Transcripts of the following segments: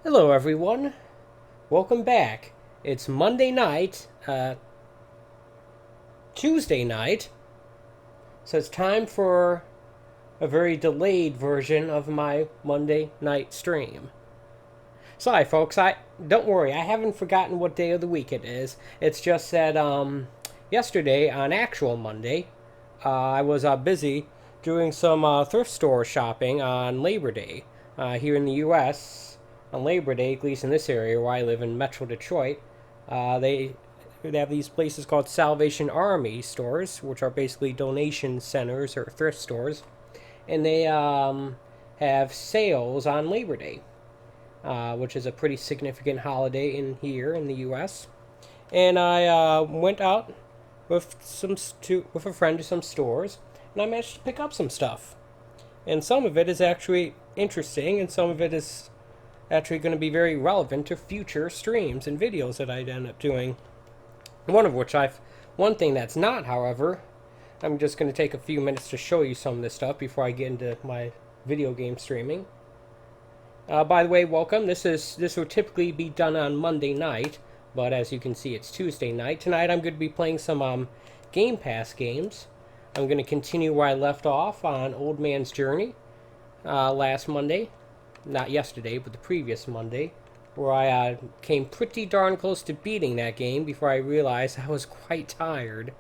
Hello, everyone. Welcome back. It's Monday night, Tuesday night, so it's time for a very delayed version of my Monday night stream. Sorry, folks. I don't worry. I haven't forgotten what day of the week it is. It's just that yesterday on actual Monday, I was busy doing some thrift store shopping on Labor Day here in the U.S. On Labor Day, at least in this area where I live in Metro Detroit, they have these places called Salvation Army stores, which are basically donation centers or thrift stores, and they have sales on Labor Day, which is a pretty significant holiday in here in the U.S. And I went out with with a friend to some stores, and I managed to pick up some stuff. And some of it is actually interesting, and some of it is actually going to be very relevant to future streams and videos that I'd end up doing. One thing that's not, however, I'm just going to take a few minutes to show you some of this stuff before I get into my video game streaming. By the way, welcome. This would typically be done on Monday night, but as you can see, it's Tuesday night. Tonight, I'm going to be playing some Game Pass games. I'm going to continue where I left off on Old Man's Journey last Monday. Not yesterday, but the previous Monday, where I came pretty darn close to beating that game before I realized I was quite tired.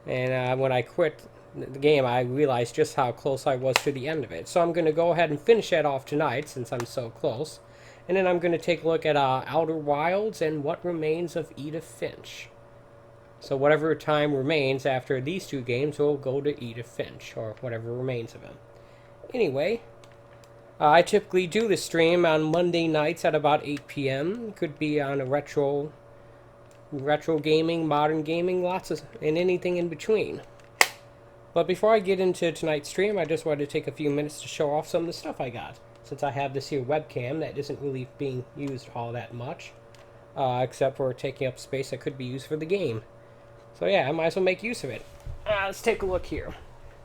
And when I quit the game, I realized just how close I was to the end of it. So I'm going to go ahead and finish that off tonight, since I'm so close. And then I'm going to take a look at Outer Wilds and What Remains of Edith Finch. So whatever time remains after these two games will go to Edith Finch, or whatever remains of him. Anyway, I typically do the stream on Monday nights at about 8 p.m. Could be on a retro gaming, modern gaming, and anything in between. But before I get into tonight's stream, I just wanted to take a few minutes to show off some of the stuff I got. Since I have this here webcam that isn't really being used all that much, except for taking up space that could be used for the game. So yeah, I might as well make use of it. Let's take a look here.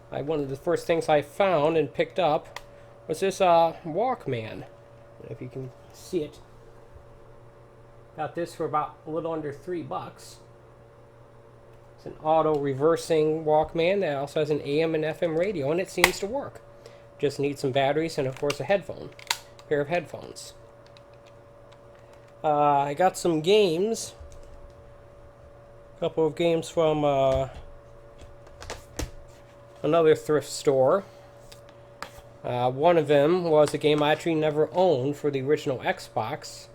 One of the first things I found and picked up was this Walkman. If you can see it. Got this for about a little under $3. It's an auto reversing Walkman that also has an AM and FM radio, and it seems to work. Just needs some batteries and of course a pair of headphones. I got some games. A couple of games from another thrift store. One of them was a game I actually never owned for the original Xbox,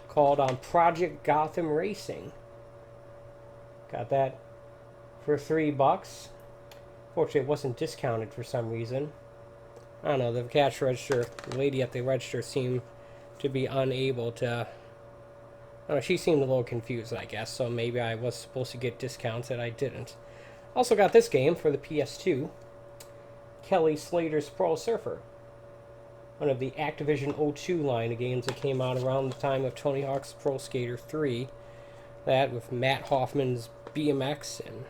called Project Gotham Racing. Got that for $3. Fortunately, it wasn't discounted for some reason. I don't know, the lady at the register seemed to be unable to... I don't know, she seemed a little confused, I guess, so maybe I was supposed to get discounts that I didn't. Also got this game for the PS2, Kelly Slater's Pro Surfer. One of the Activision O2 line of games that came out around the time of Tony Hawk's Pro Skater 3. That with Matt Hoffman's BMX and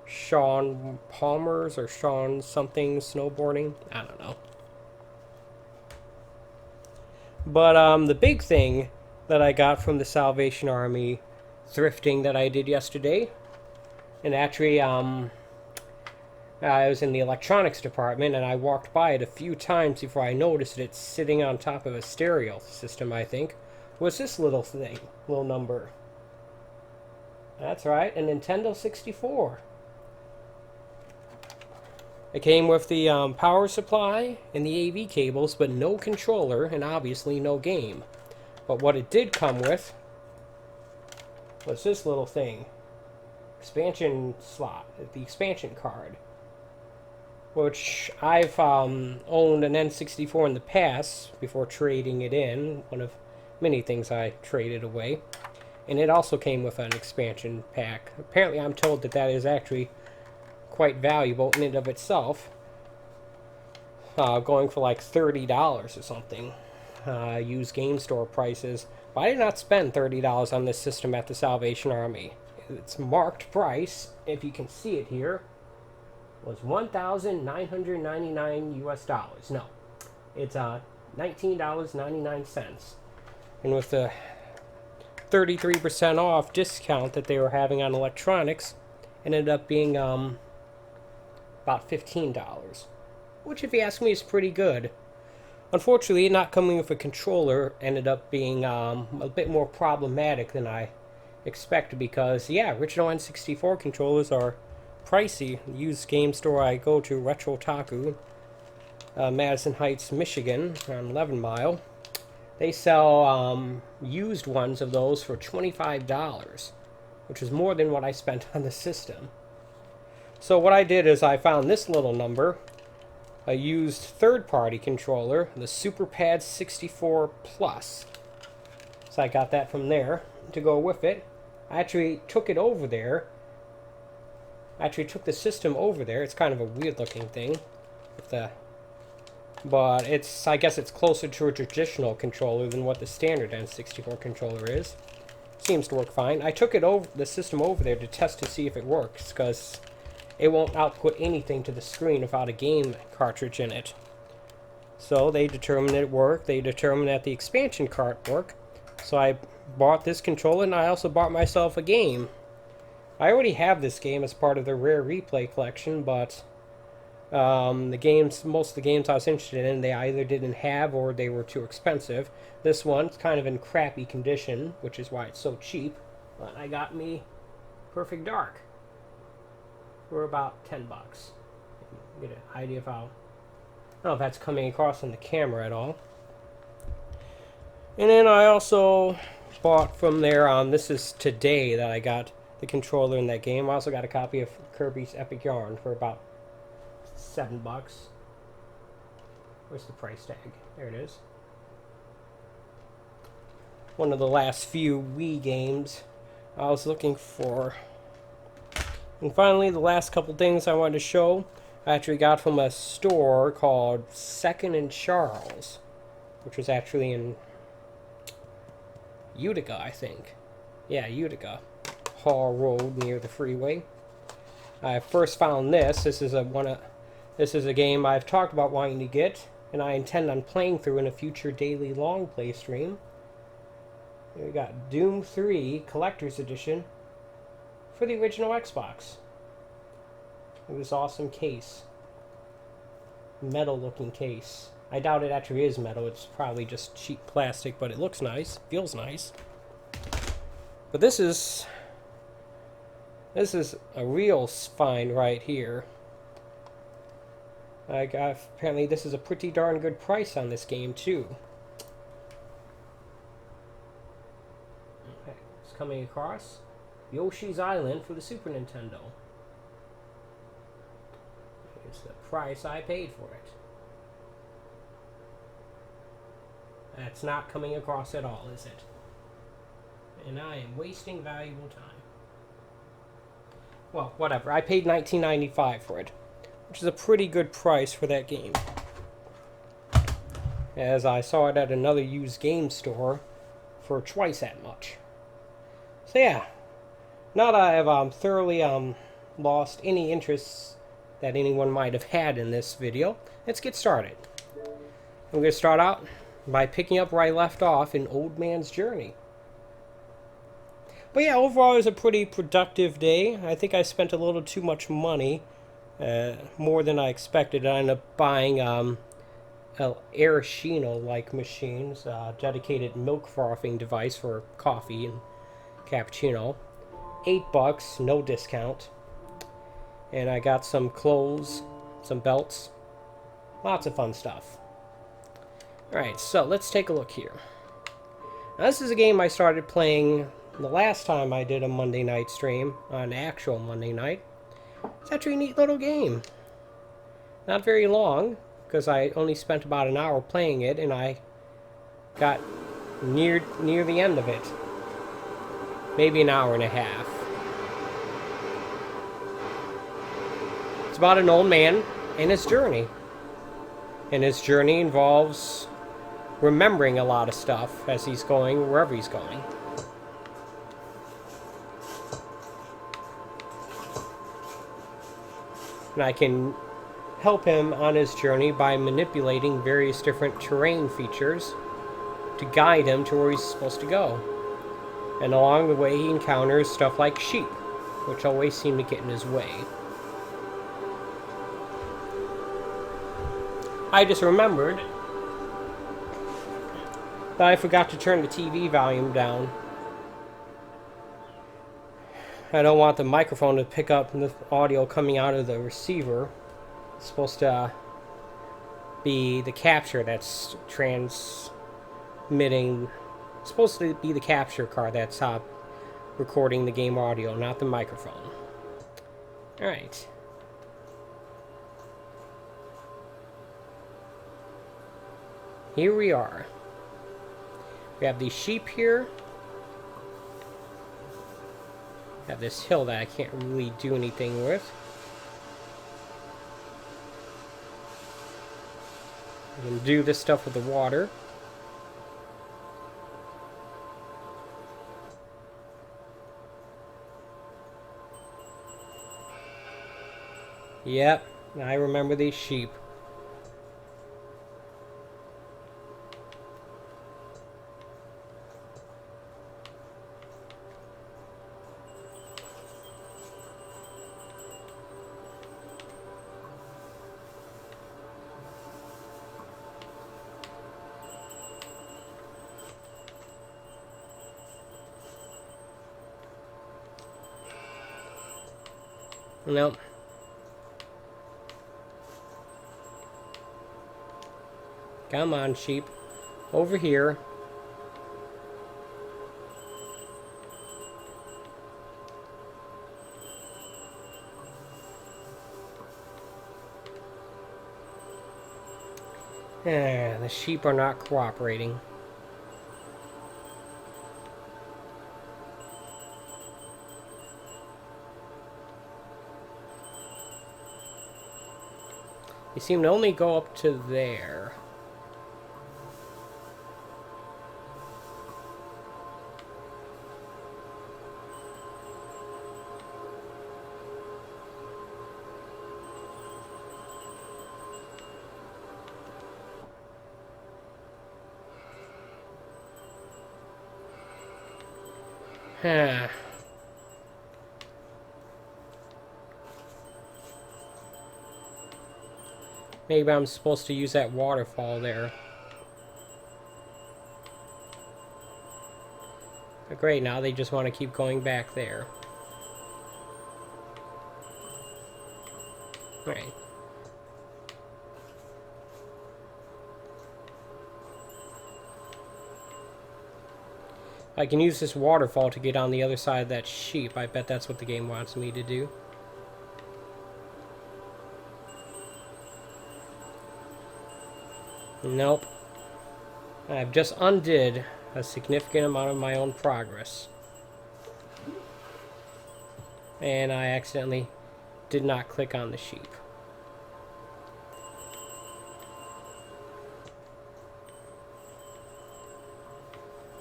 Sean Palmer's or Sean something snowboarding. I don't know. But the big thing that I got from the Salvation Army thrifting that I did yesterday, and actually I was in the electronics department, and I walked by it a few times before I noticed it sitting on top of a stereo system, I think, was this little thing, little number. That's right, a Nintendo 64. It came with the power supply and the AV cables, but no controller, and obviously no game. But what it did come with was this little thing. Expansion slot, the expansion card. Which I've owned an N64 in the past before trading it in. One of many things I traded away. And it also came with an expansion pack. Apparently I'm told that is actually quite valuable in and of itself. Going for like $30 or something. Used game store prices. But I did not spend $30 on this system at the Salvation Army. Its marked price, if you can see it here, was $1,999 US. No, it's $19.99. And with the 33% off discount that they were having on electronics, it ended up being about $15. Which, if you ask me, is pretty good. Unfortunately, not coming with a controller ended up being a bit more problematic than I expected because, yeah, original N64 controllers are pricey. The used game store I go to, Retro Taku, Madison Heights, Michigan, on 11 Mile, they sell used ones of those for $25, which is more than what I spent on the system. So what I did is I found this little number, a used third-party controller, the SuperPad 64 Plus. So I got that from there to go with it. I actually took it over there. I actually took the system over there. It's kind of a weird-looking thing, but I guess it's closer to a traditional controller than what the standard N64 controller is. Seems to work fine. I took the system over there to test to see if it works, because it won't output anything to the screen without a game cartridge in it. So they determined it worked. They determined that the expansion cart worked. So I bought this controller, and I also bought myself a game. I already have this game as part of the Rare Replay collection, but most of the games I was interested in, they either didn't have or they were too expensive. This one's kind of in crappy condition, which is why it's so cheap. But I got me Perfect Dark for about $10. Get an idea of how, I don't know if that's coming across on the camera at all. And then I also bought from there, this is today that I got the controller in that game. I also got a copy of Kirby's Epic Yarn for about $7. Where's the price tag? There it is. One of the last few Wii games I was looking for. And finally, the last couple things I wanted to show, I actually got from a store called Second and Charles, which was actually in Utica, I think. Yeah, Utica. Hall Road near the freeway. I first found this. This is a game I've talked about wanting to get, and I intend on playing through in a future daily long play stream. We got Doom 3 Collector's Edition for the original Xbox. Look at this awesome case. Metal looking case. I doubt it actually is metal. It's probably just cheap plastic, but it looks nice. Feels nice. But this is a real find right here. Apparently this is a pretty darn good price on this game too. Okay, it's coming across Yoshi's Island for the Super Nintendo. Here's the price I paid for it. That's not coming across at all, is it? And I am wasting valuable time. Well, whatever. I paid $19.95 for it, which is a pretty good price for that game, as I saw it at another used game store for twice that much. So yeah, now that I have thoroughly lost any interest that anyone might have had in this video, let's get started. I'm going to start out by picking up where I left off in Old Man's Journey. But yeah, overall it was a pretty productive day. I think I spent a little too much money, more than I expected. I ended up buying Arashino-like machines, dedicated milk frothing device for coffee and cappuccino. $8, no discount. And I got some clothes, some belts, lots of fun stuff. Alright, so let's take a look here. Now, this is a game I started playing the last time I did a Monday night stream, on actual Monday night. It's actually a neat little game. Not very long, because I only spent about an hour playing it, and I got near the end of it. Maybe an hour and a half. It's about an old man and his journey. And his journey involves remembering a lot of stuff as he's going wherever he's going. And help him on his journey by manipulating various different terrain features to guide him to where he's supposed to go. And along the way, he encounters stuff like sheep, which always seem to get in his way. I just remembered that I forgot to turn the TV volume down. I don't want the microphone to pick up the audio coming out of the receiver. It's supposed to be the capture that's transmitting. It's supposed to be the capture card that's recording the game audio, not the microphone. Alright. Here we are. We have these sheep here. We have this hill that I can't really do anything with. We can do this stuff with the water. Yep, I remember these sheep. Nope. Come on, sheep. Over here. The sheep are not cooperating. They seem to only go up to there. Huh. Maybe I'm supposed to use that waterfall there. But great, now they just want to keep going back there. Right. I can use this waterfall to get on the other side of that sheep. I bet that's what the game wants me to do. Nope. I've just undid a significant amount of my own progress. And I accidentally did not click on the sheep.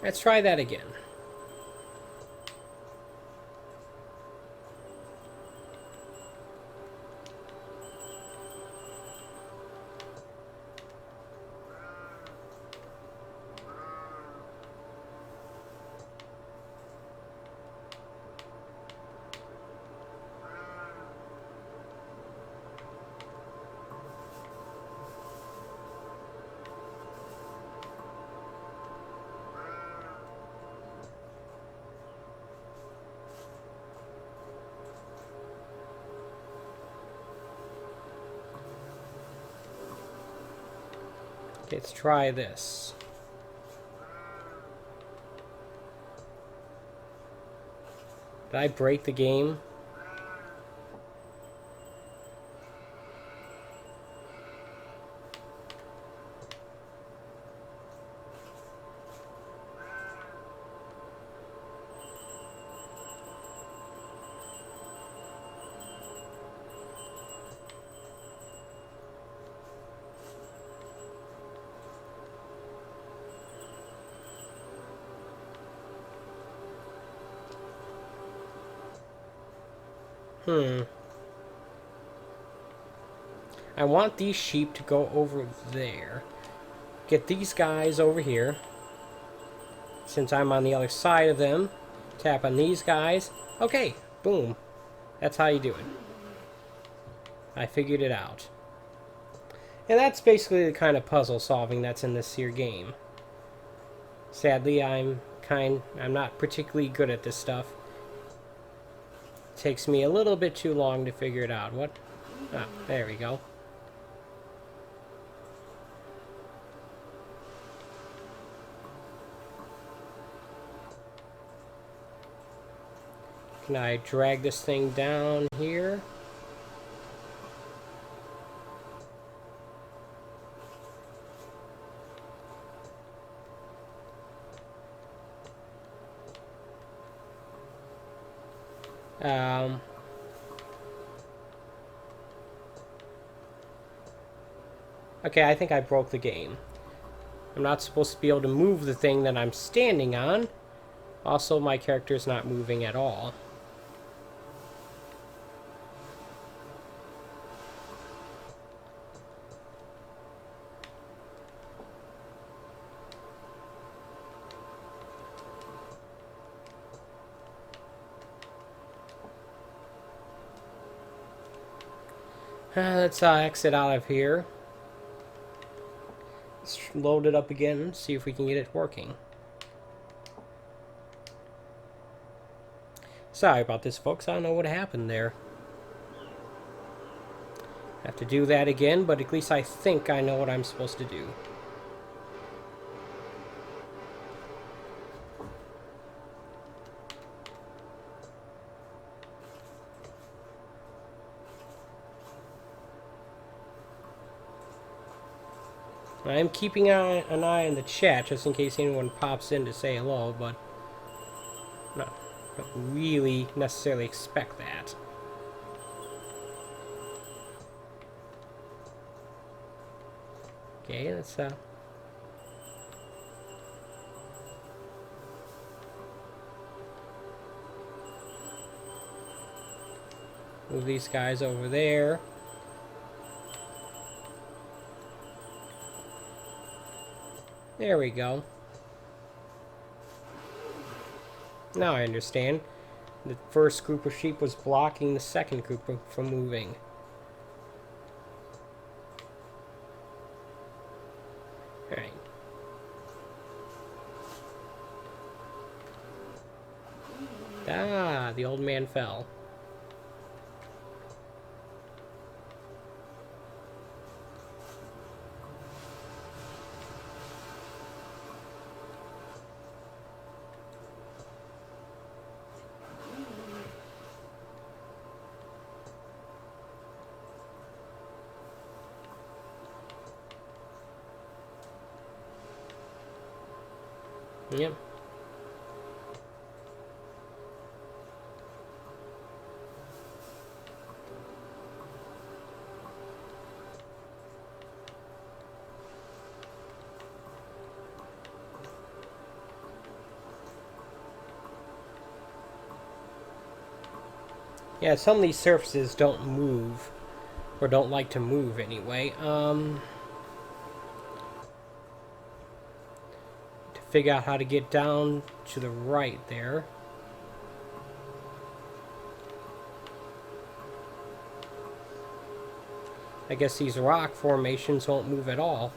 Let's try that again. Let's try this. Did I break the game? I want these sheep to go over there. Get these guys over here. Since I'm on the other side of them, tap on these guys. Okay, boom. That's how you do it. I figured it out. And that's basically the kind of puzzle solving that's in this here game. Sadly, I'm not particularly good at this stuff. It takes me a little bit too long to figure it out. What? Ah, there we go. Can I drag this thing down here? Okay, I think I broke the game. I'm not supposed to be able to move the thing that I'm standing on. Also, my character's not moving at all. Let's exit out of here. Let's load it up again, see if we can get it working. Sorry about this, folks. I don't know what happened there. Have to do that again, but at least I think I know what I'm supposed to do. I'm keeping an eye on the chat just in case anyone pops in to say hello, but no, don't really necessarily expect that. Okay, let's move these guys over there. There we go. Now I understand. The first group of sheep was blocking the second group from moving. Alright. Ah, the old man fell. Yep. Yeah, some of these surfaces don't move, or don't like to move anyway. Figure out how to get down to the right there. I guess these rock formations won't move at all.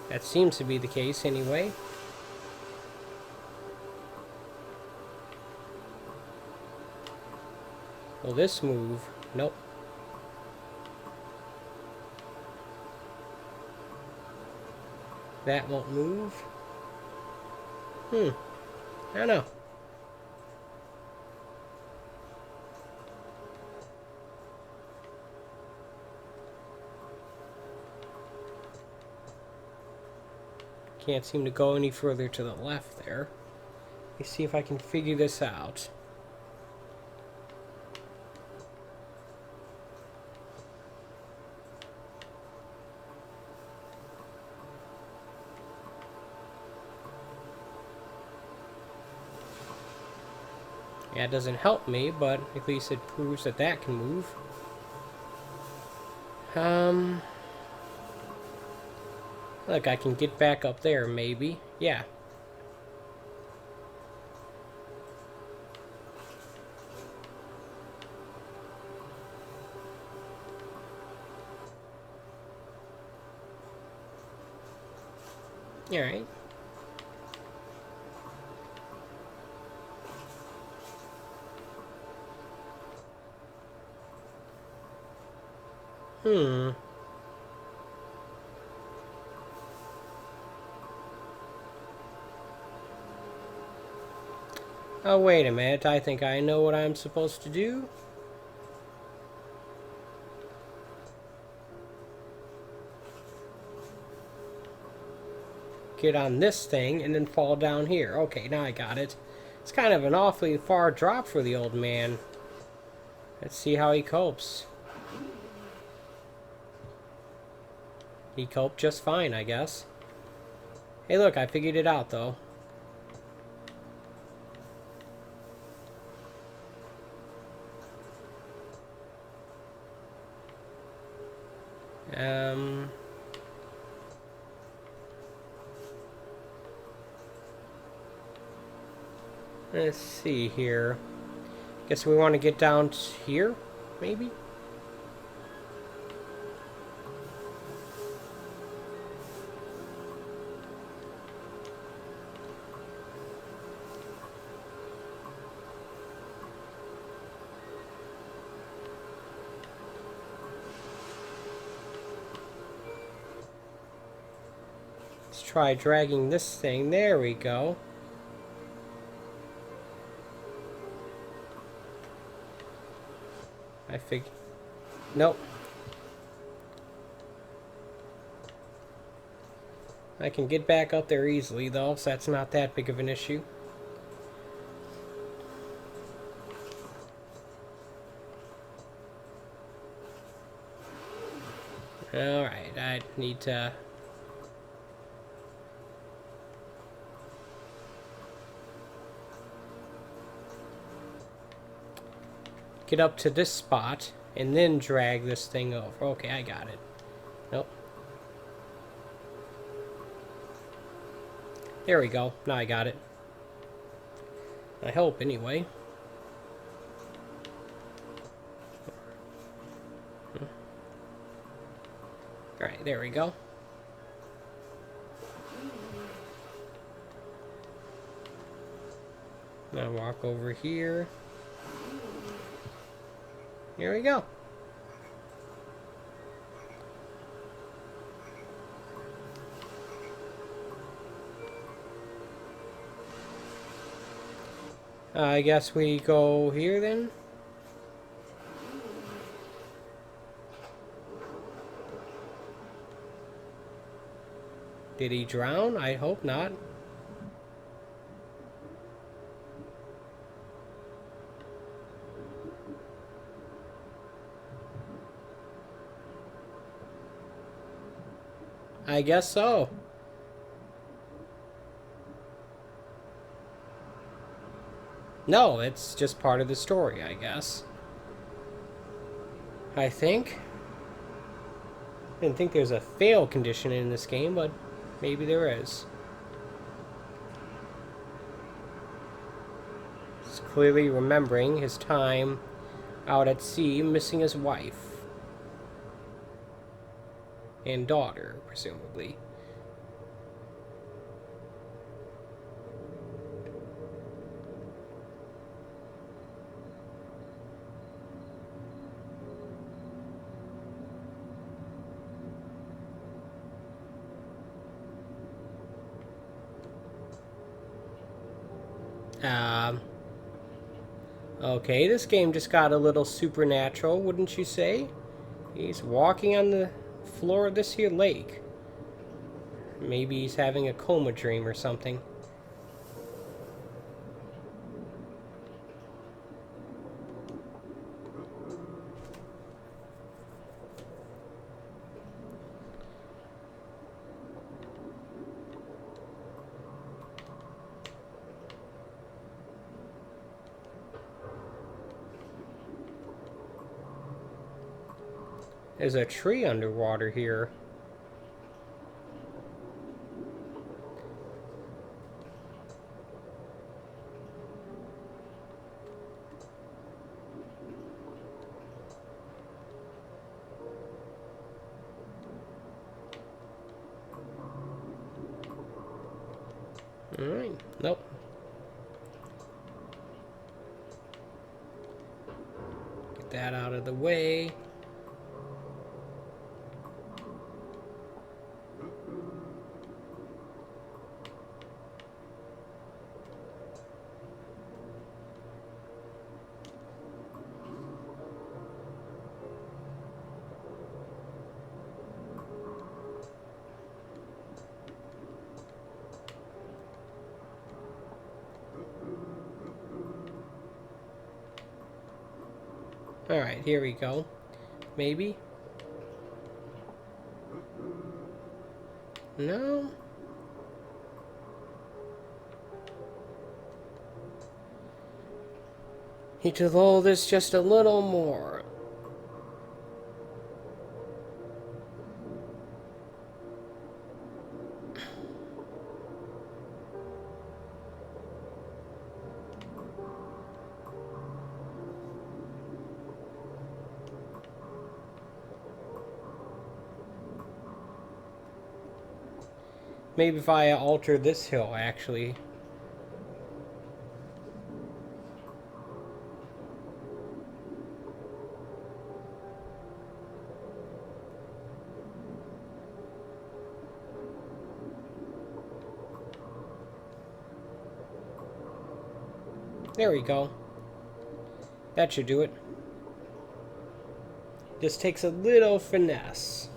That seems to be the case anyway. Will this move? Nope. That won't move. I don't know. Can't seem to go any further to the left there. Let me see if I can figure this out. Yeah, it doesn't help me, but at least it proves that that can move. Um, look, I can get back up there, maybe. Yeah. Alright. Hmm. Oh, wait a minute. I think I know what I'm supposed to do. Get on this thing and then fall down here. Okay, now I got it. It's kind of an awfully far drop for the old man. Let's see how he copes. He coped just fine, I guess. Hey, look, I figured it out, though. Let's see here. Guess we want to get down here, maybe? Let's try dragging this thing. There we go. I figured. Nope. I can get back up there easily, though, so that's not that big of an issue. Alright, I need to... get up to this spot, and then drag this thing over. Okay, I got it. Nope. There we go. Now I got it. I hope, anyway. Alright, there we go. Now walk over here. Here we go. I guess we go here then. Did he drown? I hope not. I guess so. No, it's just part of the story, I guess. I think. Didn't think there's a fail condition in this game, but maybe there is. He's clearly remembering his time out at sea, missing his wife. And daughter, presumably. Okay, this game just got a little supernatural, wouldn't you say? He's walking on the floor of this here lake. Maybe he's having a coma dream or something. There's a tree underwater here. Alright, nope. Get that out of the way. Alright, here we go. Maybe? No? Need to lower this just a little more. Maybe if I alter this hill, actually. There we go. That should do it. Just takes a little finesse.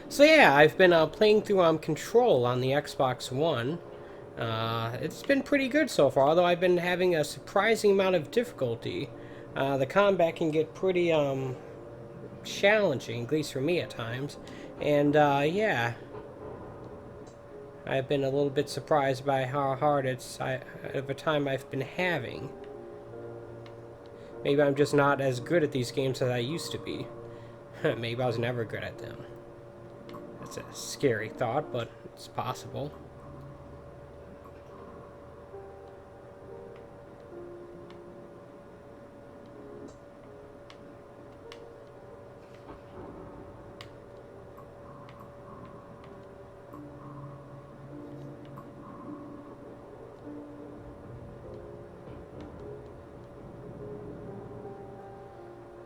So yeah, I've been playing through Control on the Xbox One. It's been pretty good so far, although I've been having a surprising amount of difficulty. The combat can get pretty challenging, at least for me at times. And yeah, I've been a little bit surprised by how hard of a time I've been having. Maybe I'm just not as good at these games as I used to be. Maybe I was never good at them. That's a scary thought, but it's possible.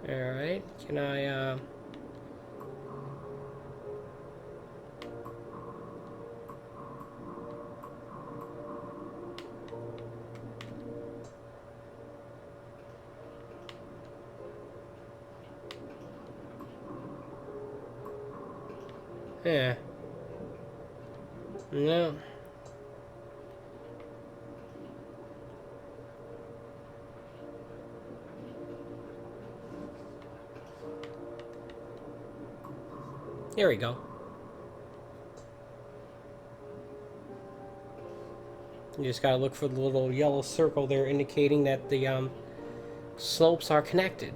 Alright, can I, yeah. No. There we go. You just gotta look for the little yellow circle there indicating that the slopes are connected.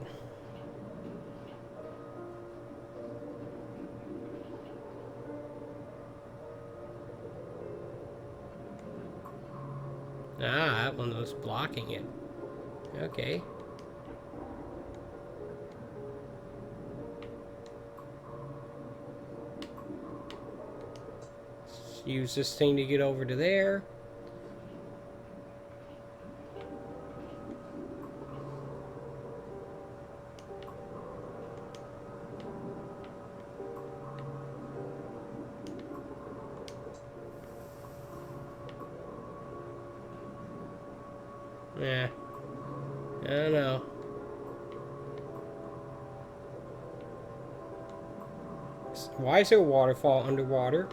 Ah, that one was blocking it. Okay. Let's use this thing to get over to there. Yeah. I don't know. Why is there a waterfall underwater?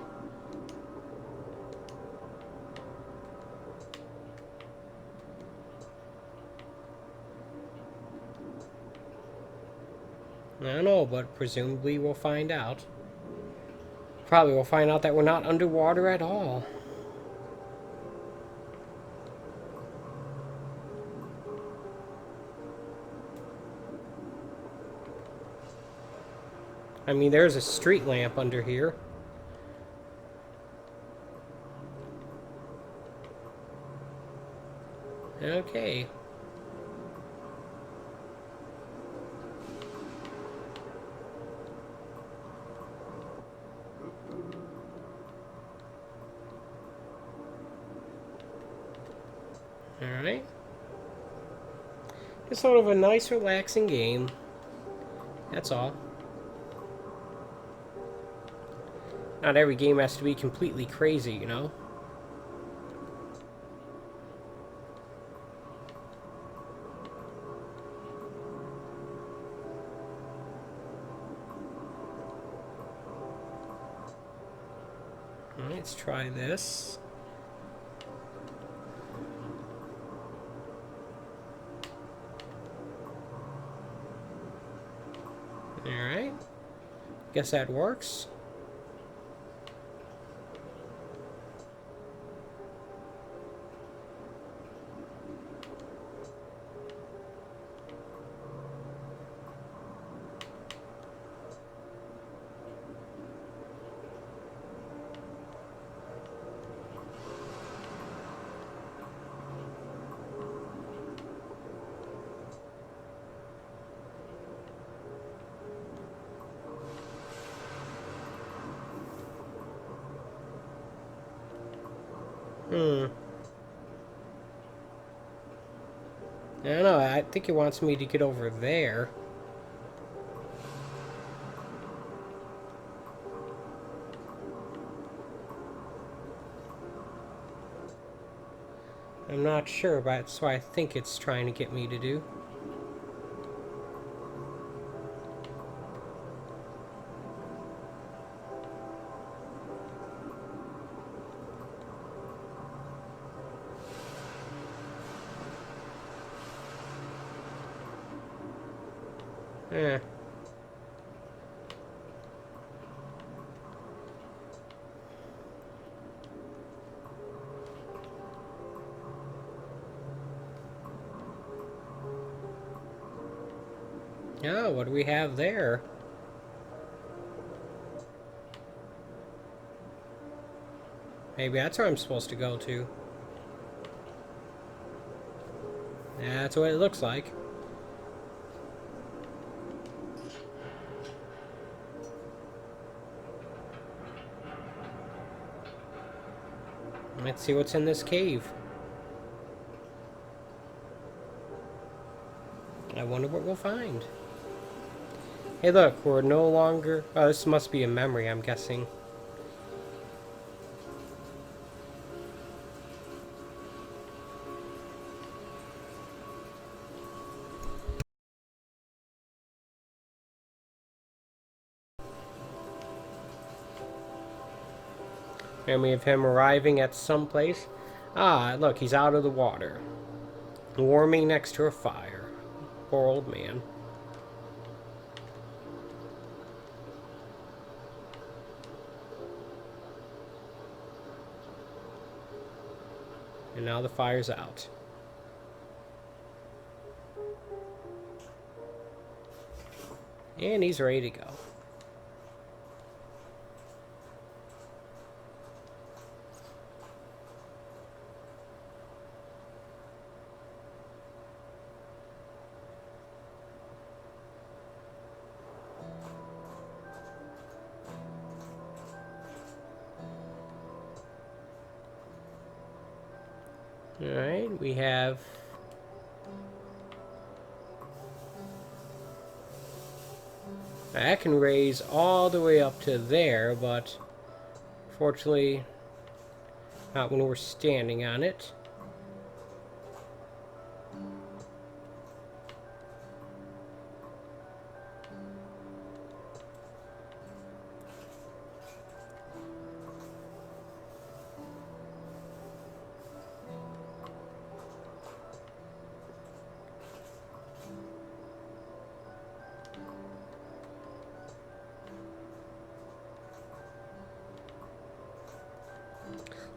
I don't know, but presumably we'll find out. Probably we'll find out that we're not underwater at all. I mean, there's a street lamp under here. Okay. Alright. Just sort of a nice, relaxing game. That's all. Not every game has to be completely crazy, you know? Let's try this. Alright. Guess that works. I don't know, I think it wants me to get over there. I'm not sure, but that's what I think it's trying to get me to do. Yeah. Oh, what do we have there? Maybe that's where I'm supposed to go to. Yeah, that's what it looks like. Let's see what's in this cave. I wonder what we'll find. Hey look, we're no longer... Oh, this must be a memory, I'm guessing. Memory of him arriving at some place. Ah, look, he's out of the water. Warming next to a fire. Poor old man. And now the fire's out. And he's ready to go. Alright, we have... That can raise all the way up to there, but... Fortunately, not when we're standing on it.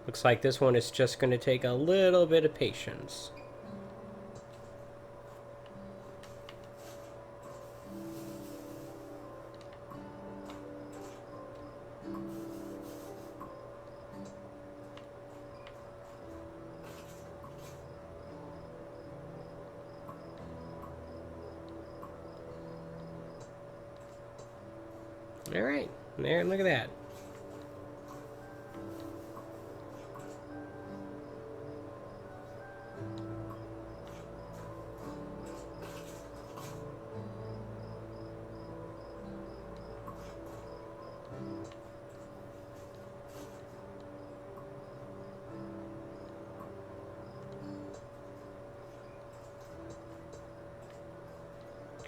Looks like this one is just going to take a little bit of patience. Alright, there, look at that.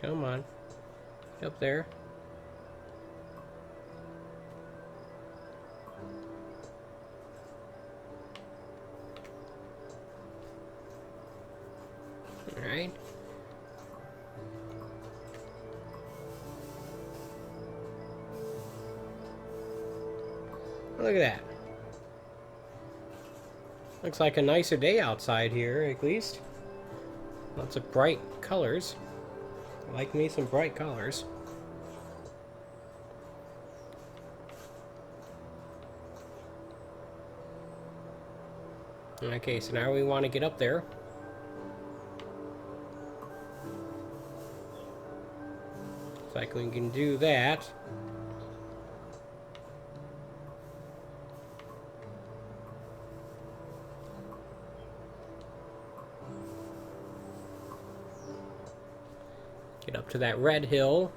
Come on. Get up there. Alright. Look at that. Looks like a nicer day outside here, at least. Lots of bright colors. I like me some bright colors. Okay, so now we want to get up there. Looks like we can do that. Get up to that red hill,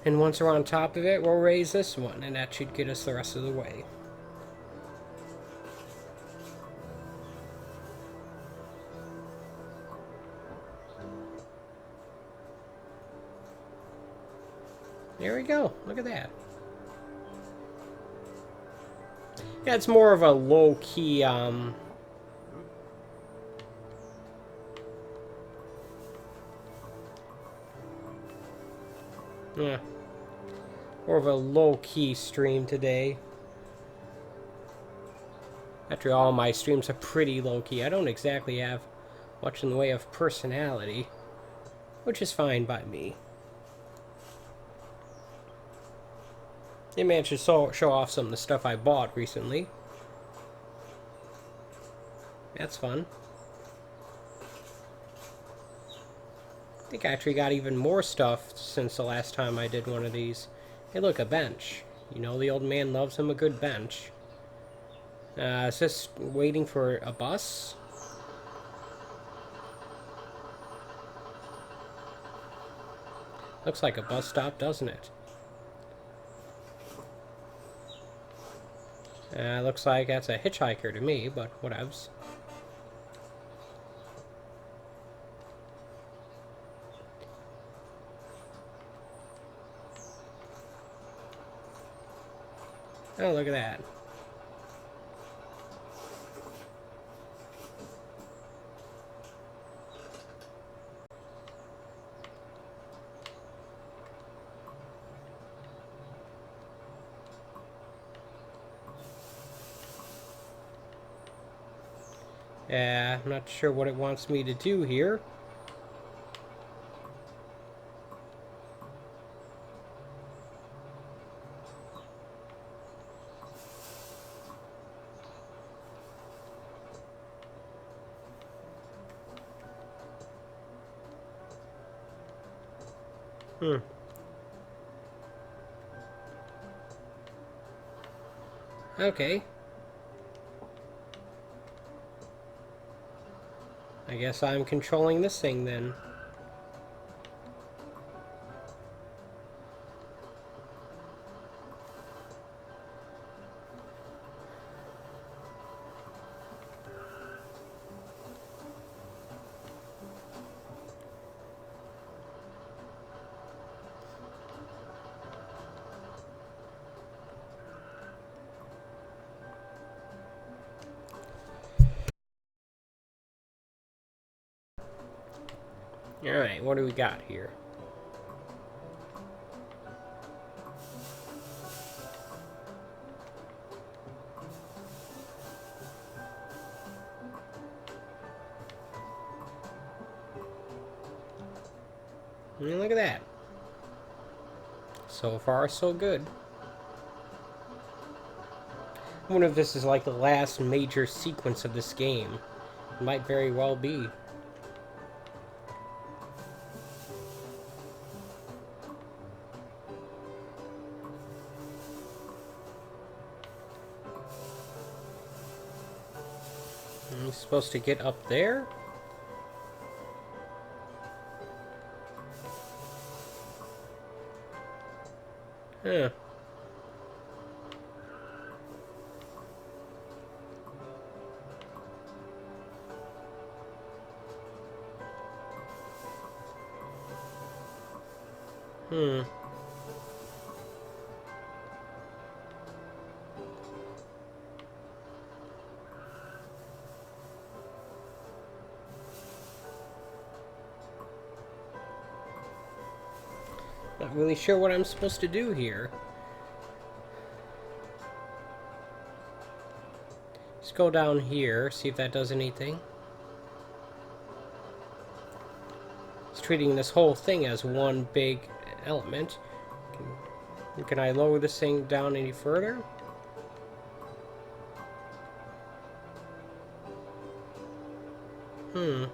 and once we're on top of it, we'll raise this one, and that should get us the rest of the way. There we go. Look at that. Yeah, it's more of a low-key, yeah. More of a low-key stream today. After all, my streams are pretty low-key. I don't exactly have much in the way of personality, which is fine by me. I managed to show off some of the stuff I bought recently. That's fun. I think I actually got even more stuff since the last time I did one of these. Hey look, a bench. You know the old man loves him a good bench. Is this waiting for a bus? Looks like a bus stop, doesn't it? Looks like that's a hitchhiker to me, but whatevs. Oh, look at that. I'm not sure what it wants me to do here. Okay. I guess I'm controlling this thing then. Alright, what do we got here? Look at that. So far, so good. I wonder if this is like the last major sequence of this game. It might very well be. I'm supposed to get up there? Huh. Hmm. Not really sure what I'm supposed to do here. Let's go down here, see if that does anything. It's treating this whole thing as one big element. Can I lower this thing down any further? Hmm.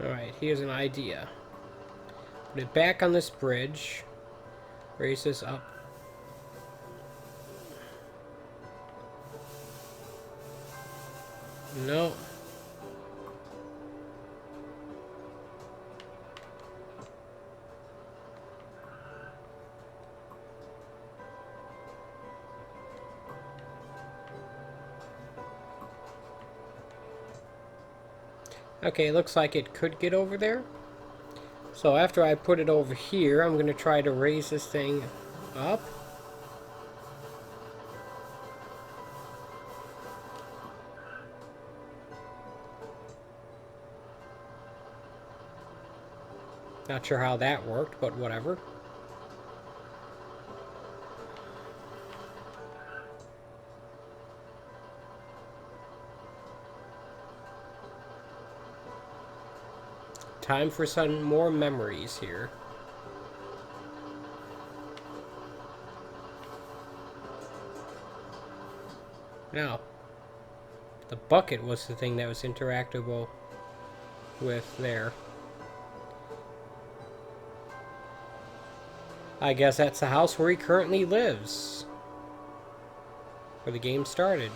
Alright, here's an idea. Put it back on this bridge. Raise this up. No. Okay, looks like it could get over there. So after I put it over here, I'm going to try to raise this thing up. Not sure how that worked, but whatever. Time for some more memories here. Now, the bucket was the thing that was interactable with there. I guess that's the house where he currently lives. Where the game started.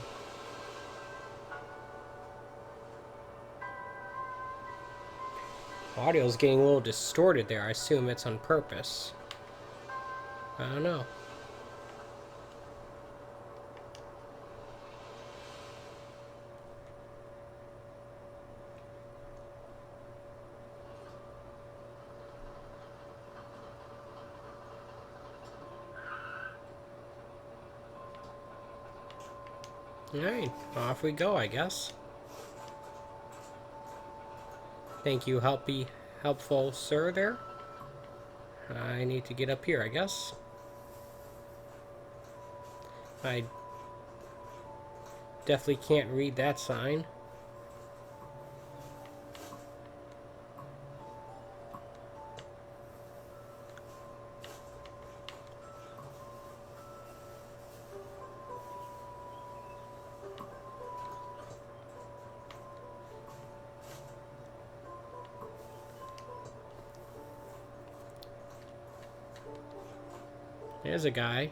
Audio's getting a little distorted there. I assume it's on purpose. I don't know. Alright, off we go, I guess. Thank you, helpful sir there. I need to get up here, I guess. I definitely can't read that sign. There's a guy.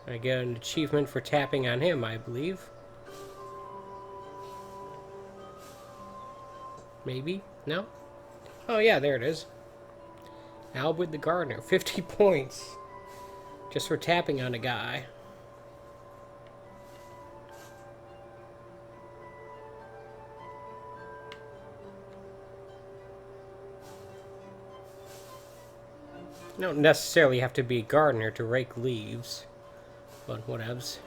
I get an achievement for tapping on him, I believe. Maybe? No? Oh yeah, there it is. Albert the Gardener, 50 points. Just for tapping on a guy. You don't necessarily have to be a gardener to rake leaves, but whatevs.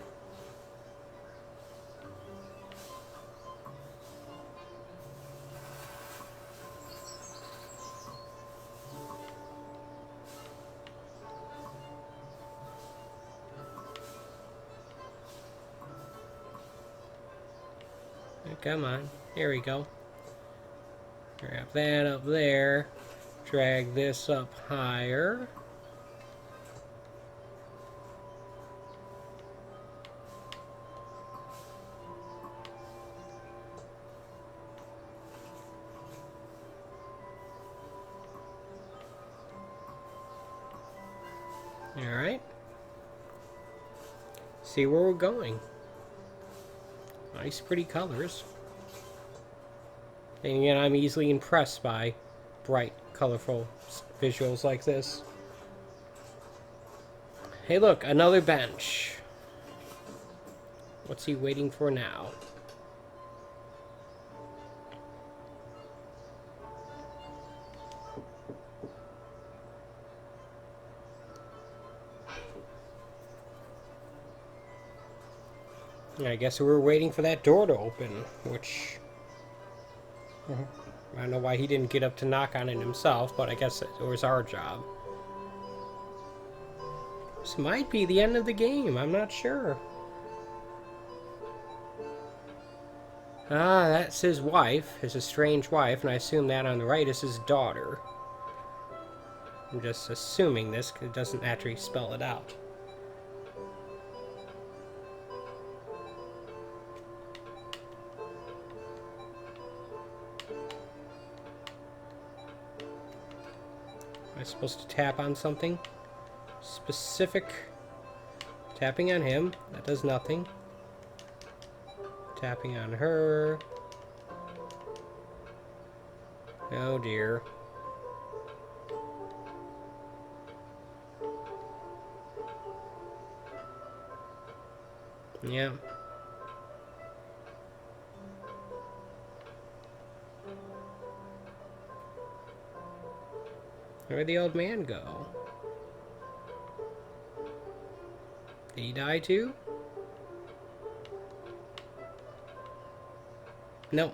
Come on, here we go. Grab that up there. Drag this up higher. Alright. See where we're going. Nice, pretty colors. And again, I'm easily impressed by bright, colorful visuals like this. Hey look, another bench. What's he waiting for now? I guess we were waiting for that door to open, which... I don't know why he didn't get up to knock on it himself, but I guess it was our job. This might be the end of the game, I'm not sure. Ah, that's his wife, his estranged wife, and I assume that on the right is his daughter. I'm just assuming this, because it doesn't actually spell it out. Am I supposed to tap on something specific? Tapping on him, that does nothing. Tapping on her. Oh dear. Yeah. Where'd the old man go? Did he die too? No.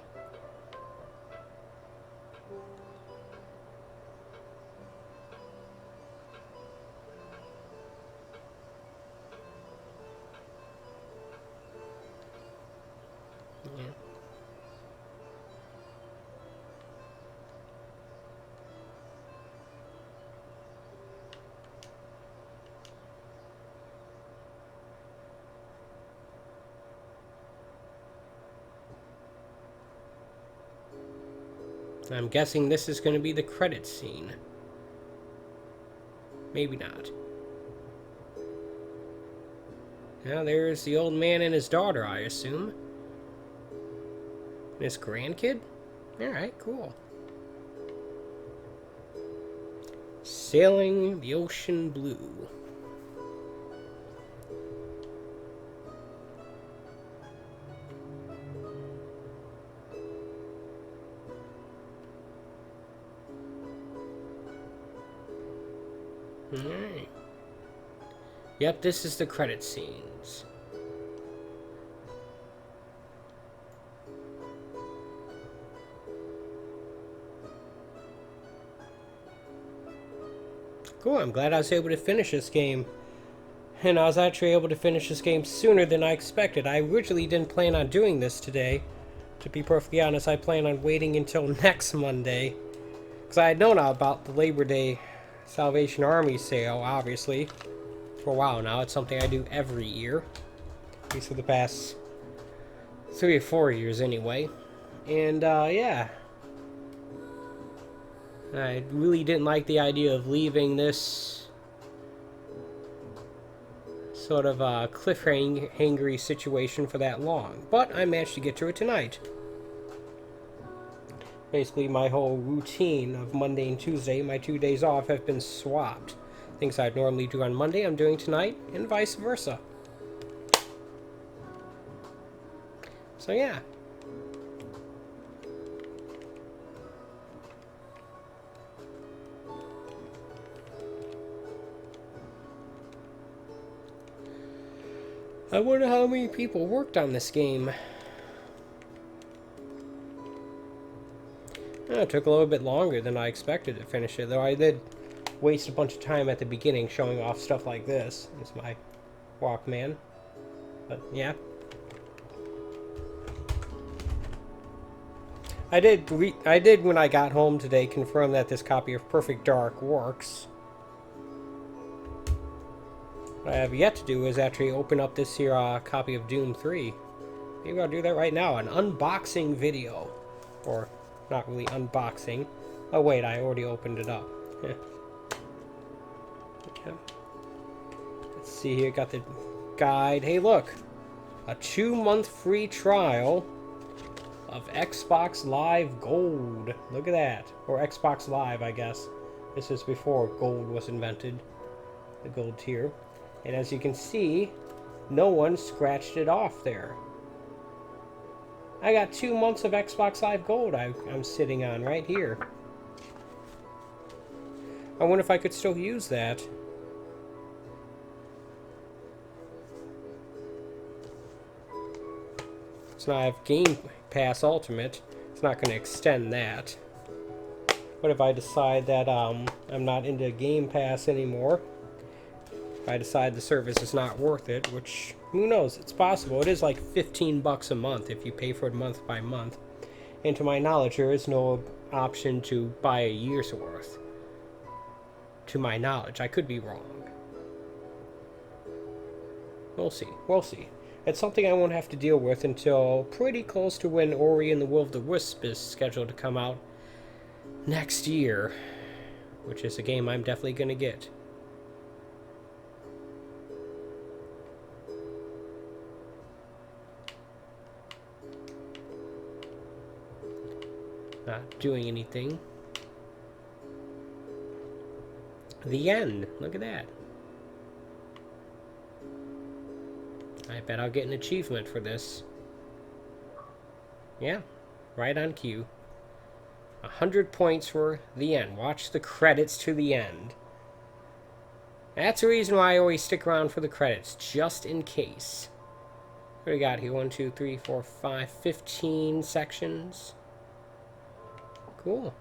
Yeah. I'm guessing this is going to be the credit scene. Maybe not. Now there's the old man and his daughter, I assume. And his grandkid? Alright, cool. Sailing the ocean blue. Alright. Yep, this is the credit scenes. Cool, I'm glad I was able to finish this game. And I was actually able to finish this game sooner than I expected. I originally didn't plan on doing this today. To be perfectly honest, I plan on waiting until next Monday. Because I had known about the Labor Day Salvation Army sale, obviously. For a while now. It's something I do every year. At least for the past 3 or 4 years anyway. And, yeah. I really didn't like the idea of leaving this sort of cliffhangery situation for that long. But I managed to get to it tonight. Basically, my whole routine of Monday and Tuesday, my 2 days off, have been swapped. Things I'd normally do on Monday, I'm doing tonight, and vice versa. So, yeah. I wonder how many people worked on this game. It took a little bit longer than I expected to finish it, though I did waste a bunch of time at the beginning showing off stuff like this. It's my Walkman. But, yeah. I did, when I got home today, confirm that this copy of Perfect Dark works. What I have yet to do is actually open up this here copy of Doom 3. Maybe I'll do that right now, an unboxing video. Or, not really unboxing. Oh wait, I already opened it up. Yeah. Let's see here, got the guide. Hey, look, a 2-month free trial of Xbox Live Gold. Look at that. Or Xbox Live, I guess. This is before Gold was invented. The Gold tier. And as you can see, no one scratched it off there. I got 2 months of Xbox Live Gold I'm sitting on right here. I wonder if I could still use that. So now I have Game Pass Ultimate. It's not going to extend that. What if I decide that I'm not into Game Pass anymore? If I decide the service is not worth it, which, who knows, it's possible. It is like $15 a month if you pay for it month by month. And to my knowledge, there is no option to buy a year's worth. To my knowledge, I could be wrong. We'll see. We'll see. It's something I won't have to deal with until pretty close to when Ori and the Will of the Wisp is scheduled to come out next year, which is a game I'm definitely going to get. Not doing anything. The end. Look at that. I bet I'll get an achievement for this. Yeah, right on cue. 100 points for the end. Watch the credits to the end. That's the reason why I always stick around for the credits, just in case. What do we got here? 1, 2, 3, 4, 5, 15 sections. Cool.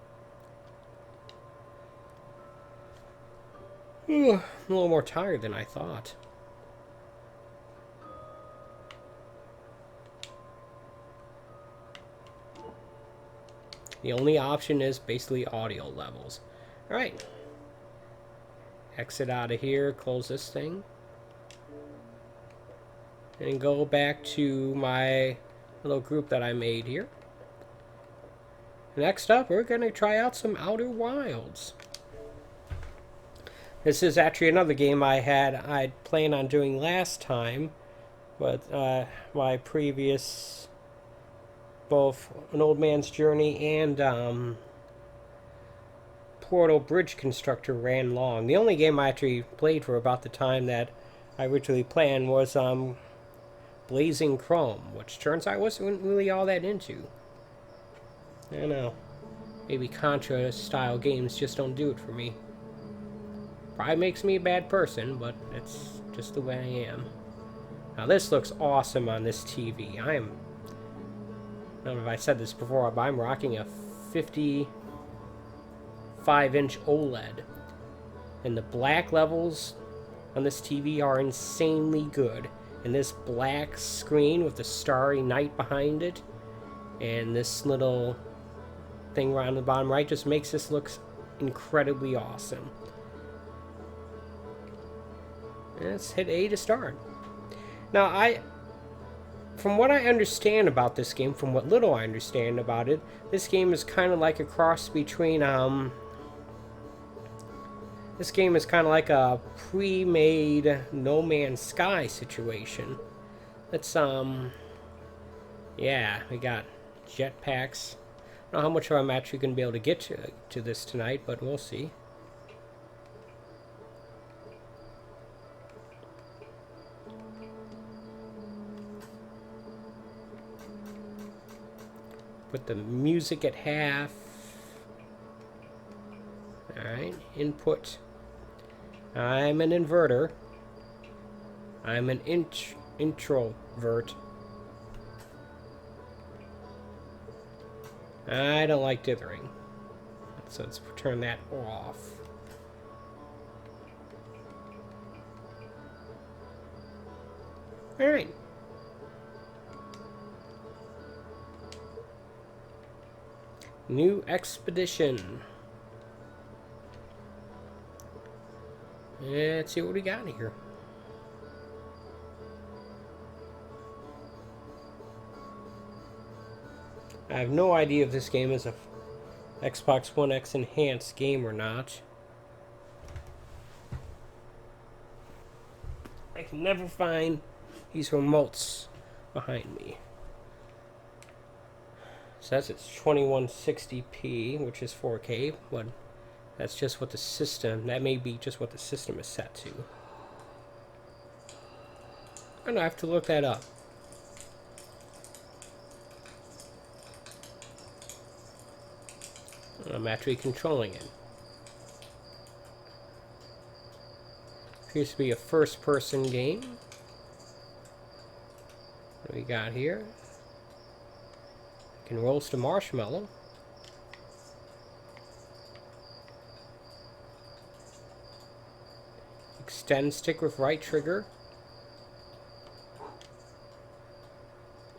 I'm a little more tired than I thought. The only option is basically audio levels. Alright. Exit out of here, close this thing. And go back to my little group that I made here. Next up, we're going to try out some Outer Wilds. This is actually another game I'd planned on doing last time, but my previous, both An Old Man's Journey and Portal Bridge Constructor ran long. The only game I actually played for about the time that I originally planned was Blazing Chrome, which turns out I wasn't really all that into. I don't know. Maybe Contra-style games just don't do it for me. Probably makes me a bad person, but it's just the way I am. Now this looks awesome on this TV. I don't know if I said this before, but I'm rocking a 55-inch OLED. And the black levels on this TV are insanely good. And this black screen with the starry night behind it, and this little thing around the bottom right just makes this look incredibly awesome. Let's hit A to start. Now, from what I understand about this game, from what little I understand about it, this game is kind of like a cross between, this game is kind of like a pre-made No Man's Sky situation. Let's, yeah, we got jetpacks. I don't know how much I'm actually going to be able to get to this tonight, but we'll see. Put the music at half. Alright, input. I'm an inverter. I'm an introvert. I don't like dithering. So let's turn that off. Alright. New expedition. Let's see what we got here. I have no idea if this game is a Xbox One X enhanced game or not. I can never find these remotes behind me. It says it's 2160p, which is 4K, but that's just what the system, that may be just what the system is set to. I don't know, I have to look that up. I'm actually controlling it. Appears to be a first-person game. What do we got here? I can roast a marshmallow. Extend stick with right trigger.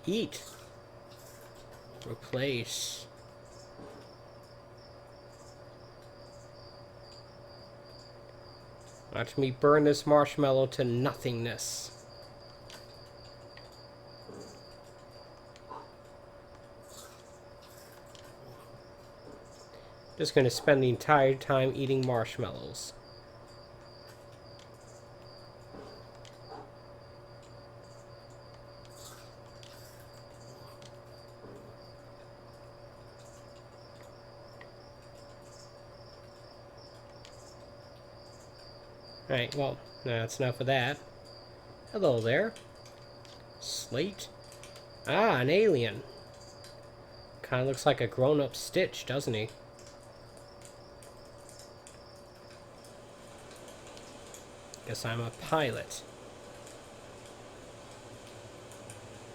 Eat. Replace. Watch me burn this marshmallow to nothingness. Just gonna spend the entire time eating marshmallows. Alright, well, that's enough of that. Hello there. Slate. Ah, an alien. Kinda looks like a grown-up Stitch, doesn't he? Guess I'm a pilot.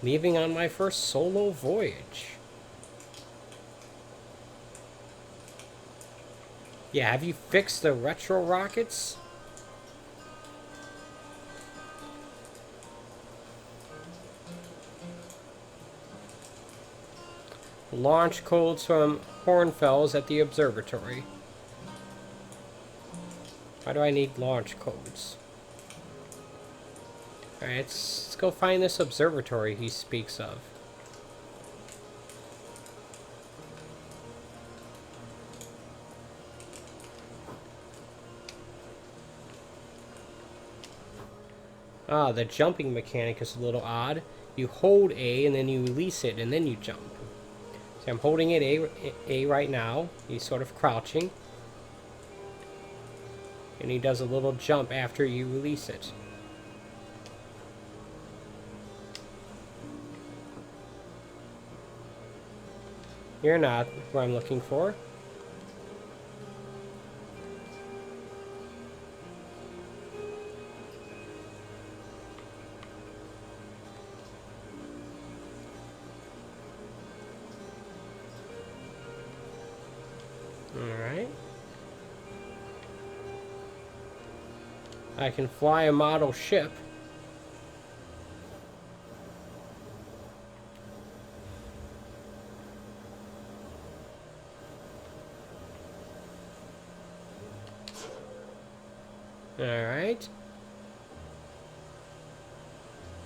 Leaving on my first solo voyage. Yeah, have you fixed the retro rockets? Launch codes from Hornfells at the observatory. Why do I need launch codes? Alright, let's go find this observatory he speaks of. Ah, the jumping mechanic is a little odd. You hold A and then you release it and then you jump. So I'm holding it A right now. He's sort of crouching. And he does a little jump after you release it. You're not what I'm looking for. Alright. I can fly a model ship. Alright.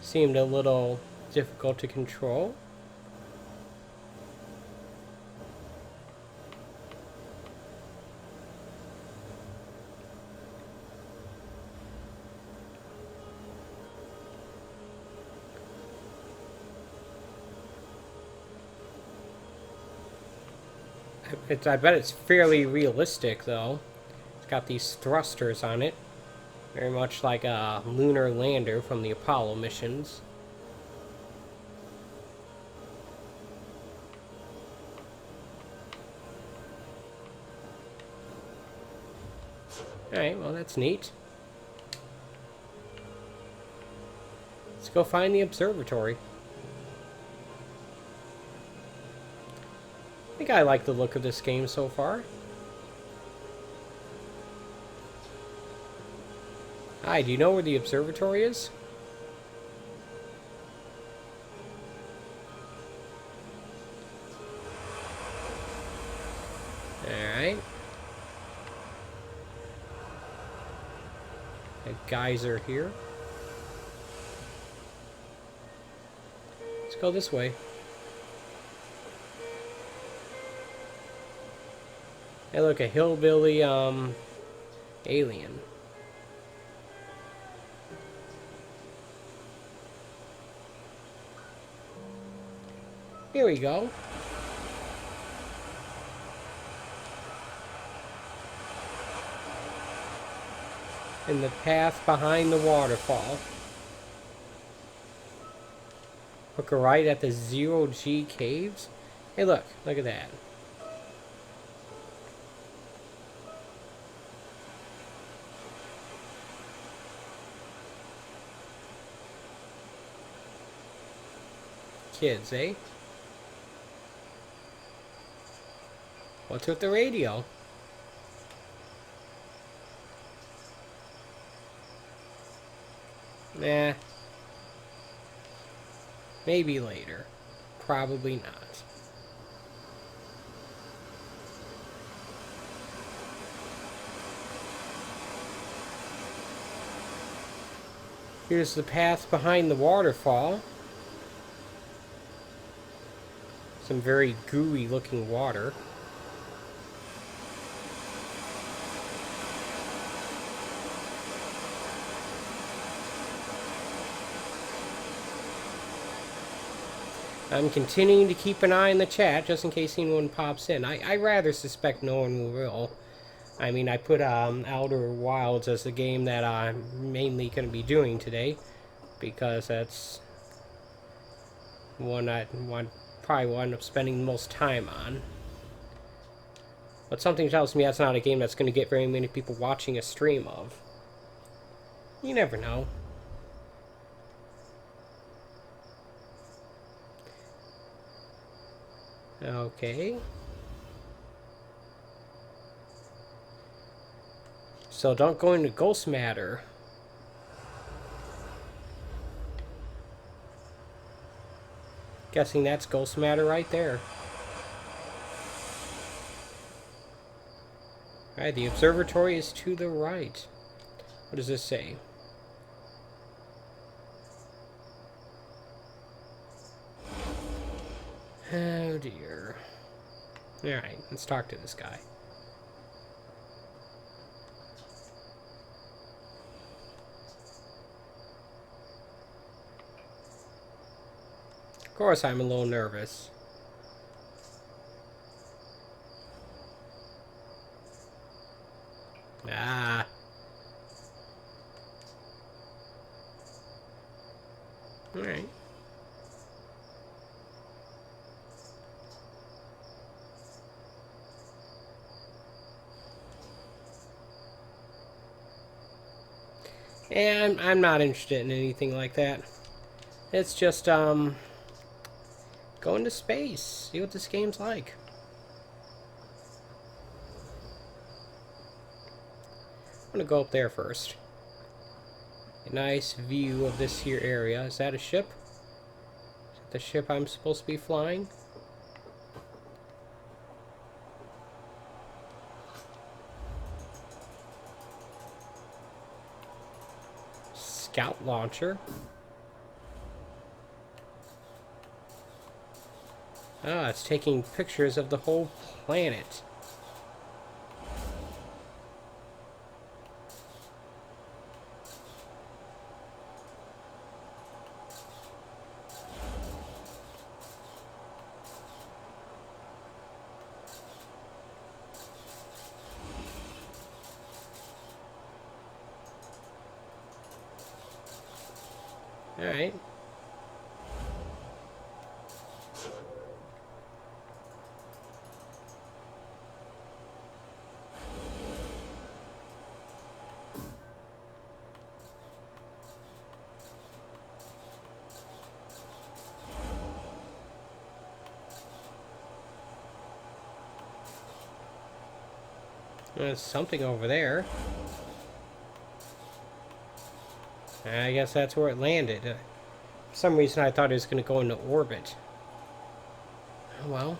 Seemed a little difficult to control. I bet it's fairly realistic, though. It's got these thrusters on it. Very much like a lunar lander from the Apollo missions. Alright, well that's neat. Let's go find the observatory. I think I like the look of this game so far. Hi, do you know where the observatory is? Alright. A geyser here. Let's go this way. Hey, look, a hillbilly, alien. Here we go. In the path behind the waterfall. Look right at the 0G caves. Hey, look at that. Kids, eh? What's with the radio? Nah. Maybe later. Probably not. Here's the path behind the waterfall. Some very gooey looking water. I'm continuing to keep an eye on the chat just in case anyone pops in. I rather suspect no one will. I mean, I put Outer Wilds as the game that I'm mainly going to be doing today, because that's one I probably will end up spending the most time on. But something tells me that's not a game that's going to get very many people watching a stream of. You never know. Okay. So don't go into Ghost Matter. Guessing that's Ghost Matter right there. Alright, the observatory is to the right. What does this say? Oh dear. Alright, let's talk to this guy. Of course I'm a little nervous. Ah. Alright. And I'm not interested in anything like that. It's just, go into space. See what this game's like. I'm gonna go up there first. A nice view of this here area. Is that a ship? Is that the ship I'm supposed to be flying? Scout launcher. Ah, it's taking pictures of the whole planet. Alright. There's something over there. I guess that's where it landed. For some reason I thought it was going to go into orbit. Oh well.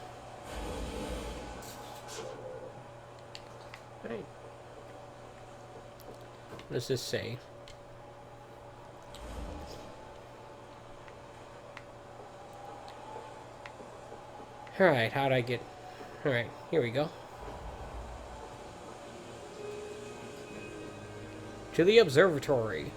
Right. What does this say? Alright, how'd I get... Alright, here we go. To the observatory.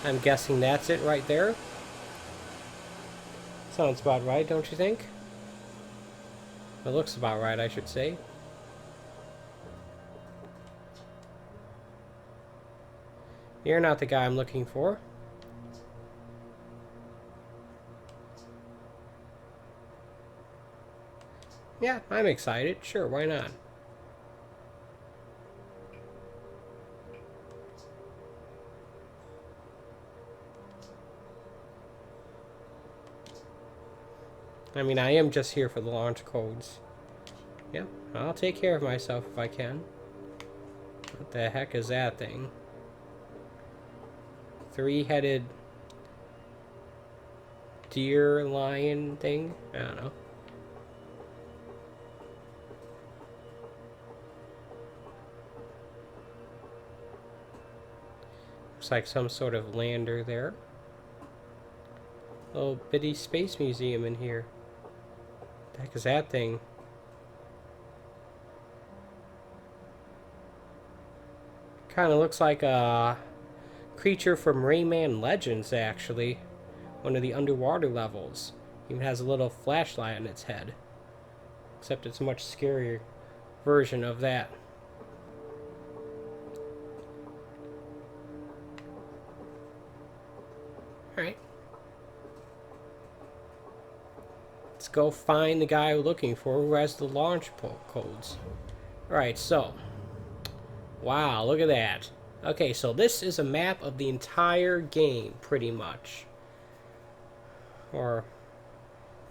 I'm guessing that's it right there. Sounds about right, don't you think? It looks about right, I should say. You're not the guy I'm looking for. Yeah, I'm excited. Sure, why not? I mean, I am just here for the launch codes. Yeah, I'll take care of myself if I can. What the heck is that thing? Three-headed deer lion thing? I don't know. Looks like some sort of lander there. Little bitty space museum in here. What the heck is that thing? Kind of looks like a creature from Rayman Legends, actually. One of the underwater levels. Even has a little flashlight on its head. Except it's a much scarier version of that. Alright. Let's go find the guy we're looking for who has the launch codes. Alright, so. Wow, look at that. Okay, so this is a map of the entire game, pretty much. Or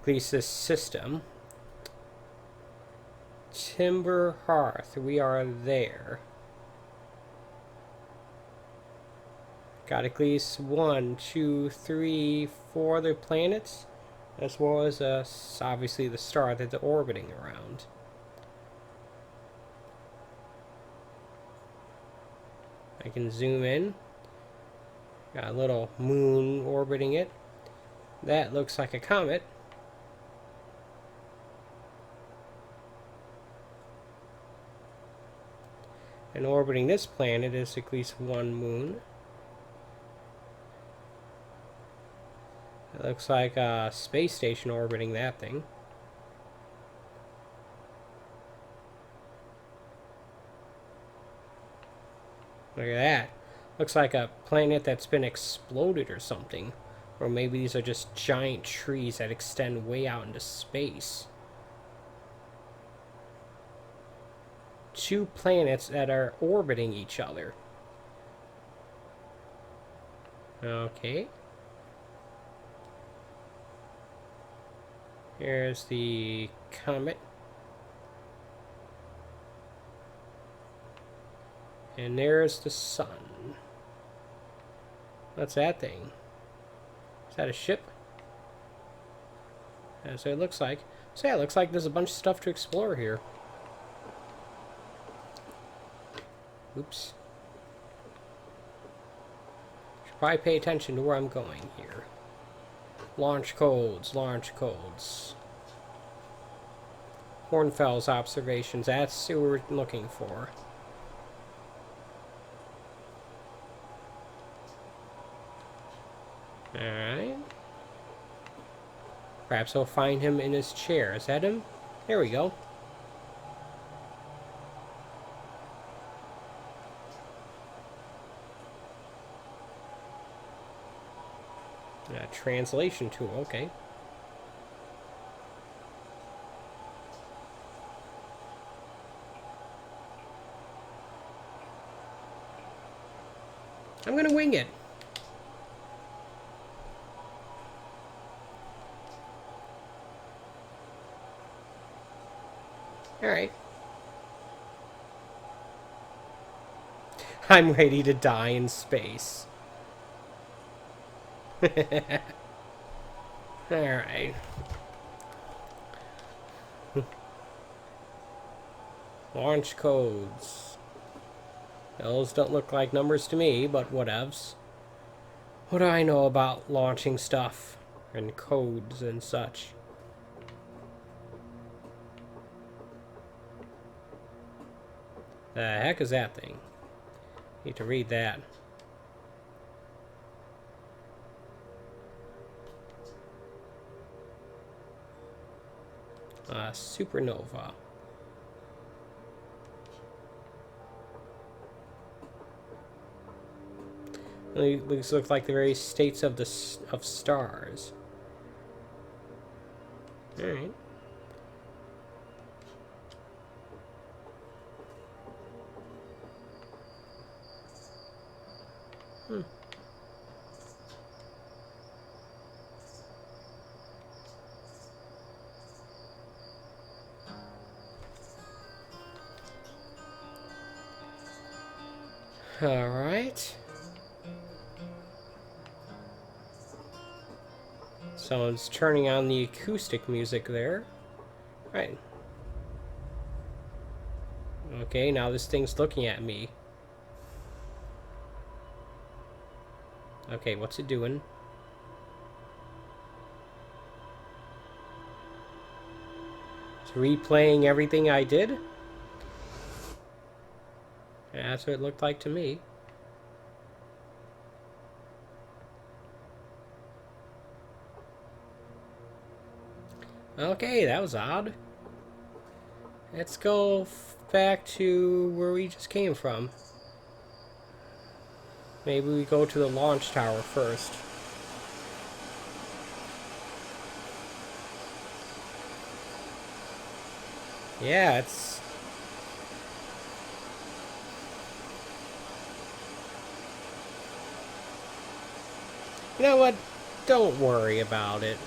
at least this system. Timber Hearth, we are there. Got at least 1, 2, 3, 4 other planets, as well as obviously the star that they're orbiting around. I can zoom in. Got a little moon orbiting it. That looks like a comet. And orbiting this planet is at least 1 moon. It looks like a space station orbiting that thing. Look at that. Looks like a planet that's been exploded or something. Or maybe these are just giant trees that extend way out into space. 2 planets that are orbiting each other. Okay. Here's the comet. And there's the sun. What's that thing? Is that a ship? That's what it looks like. So yeah, it looks like there's a bunch of stuff to explore here. Oops. Should probably pay attention to where I'm going here. Launch codes, launch codes. Hornfels observations, that's who we're looking for. Alright. Perhaps I'll find him in his chair. Is that him? There we go. Translation tool, okay. I'm gonna wing it. Alright. I'm ready to die in space. Alright. Launch codes. Those don't look like numbers to me, but whatevs. What do I know about launching stuff and codes and such? The heck is that thing? Need to read that. Supernova. These look like the various states of stars. All right. All right. Someone's turning on the acoustic music there. Right. Okay, now this thing's looking at me. Okay, what's it doing? It's replaying everything I did? Yeah, that's what it looked like to me. Okay, that was odd. Let's go back to where we just came from. Maybe we go to the launch tower first. Yeah, it's... You know what? Don't worry about it.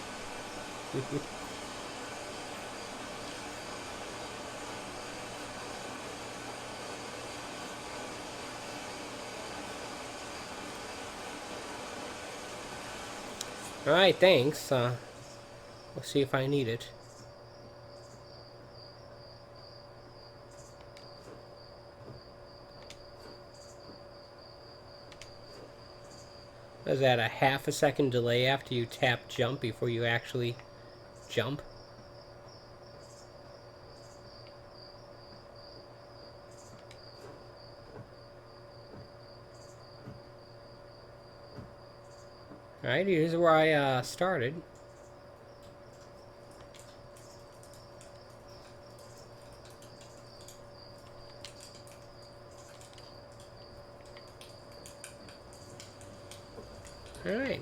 Alright, thanks. We'll see if I need it. Is that a half a second delay after you tap jump before you actually jump? Alright, here's where I started. Alright.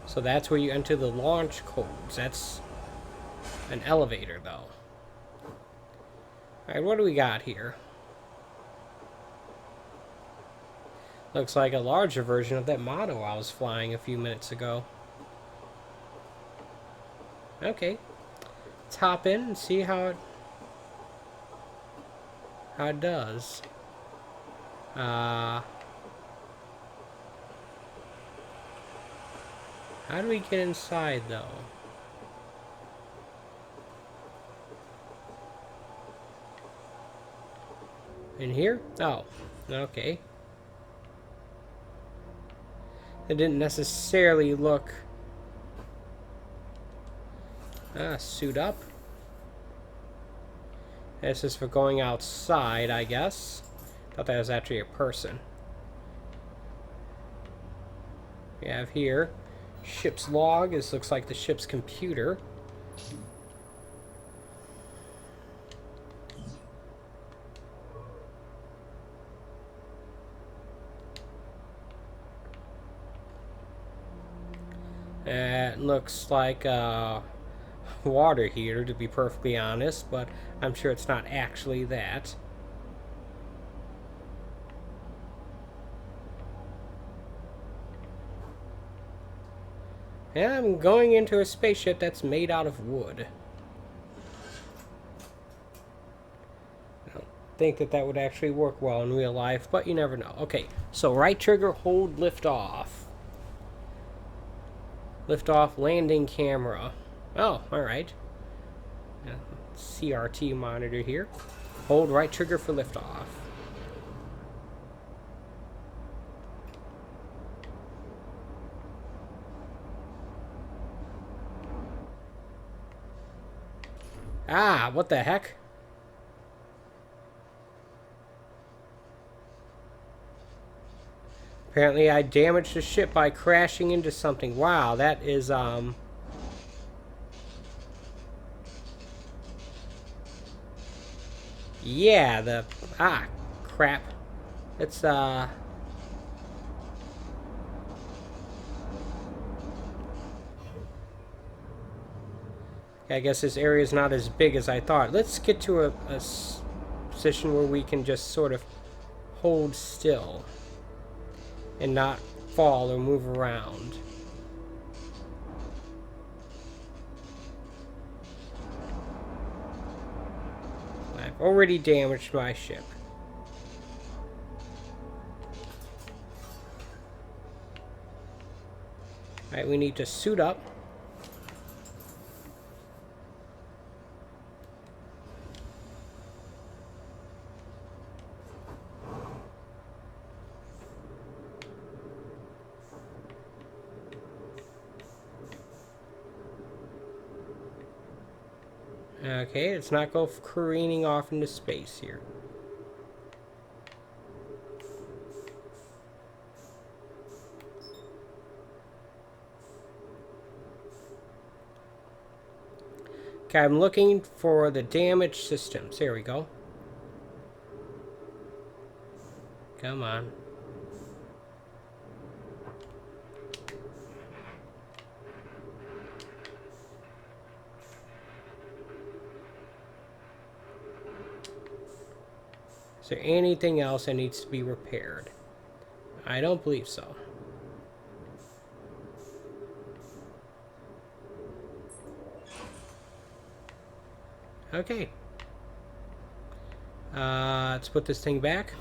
So that's where you enter the launch codes. That's an elevator, though. Alright, what do we got here? Looks like a larger version of that model I was flying a few minutes ago. Okay. Let's hop in and see how it does. How do we get inside, though? In here? Oh, okay. It didn't necessarily look... suit up. This is for going outside, I guess. Thought that was actually a person. We have here ship's log. This looks like the ship's computer. It looks like a water heater, to be perfectly honest, but I'm sure it's not actually that. And I'm going into a spaceship that's made out of wood. I don't think that would actually work well in real life, but you never know. Okay, so right trigger, hold lift off. Lift off landing camera. Oh, alright. CRT monitor here. Hold right trigger for liftoff. Ah, what the heck? Apparently I damaged the ship by crashing into something. Wow, that is, Yeah, the... Ah, crap. It's, I guess this area is not as big as I thought. Let's get to a position where we can just sort of hold still and not fall or move around. I've already damaged my ship. Alright, we need to suit up. Okay, let's not go careening off into space here. Okay, I'm looking for the damaged systems. Here we go. Come on. Is there anything else that needs to be repaired? I don't believe so. Okay. Let's put this thing back.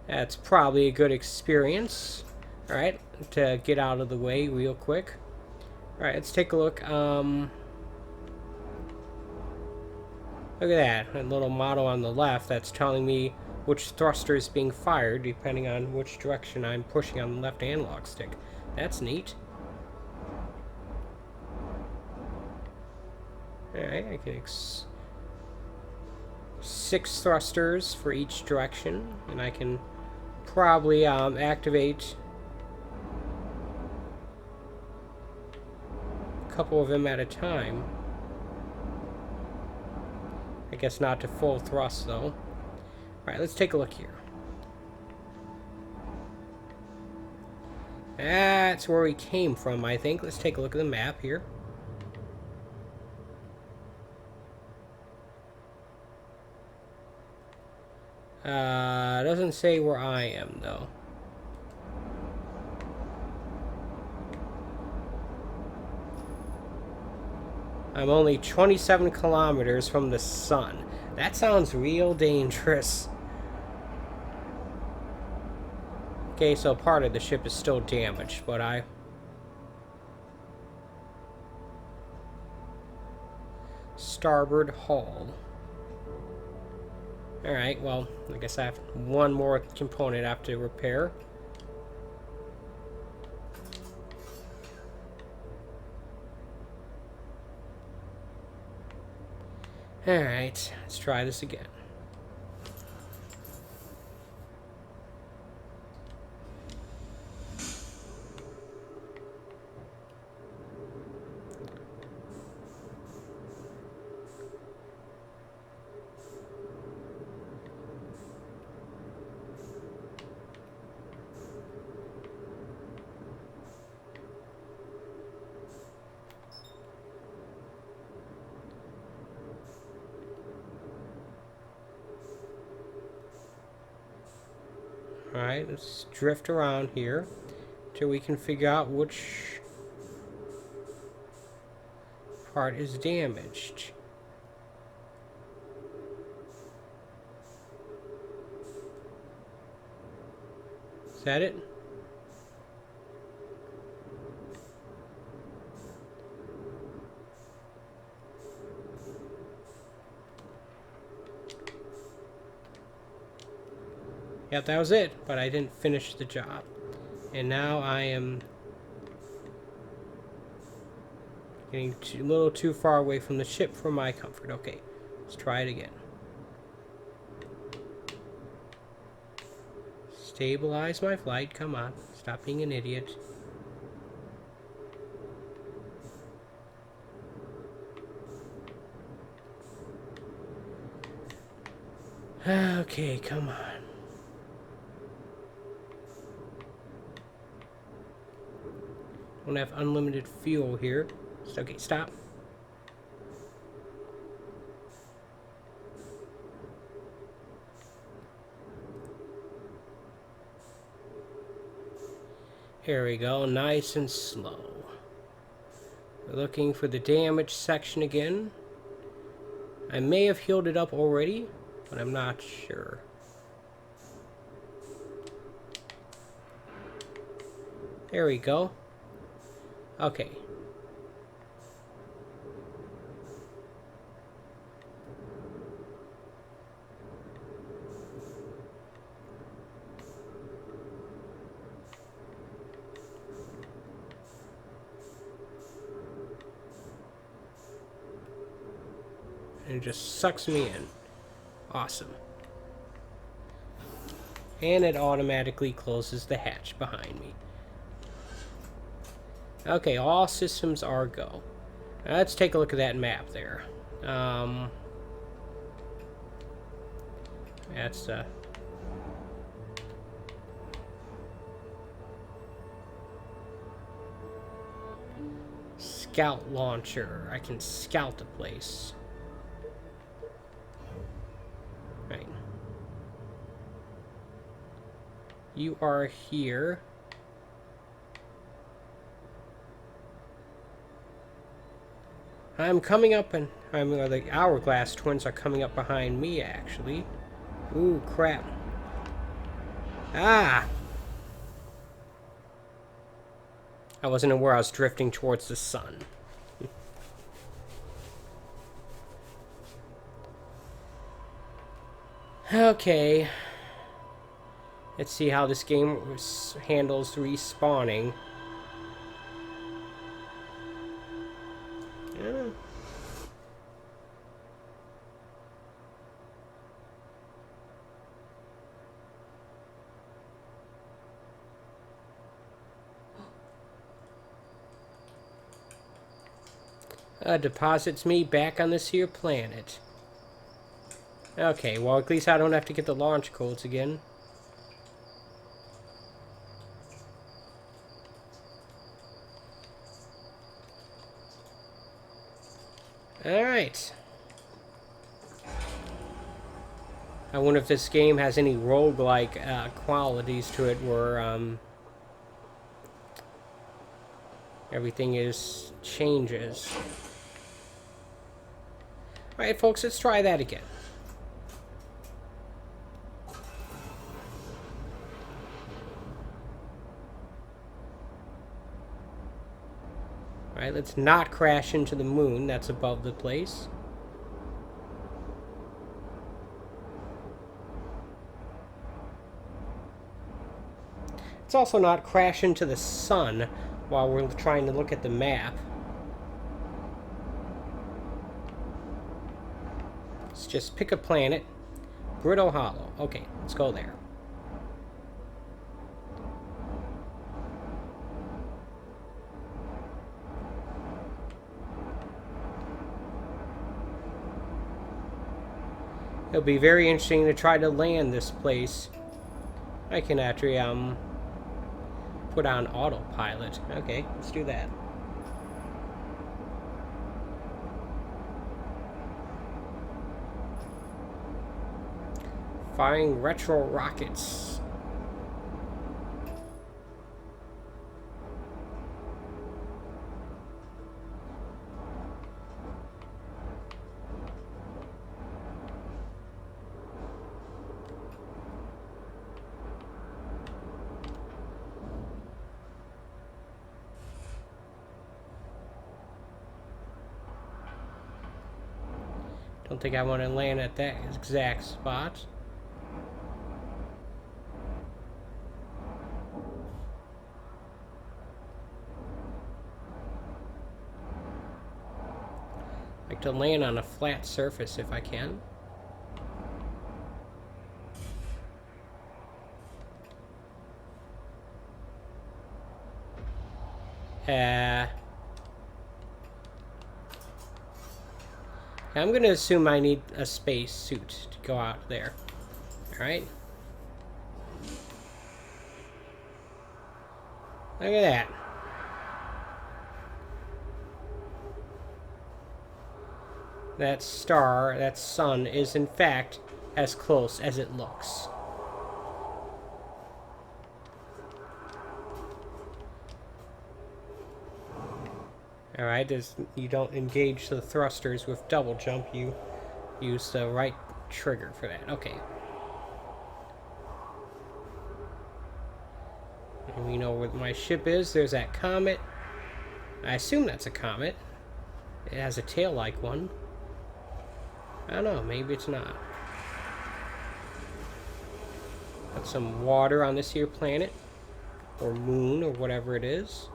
That's probably a good experience. Alright, to get out of the way real quick. Alright, let's take a look. Look at that little model on the left that's telling me which thruster is being fired depending on which direction I'm pushing on the left analog stick. That's neat. Alright, I can 6 thrusters for each direction, and I can probably activate a couple of them at a time. I guess not to full thrust, though. Alright, let's take a look here. That's where we came from, I think. Let's take a look at the map here. Doesn't say where I am, though. I'm only 27 kilometers from the sun. That sounds real dangerous. Okay, so part of the ship is still damaged, but starboard hull. Alright, well, I guess I have one more component I have to repair. Alright, let's try this again. Alright, let's drift around here till we can figure out which part is damaged. Is that it? Yep, that was it, but I didn't finish the job. And now I am getting a little too far away from the ship for my comfort. Okay, let's try it again. Stabilize my flight, come on. Stop being an idiot. Okay, come on. Don't have unlimited fuel here. Okay, stop. Here we go, nice and slow. We're looking for the damage section again. I may have healed it up already, but I'm not sure. There we go. Okay. And it just sucks me in. Awesome. And it automatically closes the hatch behind me. Okay, all systems are go. Now let's take a look at that map there. That's scout launcher. I can scout the place. Right. You are here. I'm coming up, and the hourglass twins are coming up behind me, actually. Ooh, crap. Ah! I wasn't aware I was drifting towards the sun. Okay. Let's see how this game handles respawning. Yeah. Deposits me back on this here planet. Okay, well, at least I don't have to get the launch codes again. Alright. I wonder if this game has any roguelike qualities to it where everything changes. Alright, folks, let's try that again. Alright, let's not crash into the moon that's above the place. Let's also not crash into the sun while we're trying to look at the map. Let's just pick a planet. Brittle Hollow. Okay, let's go there. It'll be very interesting to try to land this place. I can actually put on autopilot. Okay, let's do that. Firing retro rockets. Don't think I want to land at that exact spot. I like to land on a flat surface if I can. I'm going to assume I need a space suit to go out there. Alright. Look at that. That star, that sun, is in fact as close as it looks. Alright, you don't engage the thrusters with double jump, you use the right trigger for that. Okay. And we know where my ship is. There's that comet. I assume that's a comet. It has a tail like one. I don't know, maybe it's not. Got some water on this here planet. Or moon, or whatever it is.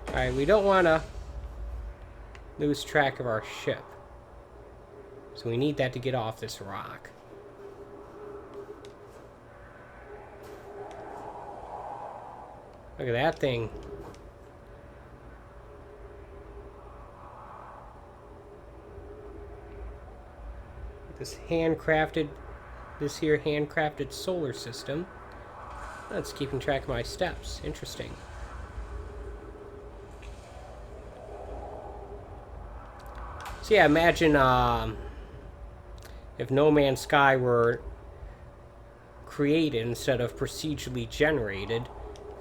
Alright, we don't want to lose track of our ship. So we need that to get off this rock. Look at that thing. This here handcrafted solar system. That's keeping track of my steps. Interesting. So yeah, imagine if No Man's Sky were created instead of procedurally generated,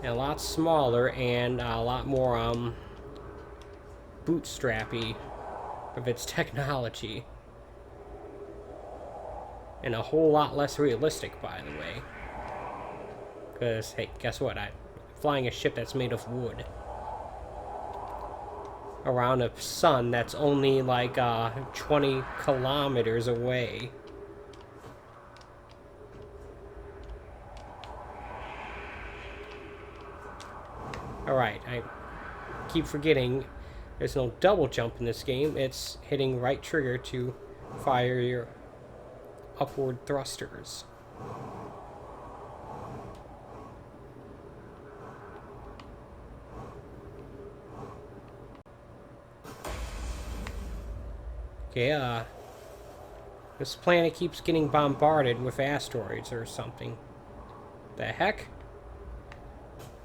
and a lot smaller and a lot more bootstrappy of its technology. And a whole lot less realistic, by the way. Because, hey, guess what? I'm flying a ship that's made of wood. Around a sun that's only like 20 kilometers away. Alright, I keep forgetting there's no double jump in this game. It's hitting right trigger to fire your upward thrusters. Okay, this planet keeps getting bombarded with asteroids or something. The heck?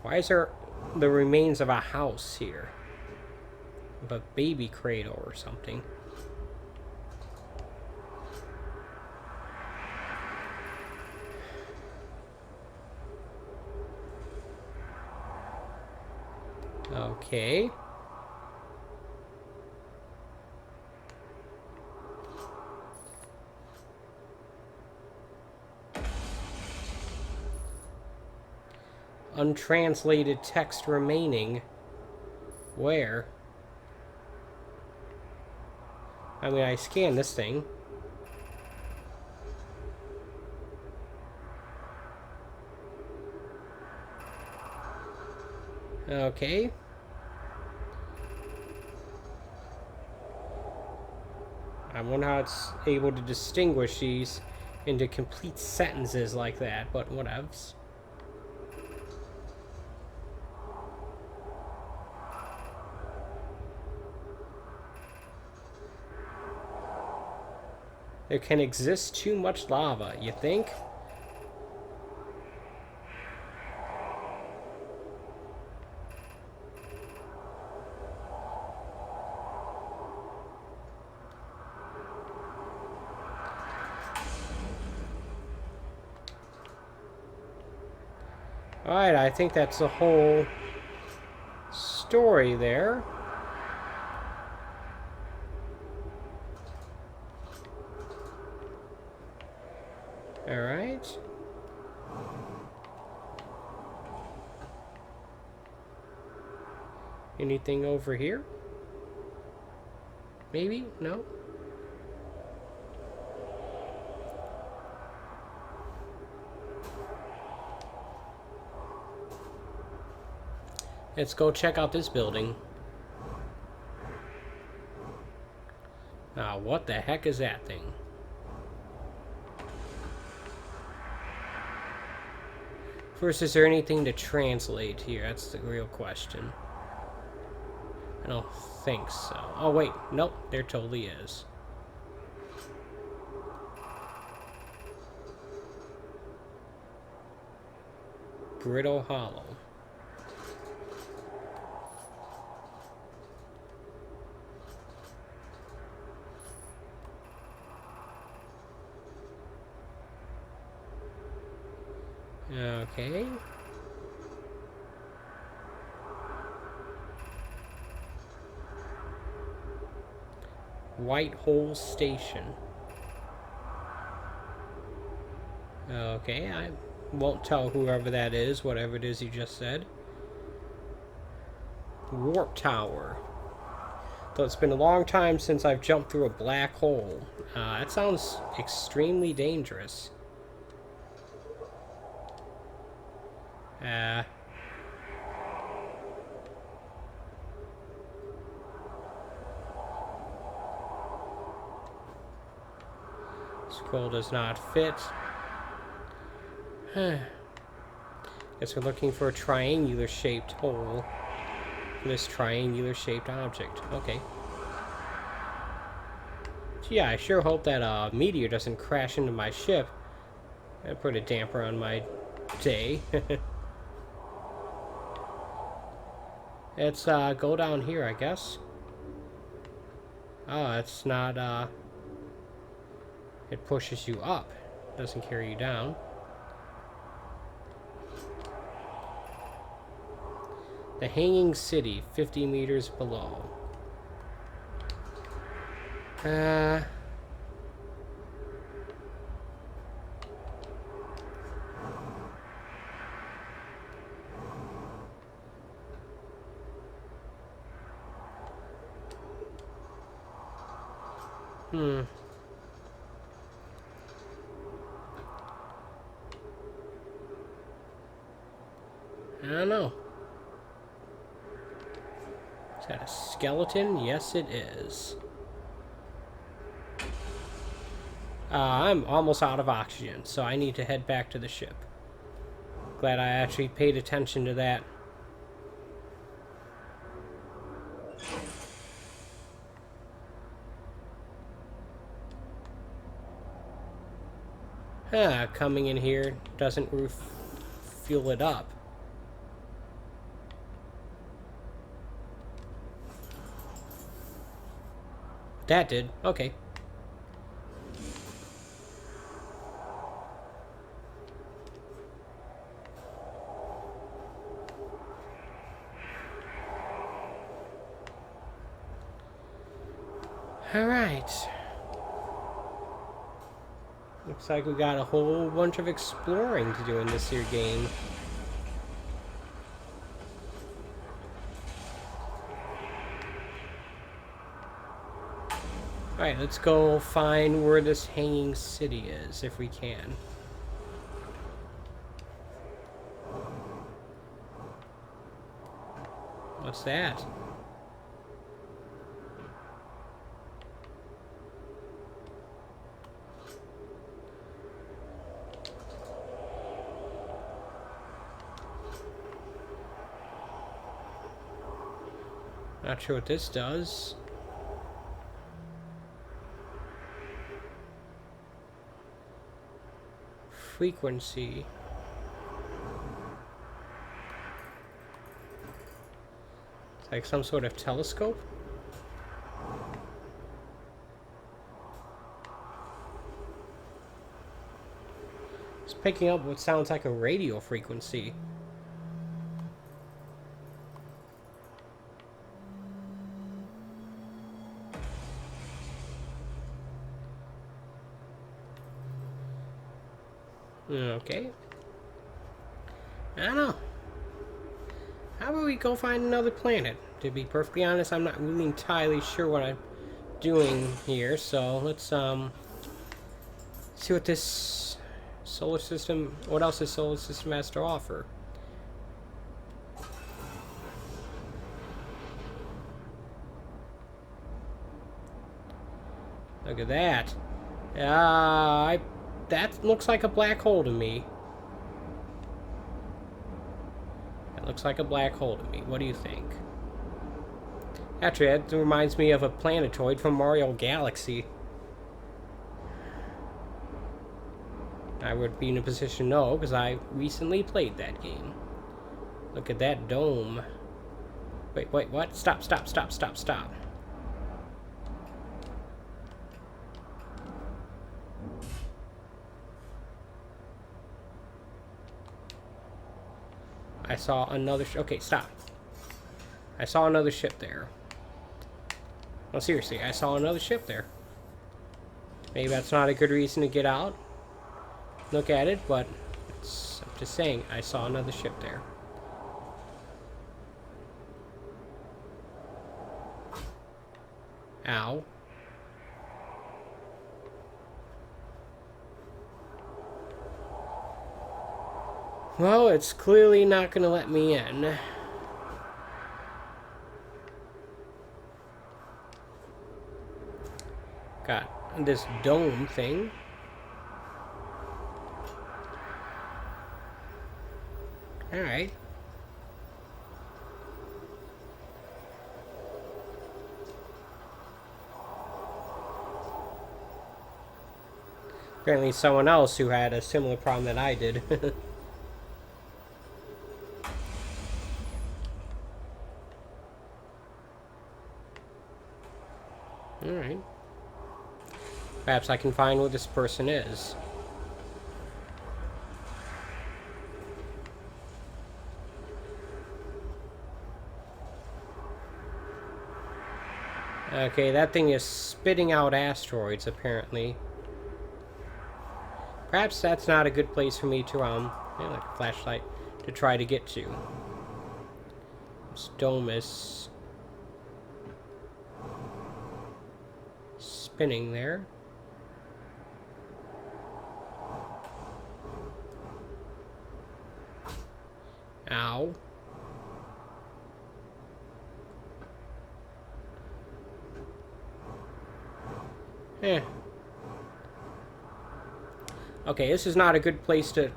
Why is there the remains of a house here? Of a baby cradle or something. Okay. Untranslated text remaining. Where? I mean, I scanned this thing. Okay. I wonder how it's able to distinguish these into complete sentences like that, but whatevs. There can exist too much lava, you think? Alright, I think that's the whole story there. Alright. Anything over here? Maybe? No? Let's go check out this building. Now, what the heck is that thing? First, is there anything to translate here? That's the real question. I don't think so. Oh, wait. Nope. There totally is. Brittle Hollow. Okay. White Hole Station. Okay, I won't tell whoever that is, whatever it is you just said. Warp Tower. Though it's been a long time since I've jumped through a black hole. That sounds extremely dangerous. Scroll does not fit. Guess we're looking for a triangular-shaped hole. This triangular-shaped object. Okay. So yeah, I sure hope that a meteor doesn't crash into my ship. That'd put a damper on my day. Let's go down here, I guess. Oh, it's not, it pushes you up. Doesn't carry you down. The Hanging City, 50 meters below. I don't know. Is that a skeleton? Yes, it is. I'm almost out of oxygen, so I need to head back to the ship. Glad I actually paid attention to that. Coming in here doesn't fuel it up. That did. Okay. All right. Looks like we got a whole bunch of exploring to do in this here game. Alright, let's go find where this Hanging City is, if we can. What's that? Not sure what this does. Frequency. It's like some sort of telescope. It's picking up what sounds like a radio frequency. Okay. I don't know. How about we go find another planet? To be perfectly honest, I'm not really entirely sure what I'm doing here, so let's see what this solar system, what else this solar system has to offer. Look at that. That looks like a black hole to me. That looks like a black hole to me. What do you think? Actually, that reminds me of a planetoid from Mario Galaxy. I I would be in a position to know, because I recently played that game. Look at that dome. Wait, what? Stop. I saw another okay, stop. I saw another ship there. No, seriously, I saw another ship there. Maybe that's not a good reason to get out. Look at it, but I'm just saying, I saw another ship there. Ow. Well, it's clearly not going to let me in. Got this dome thing. Alright. Apparently someone else who had a similar problem that I did. Alright. Perhaps I can find where this person is. Okay, that thing is spitting out asteroids, apparently. Perhaps that's not a good place for me to, like a flashlight, to try to get to. This dome is spinning there. Ow. Eh. Okay, this is not a good place to...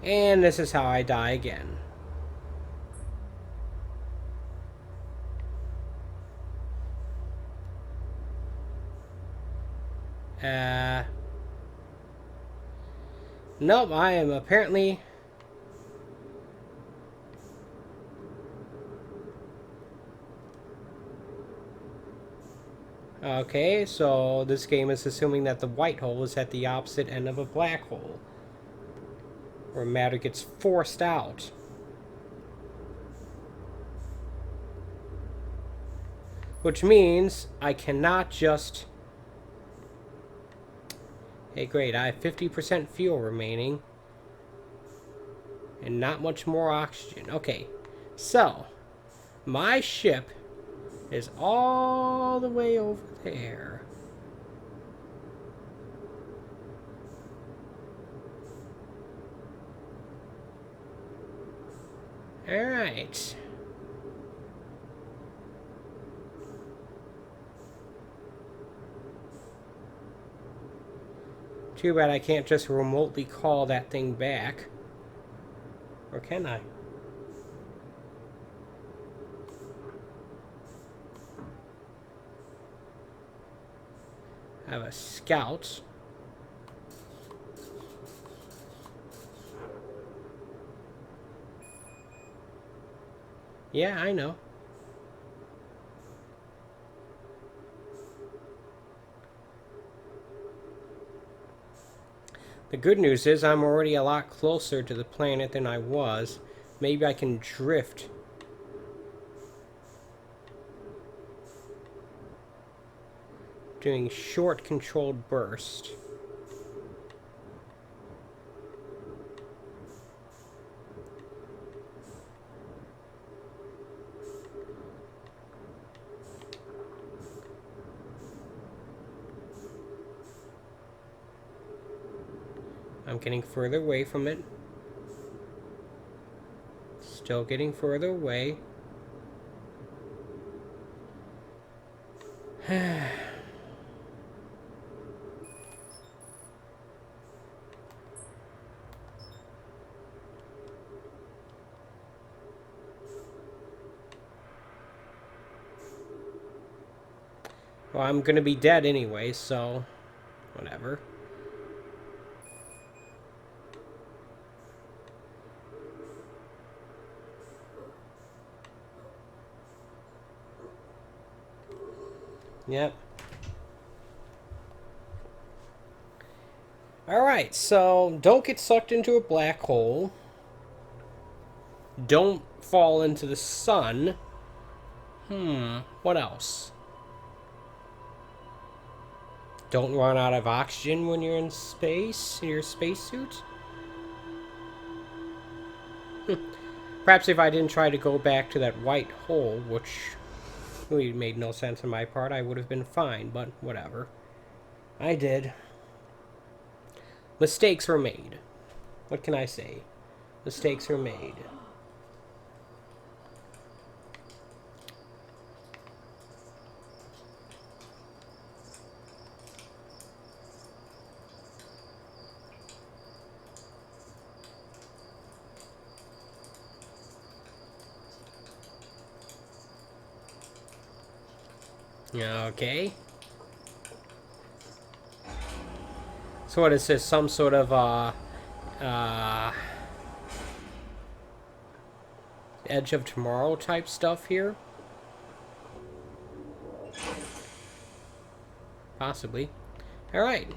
And this is how I die again. Nope, I am apparently... Okay, so this game is assuming that the white hole is at the opposite end of a black hole, where matter gets forced out. Which means I cannot just... Hey, great, I have 50% fuel remaining. And not much more oxygen. Okay, so my ship is all the way over there. Alright. Too bad I can't just remotely call that thing back. Or can I? I have a scout. Yeah, I know. The good news is I'm already a lot closer to the planet than I was. Maybe I can drift. Doing short controlled burst. I'm getting further away from it. Still getting further away. Well, I'm gonna be dead anyway, so whatever. Yep. Alright, so don't get sucked into a black hole. Don't fall into the sun. What else? Don't run out of oxygen when you're in space, in your spacesuit? Perhaps if I didn't try to go back to that white hole, which really made no sense on my part, I would have been fine, but whatever. I did. Mistakes were made. What can I say? Mistakes were made. Okay. So what is this? Some sort of, Edge of Tomorrow type stuff here? Possibly. Alright.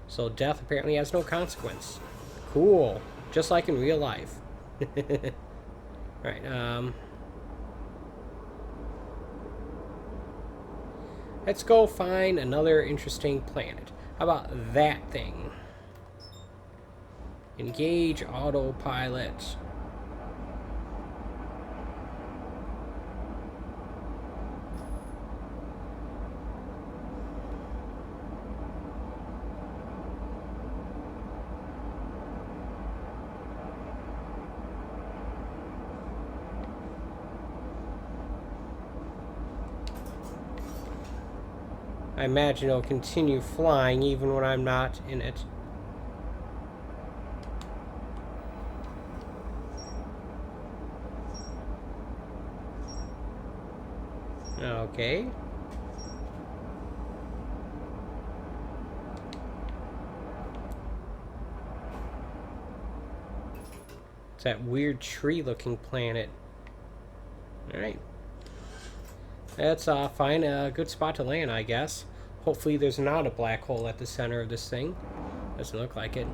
So death apparently has no consequence. Cool. Just like in real life. Alright, let's go find another interesting planet. How about that thing? Engage autopilot. I imagine it'll continue flying even when I'm not in it. Okay. It's that weird tree-looking planet. Alright. That's fine. A good spot to land, I guess. Hopefully there's not a black hole at the center of this thing. Doesn't look like it.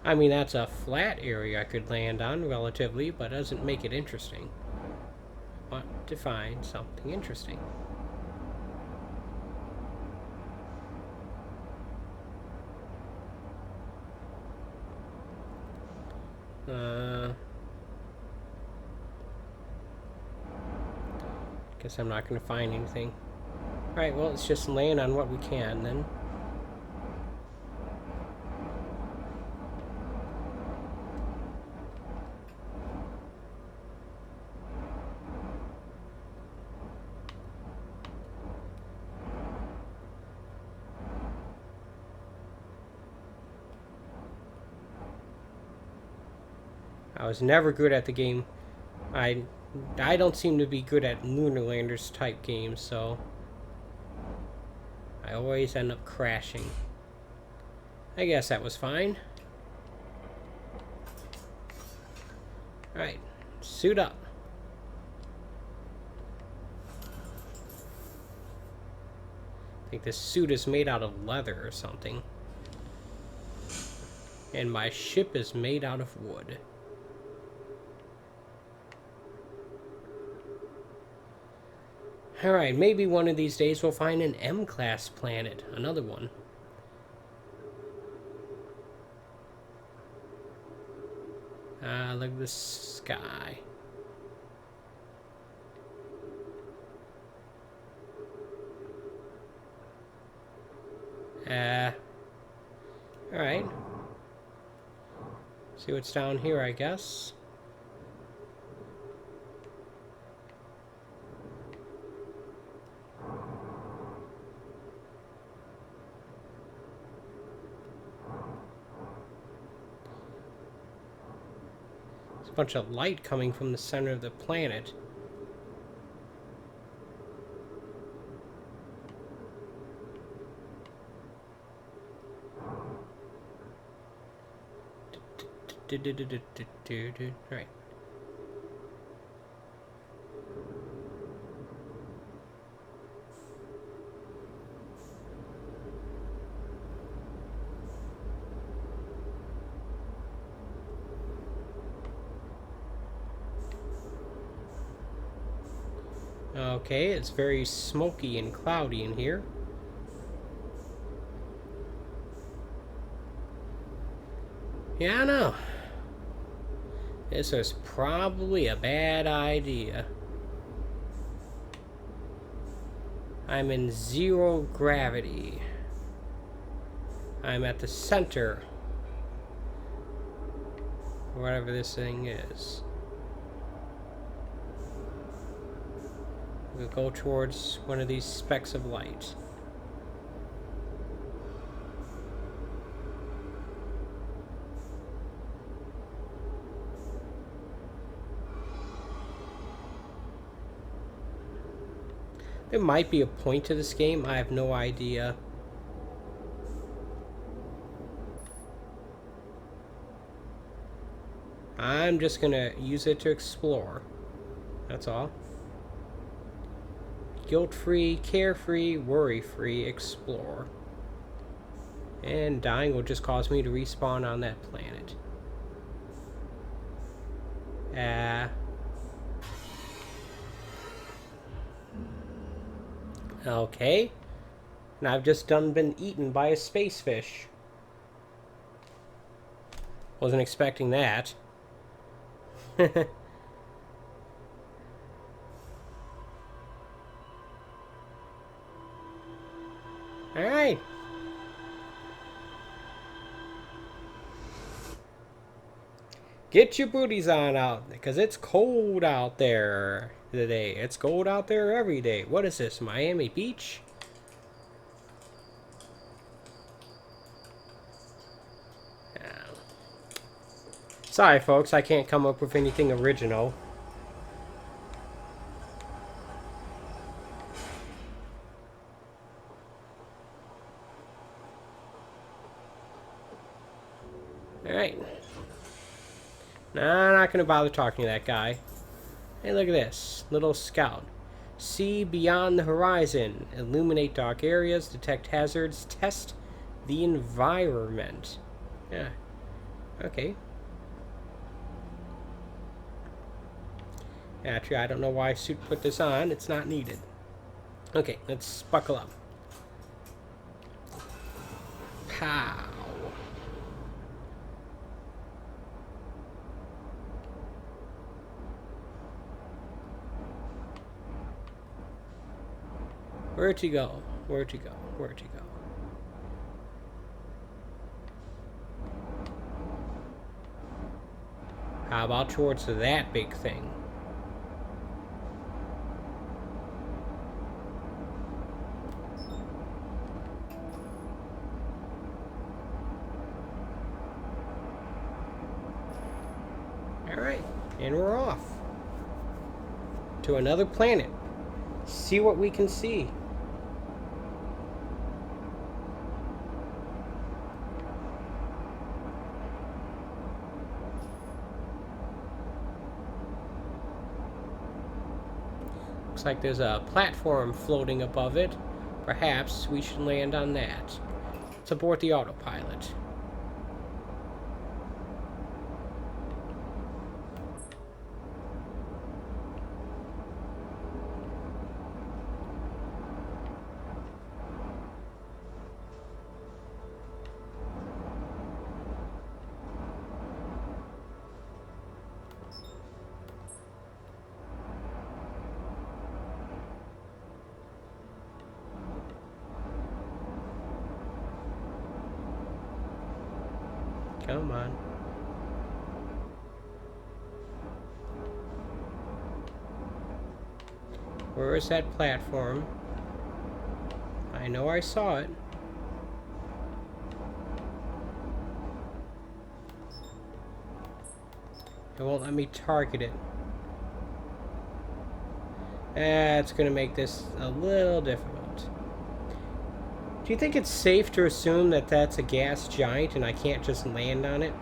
I mean, that's a flat area I could land on, relatively, but doesn't make it interesting. I want to find something interesting. Guess I'm not going to find anything. Alright, well, let's just land on what we can, then. I was never good at the game. I don't seem to be good at Lunar Landers type games, so I always end up crashing. I guess that was fine. Alright, suit up. I think this suit is made out of leather or something. And my ship is made out of wood. Alright, maybe one of these days we'll find an M-class planet. Another one. Look at the sky. Alright. See what's down here, I guess. bunch of light coming from the center of the planet. Right. Okay, it's very smoky and cloudy in here. Yeah, I know. This is probably a bad idea. I'm in zero gravity. I'm at the center. Whatever this thing is. We'll go towards one of these specks of light. There might be a point to this game. I have no idea. I'm just gonna use it to explore. That's all. Guilt-free, carefree, worry-free, explore. And dying will just cause me to respawn on that planet. Okay. And I've just been eaten by a space fish. Wasn't expecting that. Alright. Get your booties on out, because it's cold out there today. It's cold out there every day. What is this, Miami Beach? Sorry, folks, I can't come up with anything original. Alright. Nah, I'm not going to bother talking to that guy. Hey, look at this. Little scout. See beyond the horizon. Illuminate dark areas. Detect hazards. Test the environment. Yeah. Okay. Actually, I don't know why Suit put this on. It's not needed. Okay, let's buckle up. Pow. Where'd you go? Where'd you go? Where'd you go? How about towards that big thing? Alright, and we're off. To another planet. See what we can see. Looks like there's a platform floating above it. Perhaps we should land on that. Let's abort the autopilot. Come on. Where is that platform? I know I saw it. It won't let me target it. It's going to make this a little difficult. Do you think it's safe to assume that that's a gas giant and I can't just land on it?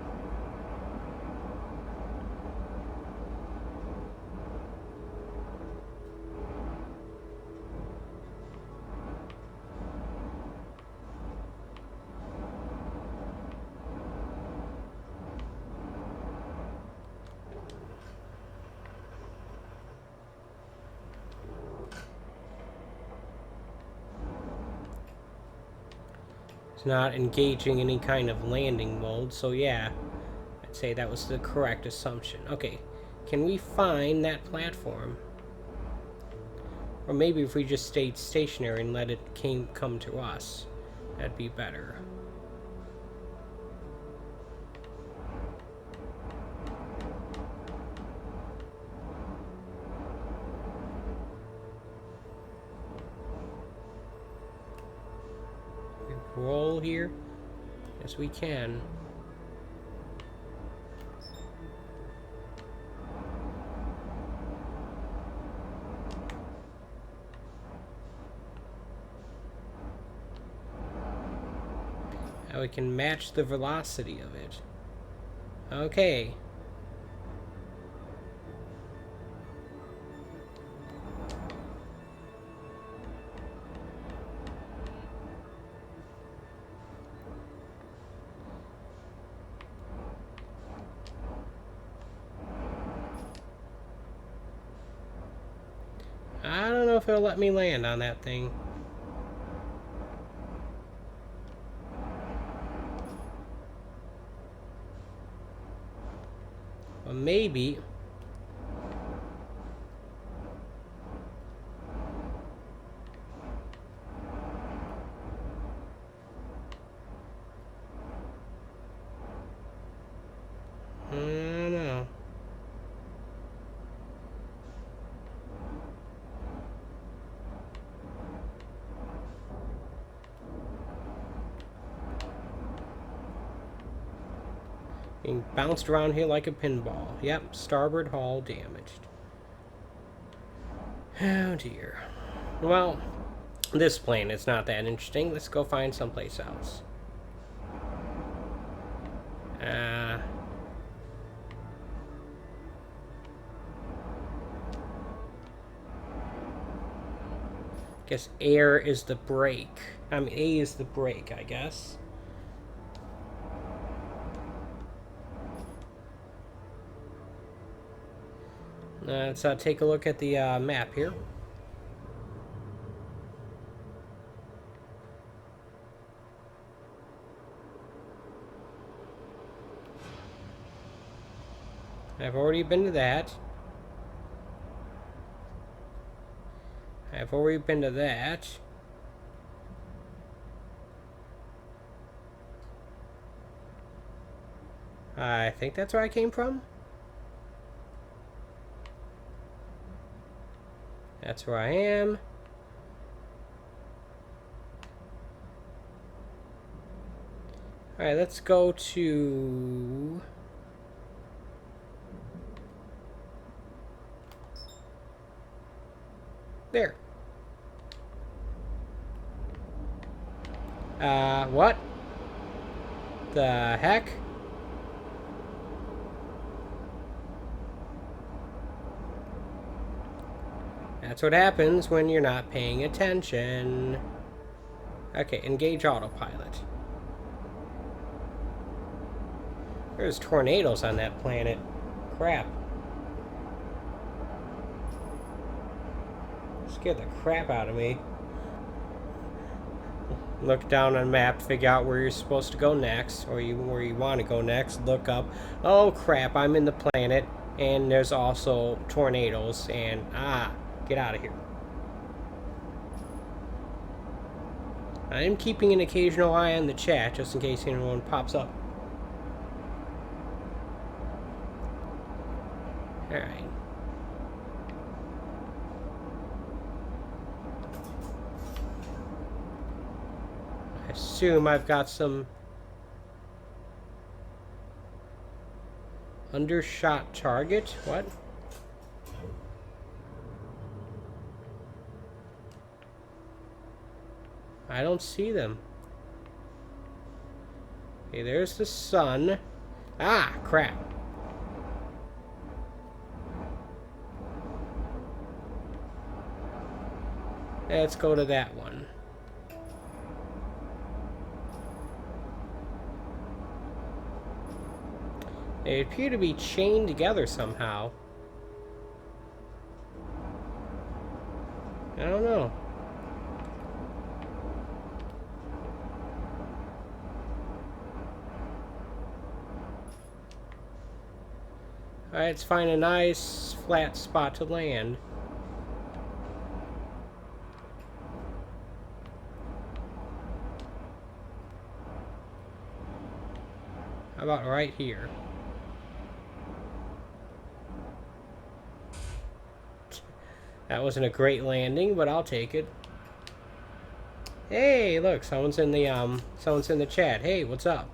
It's not engaging any kind of landing mode, so yeah, I'd say that was the correct assumption. Okay, can we find that platform? Or maybe if we just stayed stationary and let it come to us, that'd be better. Roll here? Yes, we can. Now we can match the velocity of it. Okay. I don't know if it'll let me land on that thing. Well, maybe. I don't know. Being bounced around here like a pinball. Yep, starboard hull damaged. Oh dear. Well, this plane is not that interesting. Let's go find someplace else. Guess air is the brake. I mean, A is the brake, I guess. Let's take a look at the map here. I've already been to that. I've already been to that. I think that's where I came from. That's where I am. Alright, let's go to... there. What? The heck? That's what happens when you're not paying attention. Okay, engage autopilot. There's tornadoes on that planet. Crap. Scared the crap out of me. Look down on the map, figure out where you're supposed to go next, or where you want to go next. Look up. Oh crap, I'm in the planet, and there's also tornadoes, and get out of here. I am keeping an occasional eye on the chat, just in case anyone pops up. Alright. I assume I've got some Undershot target? What? I don't see them. Okay, there's the sun. Ah, crap. Let's go to that one. They appear to be chained together somehow. I don't know. Alright, let's find a nice flat spot to land. How about right here? That wasn't a great landing, but I'll take it. Hey, look, someone's in the chat. Hey, what's up?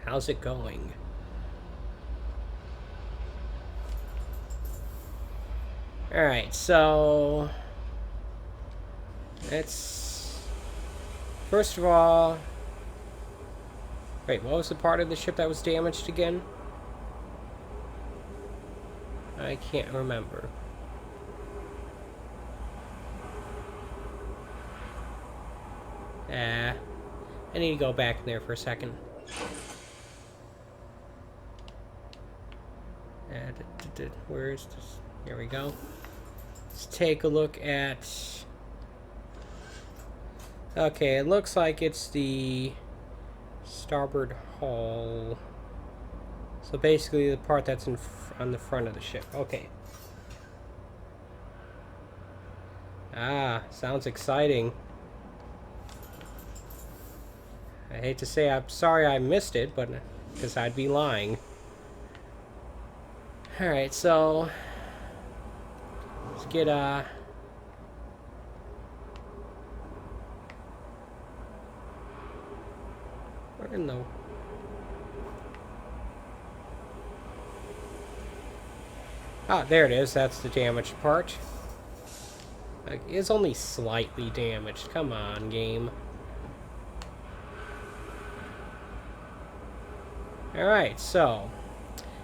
How's it going? Alright, so let's first of all, wait, what was the part of the ship that was damaged again? I can't remember. I need to go back in there for a second. Where is this? Here we go. Let's take a look at... Okay, it looks like it's the starboard hull. So basically the part that's on the front of the ship. Okay. Ah, sounds exciting. I hate to say I'm sorry I missed it, but because I'd be lying. Alright, so let's get where in the there it is. That's the damaged part. It's only slightly damaged. Come on, game. Alright, so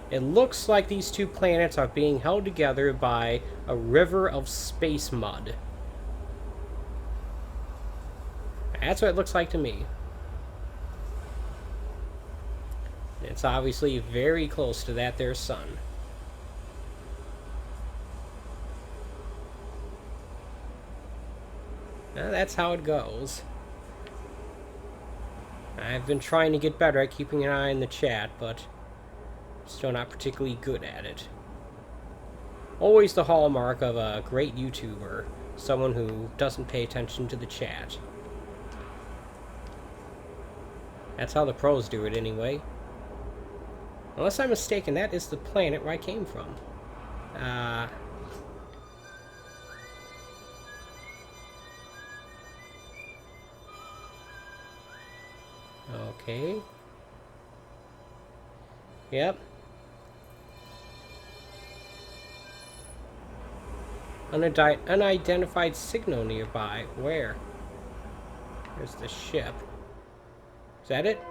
it looks like these two planets are being held together by a river of space mud. That's what it looks like to me. It's obviously very close to that there sun. Now, that's how it goes. I've been trying to get better at keeping an eye on the chat, but still not particularly good at it. Always the hallmark of a great YouTuber, someone who doesn't pay attention to the chat. That's how the pros do it anyway. Unless I'm mistaken, that is the planet where I came from. Okay. Yep. Unidentified signal nearby. Where? There's the ship. Is that it?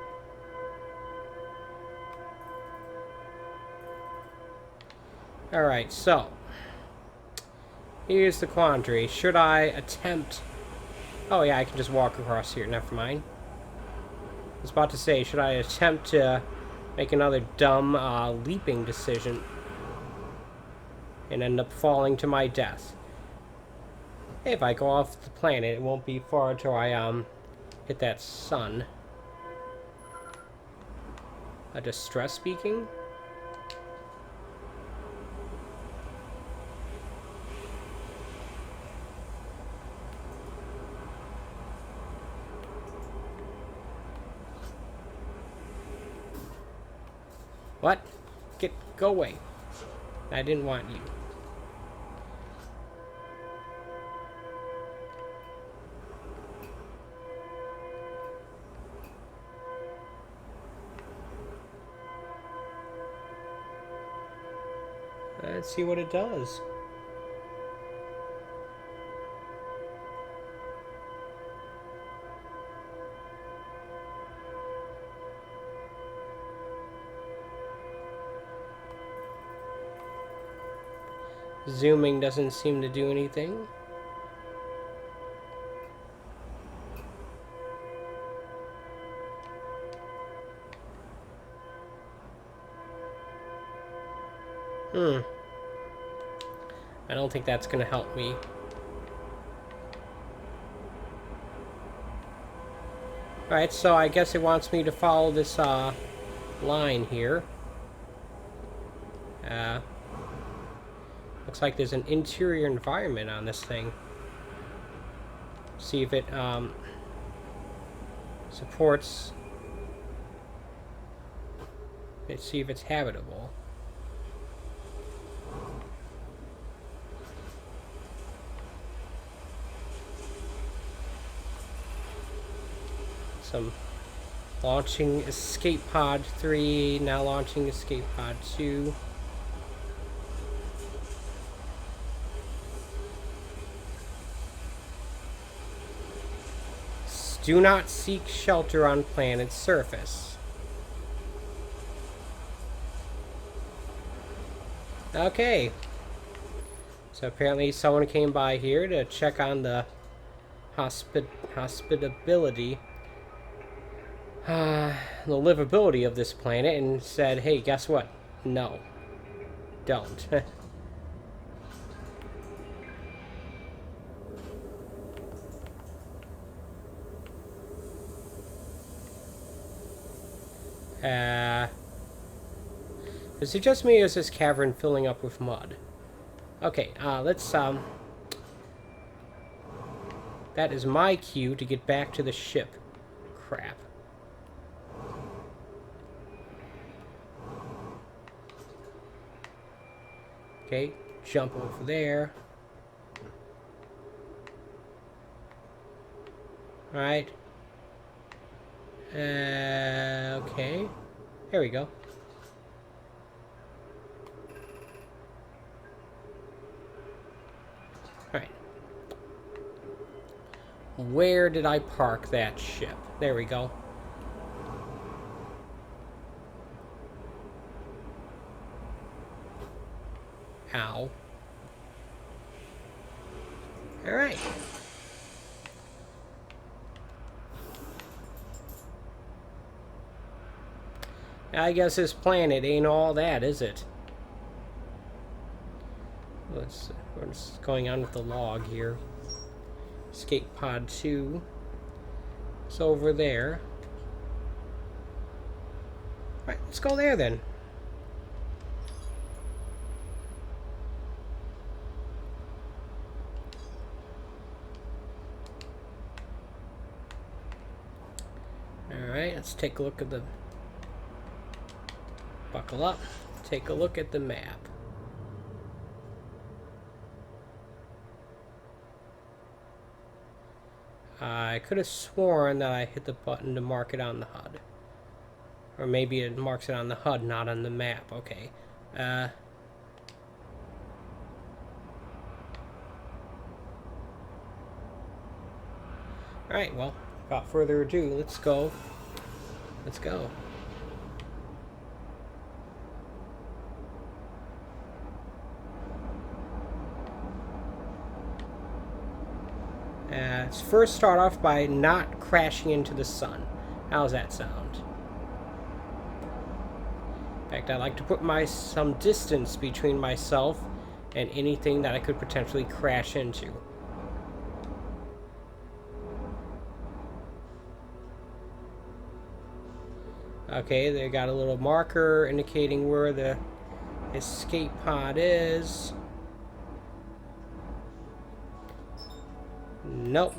Alright, so here's the quandary. Should I attempt... Oh yeah, I can just walk across here. Never mind. I was about to say, should I attempt to make another dumb leaping decision and end up falling to my death? Hey, if I go off the planet, it won't be far till I hit that sun. A distress speaking? What? Go away. I didn't want you. Let's see what it does. Zooming doesn't seem to do anything. I don't think that's going to help me. Alright, so I guess it wants me to follow this line here. Looks like there's an interior environment on this thing. See if it supports. Let's see if it's habitable. Some launching escape pod 3, now launching escape pod 2. Do not seek shelter on planet's surface. Okay. So apparently someone came by here to check on the hospitability, the livability of this planet, and said, hey, guess what? No. Don't. Is it just me, or is this cavern filling up with mud? Okay, let's, that is my cue to get back to the ship. Crap. Okay, jump over there. Alright. Okay. Here we go. Alright. Where did I park that ship? There we go. Ow. Alright. I guess this planet ain't all that, is it? What's going on with the log here? Escape pod 2. It's over there. Alright, let's go there then. Alright, let's take a look at the... Buckle up. Take a look at the map. I could have sworn that I hit the button to mark it on the HUD. Or maybe it marks it on the HUD, not on the map. Okay. Alright, well, without further ado, let's go. Let's go. Let's first start off by not crashing into the sun. How's that sound? In fact, I like to put some distance between myself and anything that I could potentially crash into. Okay, they got a little marker indicating where the escape pod is. Nope.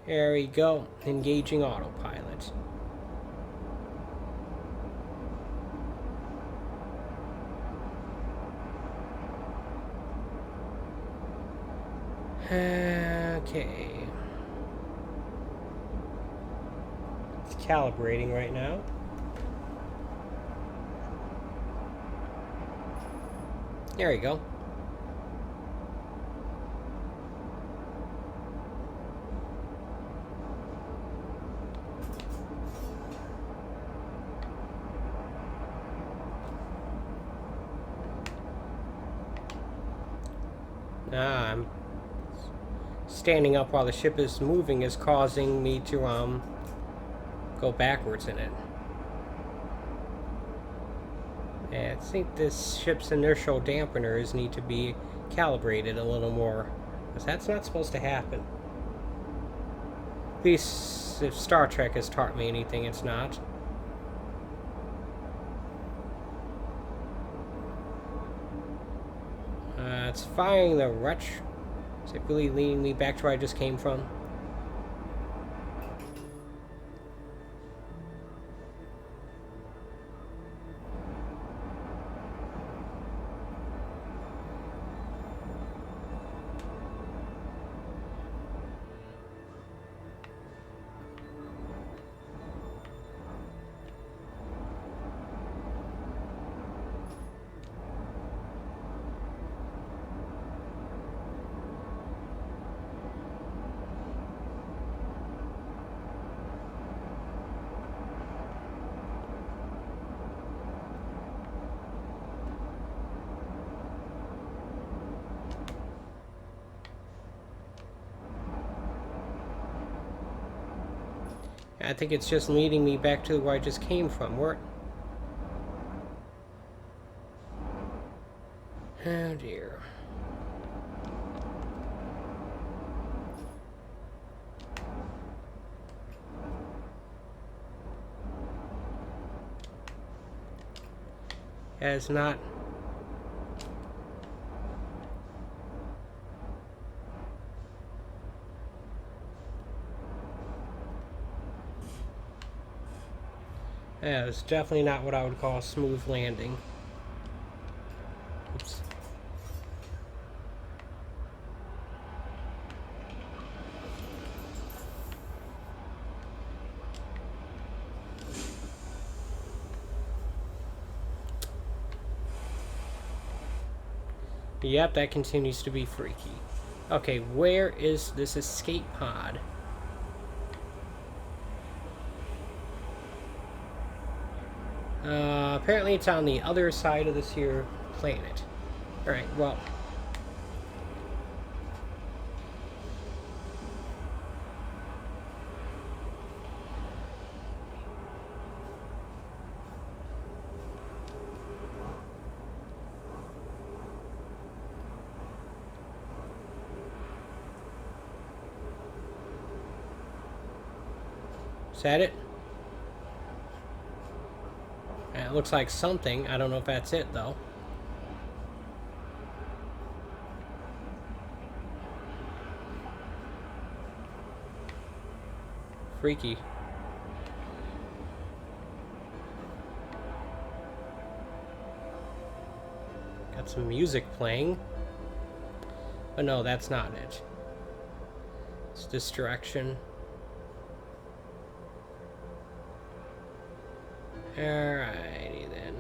There we go. Engaging autopilot. Okay. It's calibrating right now. There you go. I'm standing up while the ship is moving is causing me to go backwards in it. I think this ship's inertial dampeners need to be calibrated a little more, because that's not supposed to happen. At least if Star Trek has taught me anything, it's not. It's firing the wretch. Is it really leading me back to where I just came from? I think it's just leading me back to where I just came from. Where? Oh dear. Has not. Yeah, it's definitely not what I would call a smooth landing. Oops. Yep, that continues to be freaky. Okay, where is this escape pod? Apparently it's on the other side of this here planet. Alright, well. Is that it? It looks like something. I don't know if that's it, though. Freaky. Got some music playing. But no, that's not it. It's distraction. Alrighty then.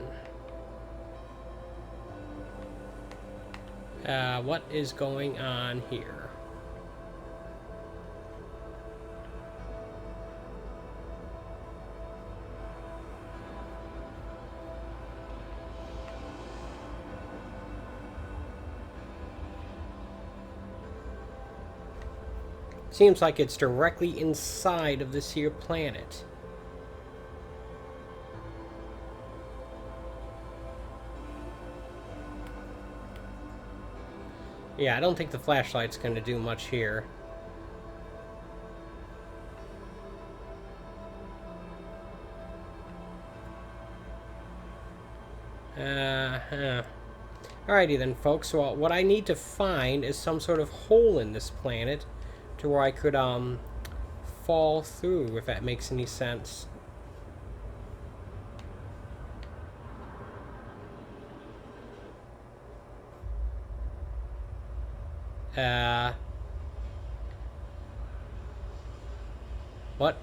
What is going on here? Seems like it's directly inside of this here planet. Yeah, I don't think the flashlight's going to do much here. Alrighty then, folks. Well, what I need to find is some sort of hole in this planet to where I could, fall through, if that makes any sense. What?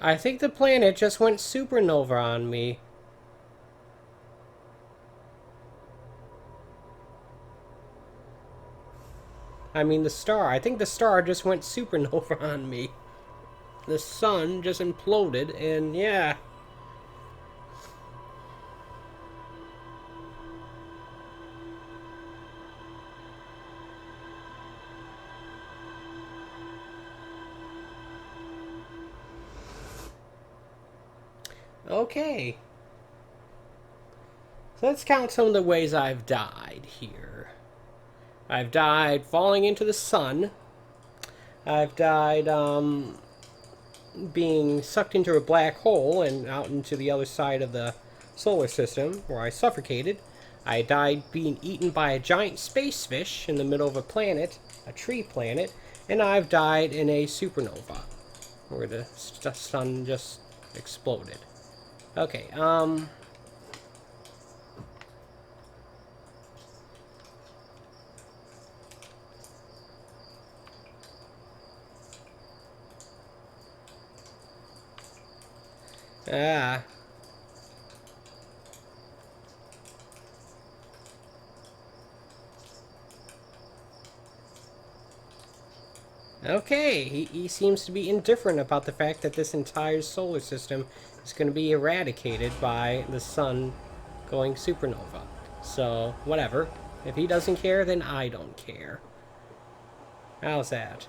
I think the planet just went supernova on me. I mean the star. I think the star just went supernova on me. The sun just imploded, and yeah. Okay. So let's count some of the ways I've died here. I've died falling into the sun. I've died being sucked into a black hole and out into the other side of the solar system where I suffocated. I died being eaten by a giant space fish in the middle of a planet, a tree planet, and I've died in a supernova where the sun just exploded. Okay, ah. Okay, he seems to be indifferent about the fact that this entire solar system is going to be eradicated by the sun going supernova. So, whatever. If he doesn't care, then I don't care. How's that?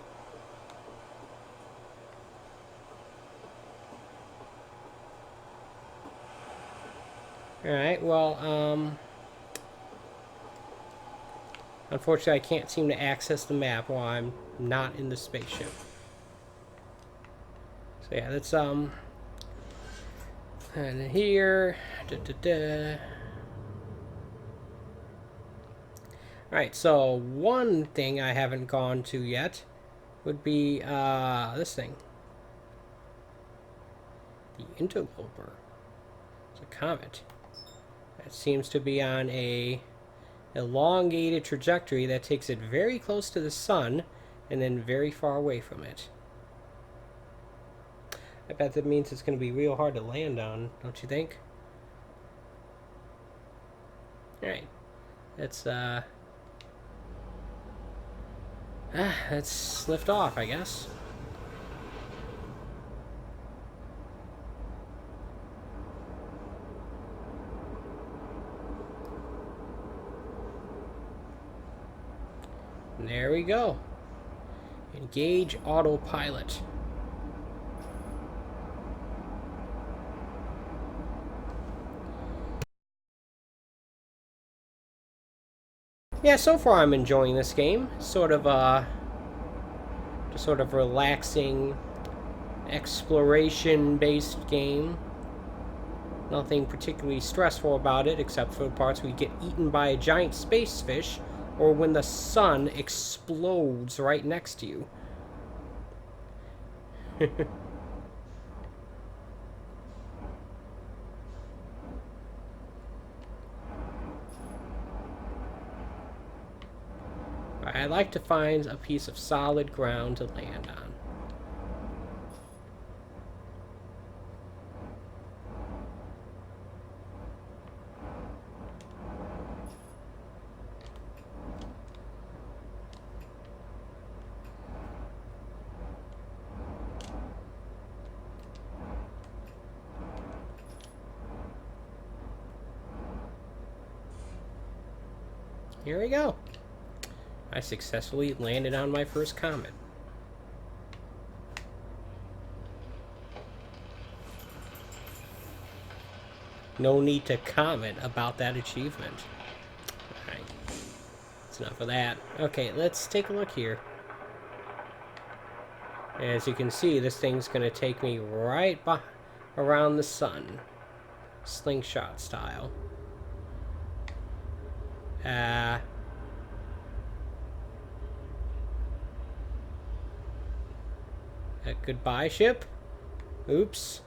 Alright, well, unfortunately I can't seem to access the map while I'm not in the spaceship. So yeah, that's, and then here, Alright, so one thing I haven't gone to yet would be, this thing. The interloper. It's a comet. It seems to be on a elongated trajectory that takes it very close to the sun and then very far away from it. I bet that means it's going to be real hard to land on, don't you think? Alright. Let's lift off, I guess. There we go. Engage autopilot. Yeah, so far I'm enjoying this game. Sort of just sort of relaxing exploration-based game. Nothing particularly stressful about it, except for the parts we get eaten by a giant space fish, or when the sun explodes right next to you. I'd like to find a piece of solid ground to land on. Here we go. I successfully landed on my first comet. No need to comment about that achievement. Alright. That's enough of that. Okay, let's take a look here. As you can see, this thing's going to take me right around the sun. Slingshot style. Goodbye, ship. Oops.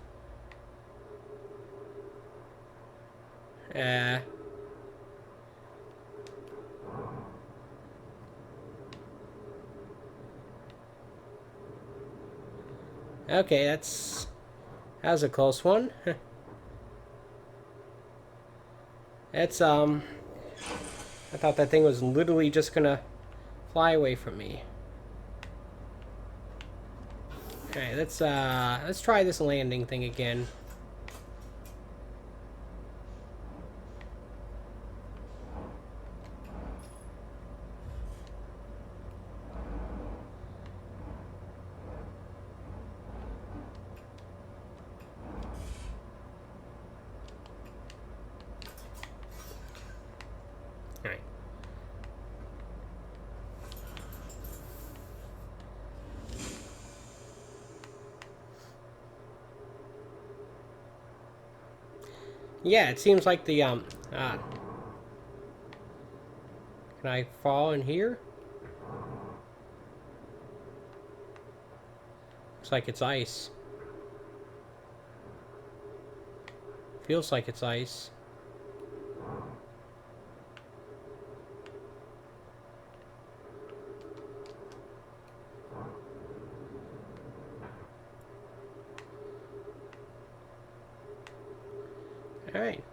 Okay, that's That was a close one. It's, I thought that thing was literally just gonna fly away from me. Okay, let's try this landing thing again. Alright. Yeah, it seems like the, can I fall in here? Looks like it's ice. Feels like it's ice. Alright.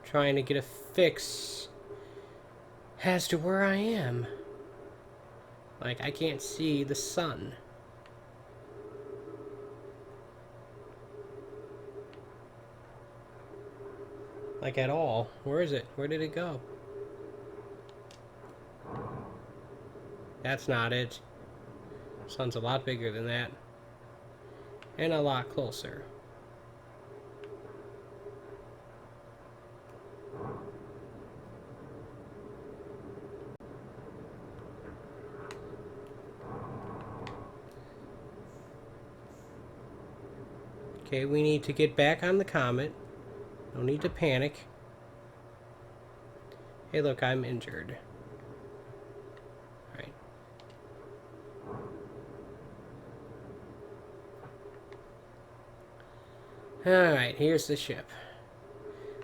Trying to get a fix as to where I am. Like, I can't see the sun. Like, at all. Where is it? Where did it go? That's not it. Sun's a lot bigger than that. And a lot closer. Okay, we need to get back on the comet. No need to panic. Hey, look, I'm injured. Right. Alright, here's the ship.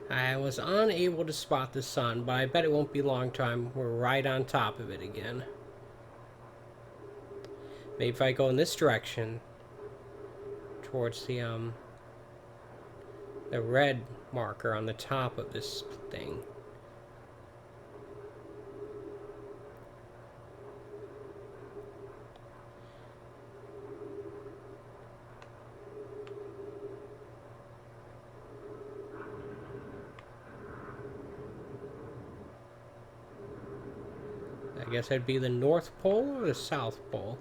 I was unable to spot the sun, but I bet it won't be long time we're right on top of it again. Maybe if I go in this direction, towards the red marker on the top of this thing. I guess that'd be the North Pole or the South Pole.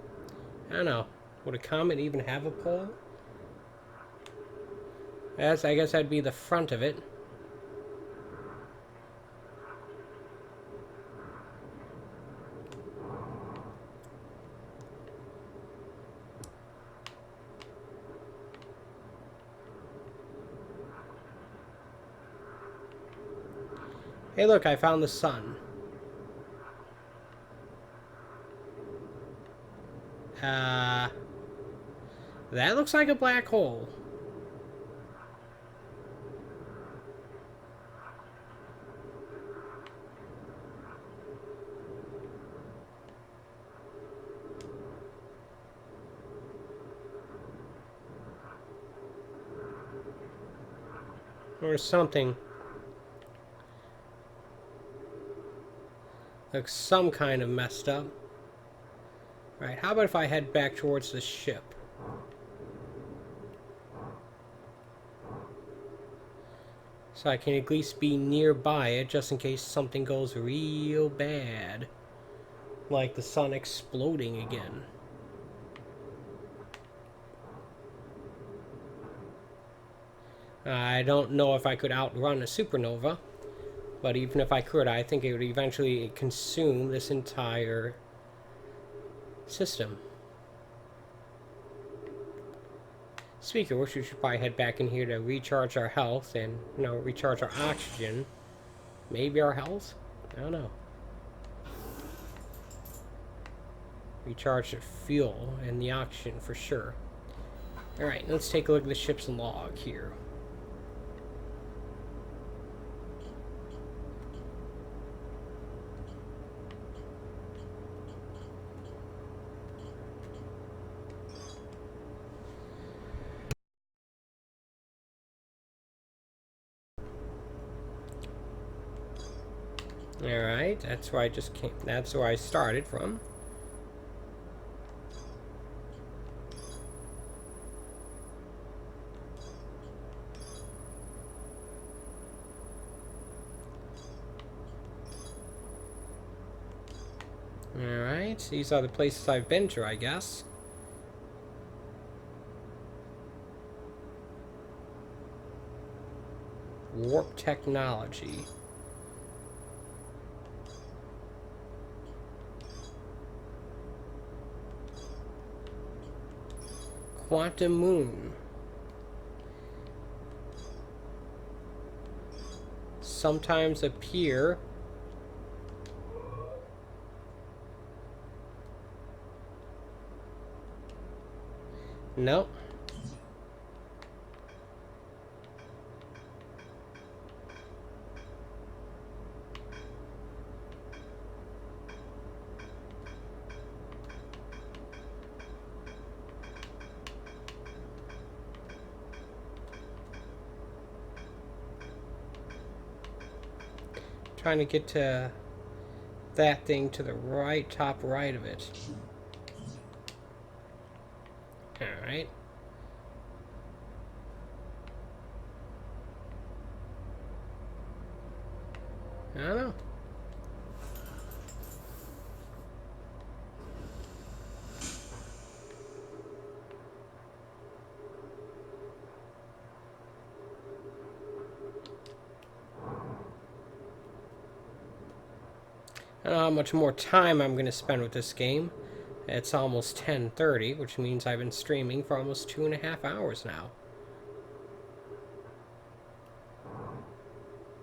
I don't know. Would a comet even have a pole? Yes, I guess that'd be the front of it. Hey, look, I found the sun. That looks like a black hole. Or something. Looks some kind of messed up. Right, how about if I head back towards the ship? So I can at least be nearby it just in case something goes real bad. Like the sun exploding again. I don't know if I could outrun a supernova, but even if I could, I think it would eventually consume this entire system. Speaking of which, we should probably head back in here to recharge our health and, you know, recharge our oxygen. Maybe our health? I don't know. Recharge the fuel and the oxygen for sure. Alright, let's take a look at the ship's log here. Alright, that's where I just came. That's where I started from. Alright, these are the places I've been to, I guess. Warp technology. Quantum moon. Sometimes appear. Nope. Trying to get to that thing to the right, top right of it. Alright. I don't know. I don't know how much more time I'm going to spend with this game. It's almost 10:30, which means I've been streaming for almost 2.5 hours now.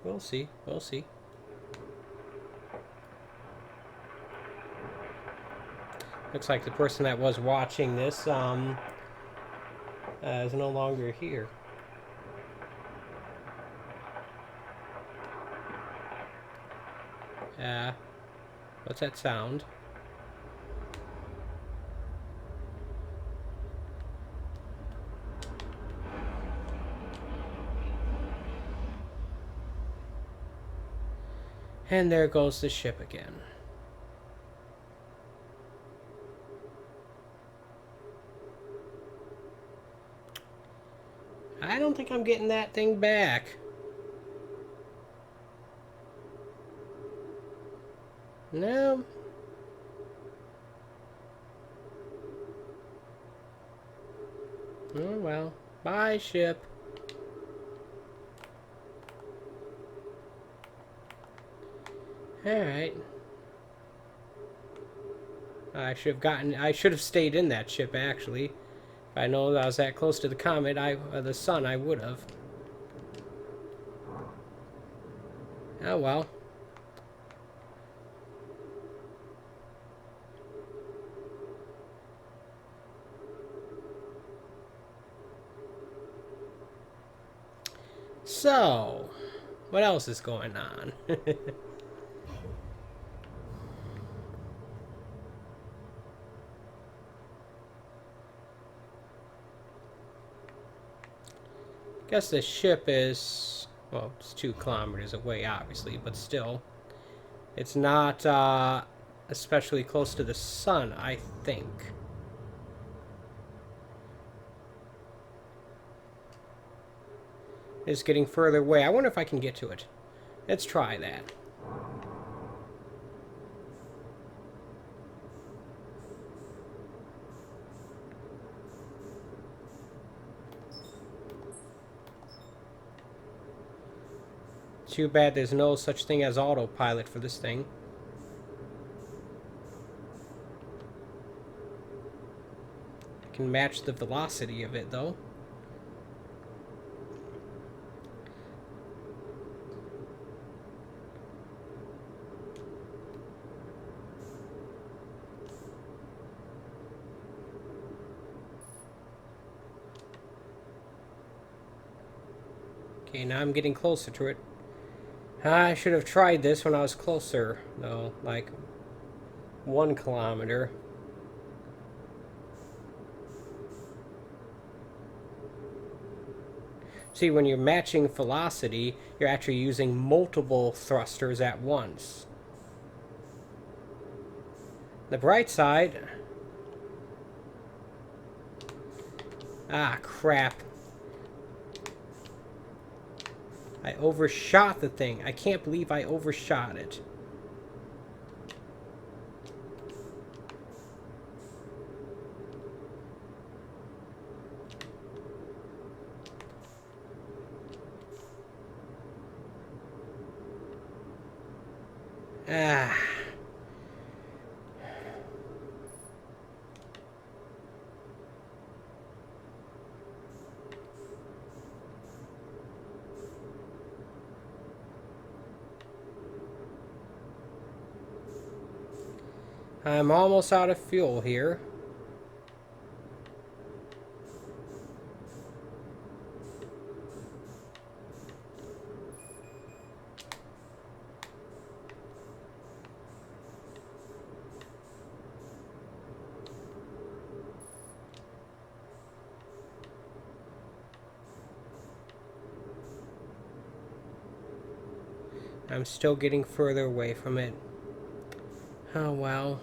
We'll see. We'll see. Looks like the person that was watching this is no longer here. What's that sound? And there goes the ship again. I don't think I'm getting that thing back. No. Oh well. Bye, ship. Alright. I should have stayed in that ship, actually. If I know that I was that close to the comet, the sun, I would have. Oh well. So, what else is going on? Guess the ship is, well, it's 2 kilometers away, obviously, but still. It's not especially close to the sun, I think. It's getting further away. I wonder if I can get to it. Let's try that. Too bad there's no such thing as autopilot for this thing. I can match the velocity of it, though. Okay, now I'm getting closer to it. I should have tried this when I was closer, though, like 1 kilometer. See, when you're matching velocity, you're actually using multiple thrusters at once. The bright side... Ah, crap. I overshot the thing. I can't believe I overshot it. Ah. I'm almost out of fuel here. I'm still getting further away from it. Oh, well.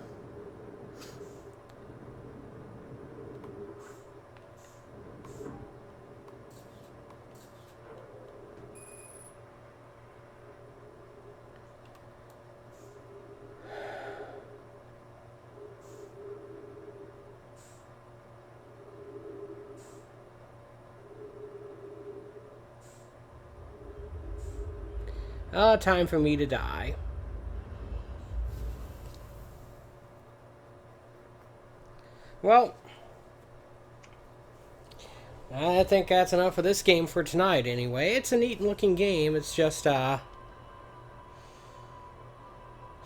Time for me to die. Well, I think that's enough for this game for tonight anyway. It's a neat looking game. It's just, yeah,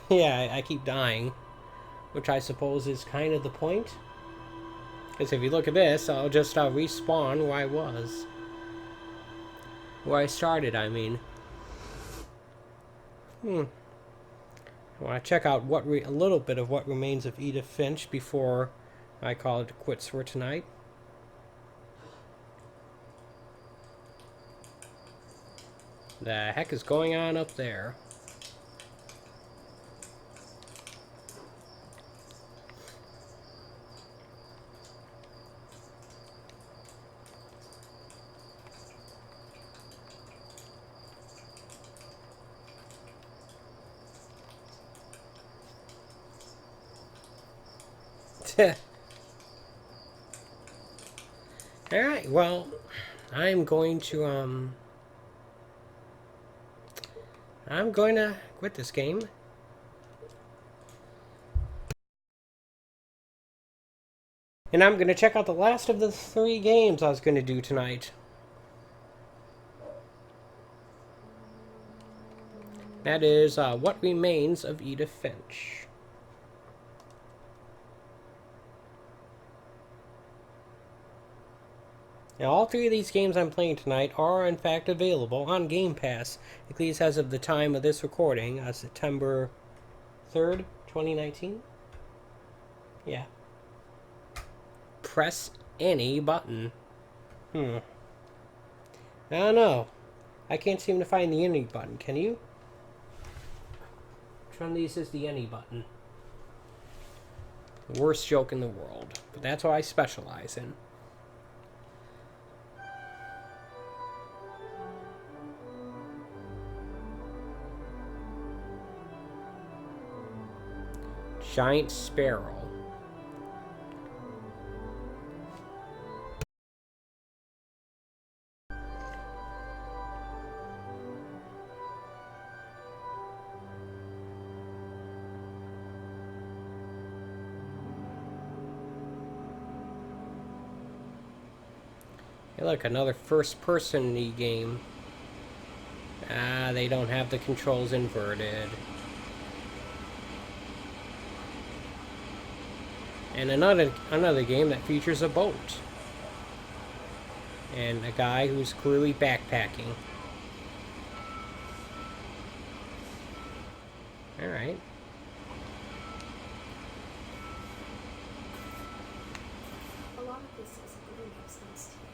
I keep dying. Which I suppose is kind of the point. Because if you look at this, I'll just respawn where I was. Where I started, I mean. I want to check out a little bit of what remains of Edith Finch before I call it quits for tonight. The heck is going on up there? Alright, well, I'm going to quit this game. And I'm going to check out the last of the 3 games I was going to do tonight. That is What Remains of Edith Finch. Now, all 3 of these games I'm playing tonight are, in fact, available on Game Pass, at least as of the time of this recording, September 3rd, 2019. Yeah. Press any button. I don't know. I can't seem to find the any button. Can you? Which one of these is the any button? The worst joke in the world. But that's what I specialize in. Giant sparrow. Hey, look, another first-person game. Ah, they don't have the controls inverted. And another game that features a boat. And a guy who's clearly backpacking. Alright. A lot of this doesn't really make sense to me.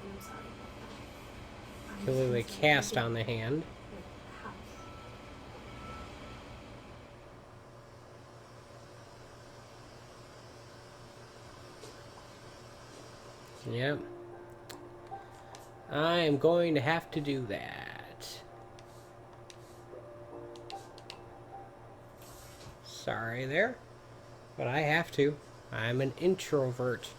And I'm sorry about that. Clearly cast on the hand. Yep. I am going to have to do that. Sorry there, but I have to. I'm an introvert.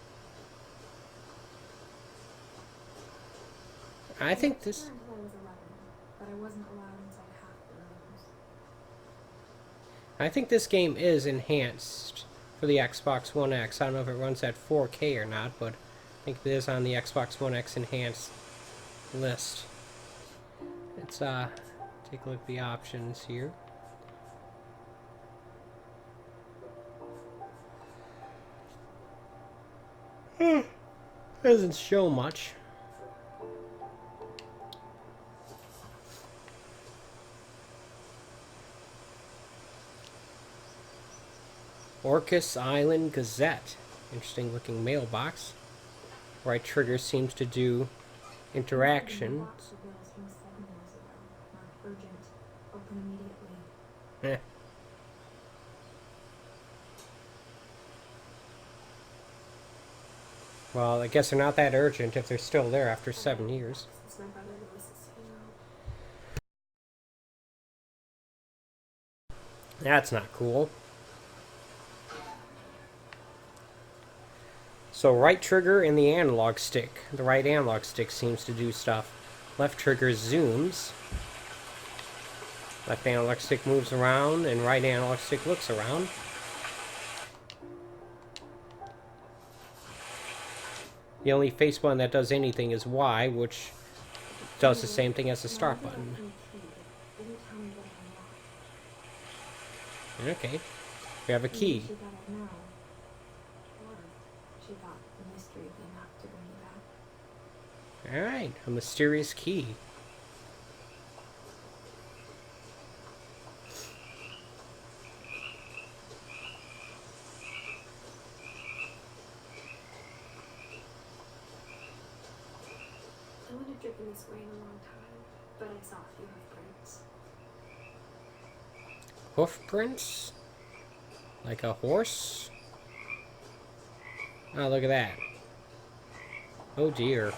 I think this... Until I was 11, but I wasn't allowed inside half the rooms. I think this game is enhanced for the Xbox One X. I don't know if it runs at 4K or not, but I think it is on the Xbox One X enhanced list. Let's take a look at the options here. Doesn't show much. Orcas Island Gazette. Interesting looking mailbox. Right trigger seems to do interaction. Box of bills from 7 years ago. Marked urgent. Open immediately. Eh. Well, I guess they're not that urgent if they're still there after 7 years. Since my brother Lewis's funeral. That's not cool. So right trigger and the analog stick. The right analog stick seems to do stuff. Left trigger zooms. Left analog stick moves around and right analog stick looks around. The only face button that does anything is Y, which does the same thing as the start button. Okay. We have a key. She got it now. Or she thought the mystery would be enough to bring you back. Alright, a mysterious key. I wouldn't have driven this way in a long time, but I saw a few hoofprints. Hoof prints? Like a horse? Oh, look at that. Oh dear.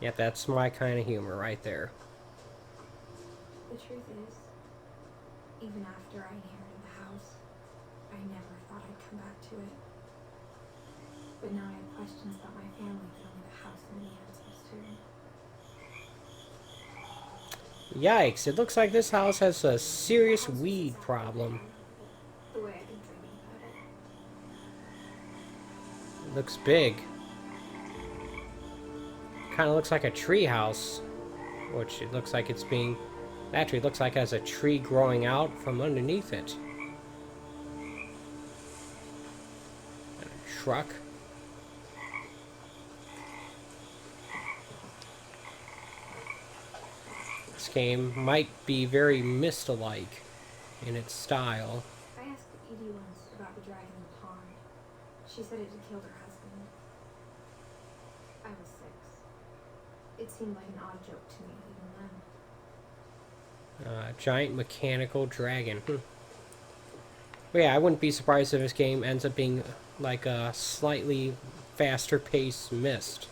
Yep, that's my kind of humor right there. The truth is, even after I inherited the house, I never thought I'd come back to it. But now I have questions about my family that only the house and the answers to. Yikes, it looks like this house has a serious weed problem. The way I've been dreaming about it. It looks big. Kind of looks like a tree house, which it looks like it's being... Actually, it looks like it has a tree growing out from underneath it. And a truck. This game might be very Myst-alike in its style. I asked Edie once about the dragon in the pond. She said it had killed her husband. I was 6. It seemed like an odd joke to me even then. Giant mechanical dragon. But yeah, I wouldn't be surprised if this game ends up being like a slightly faster paced Myst.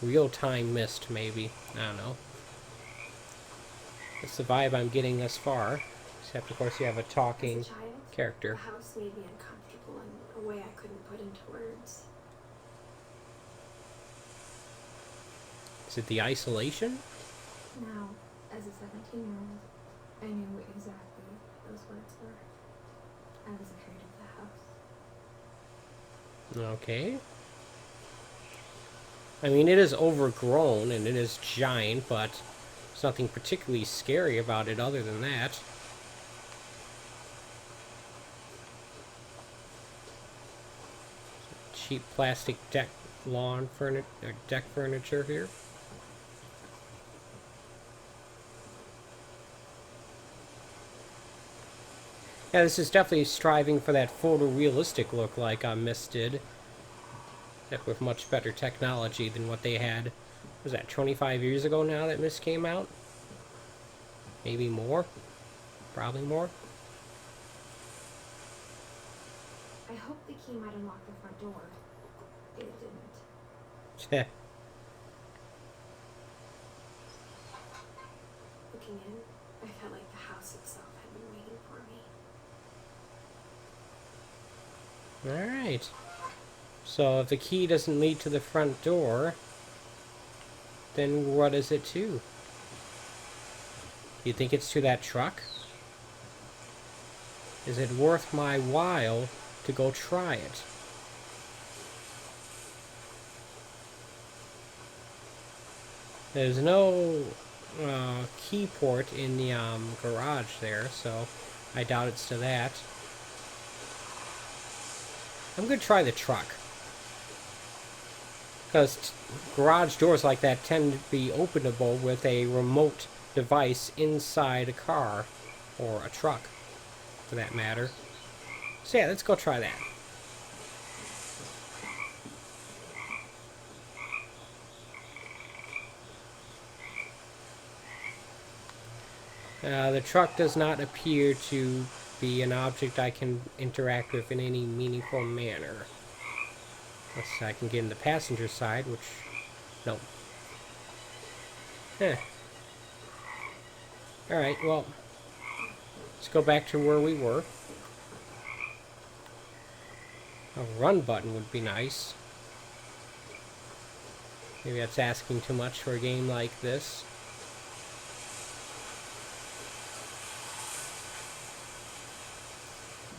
Real-time Myst, maybe. I don't know. That's the vibe I'm getting thus far. Except, of course, you have a talking As a child, character. the house made me uncomfortable in a way I couldn't put into words. Is it the isolation? Now, as a 17-year-old, I knew exactly what those words were. I was afraid of the house. Okay. I mean, it is overgrown and it is giant, but there's nothing particularly scary about it other than that. Cheap plastic deck deck furniture here. Yeah, this is definitely striving for that photorealistic look like Myst did. Except with much better technology than what they had. Was that 25 years ago now that Myst came out? Maybe more? Probably more. I hope the key might unlock the front door. It didn't. Looking in, I felt like the house itself had been waiting for me. Alright. So if the key doesn't lead to the front door, then what is it to? You think it's to that truck? Is it worth my while to go try it? There's no key port in the garage there, so I doubt it's to that. I'm going to try the truck. Because garage doors like that tend to be openable with a remote device inside a car. Or a truck, for that matter. So yeah, let's go try that. The truck does not appear to be an object I can interact with in any meaningful manner. Unless I can get in the passenger side, which... no. Alright, well... let's go back to where we were. A run button would be nice. Maybe that's asking too much for a game like this.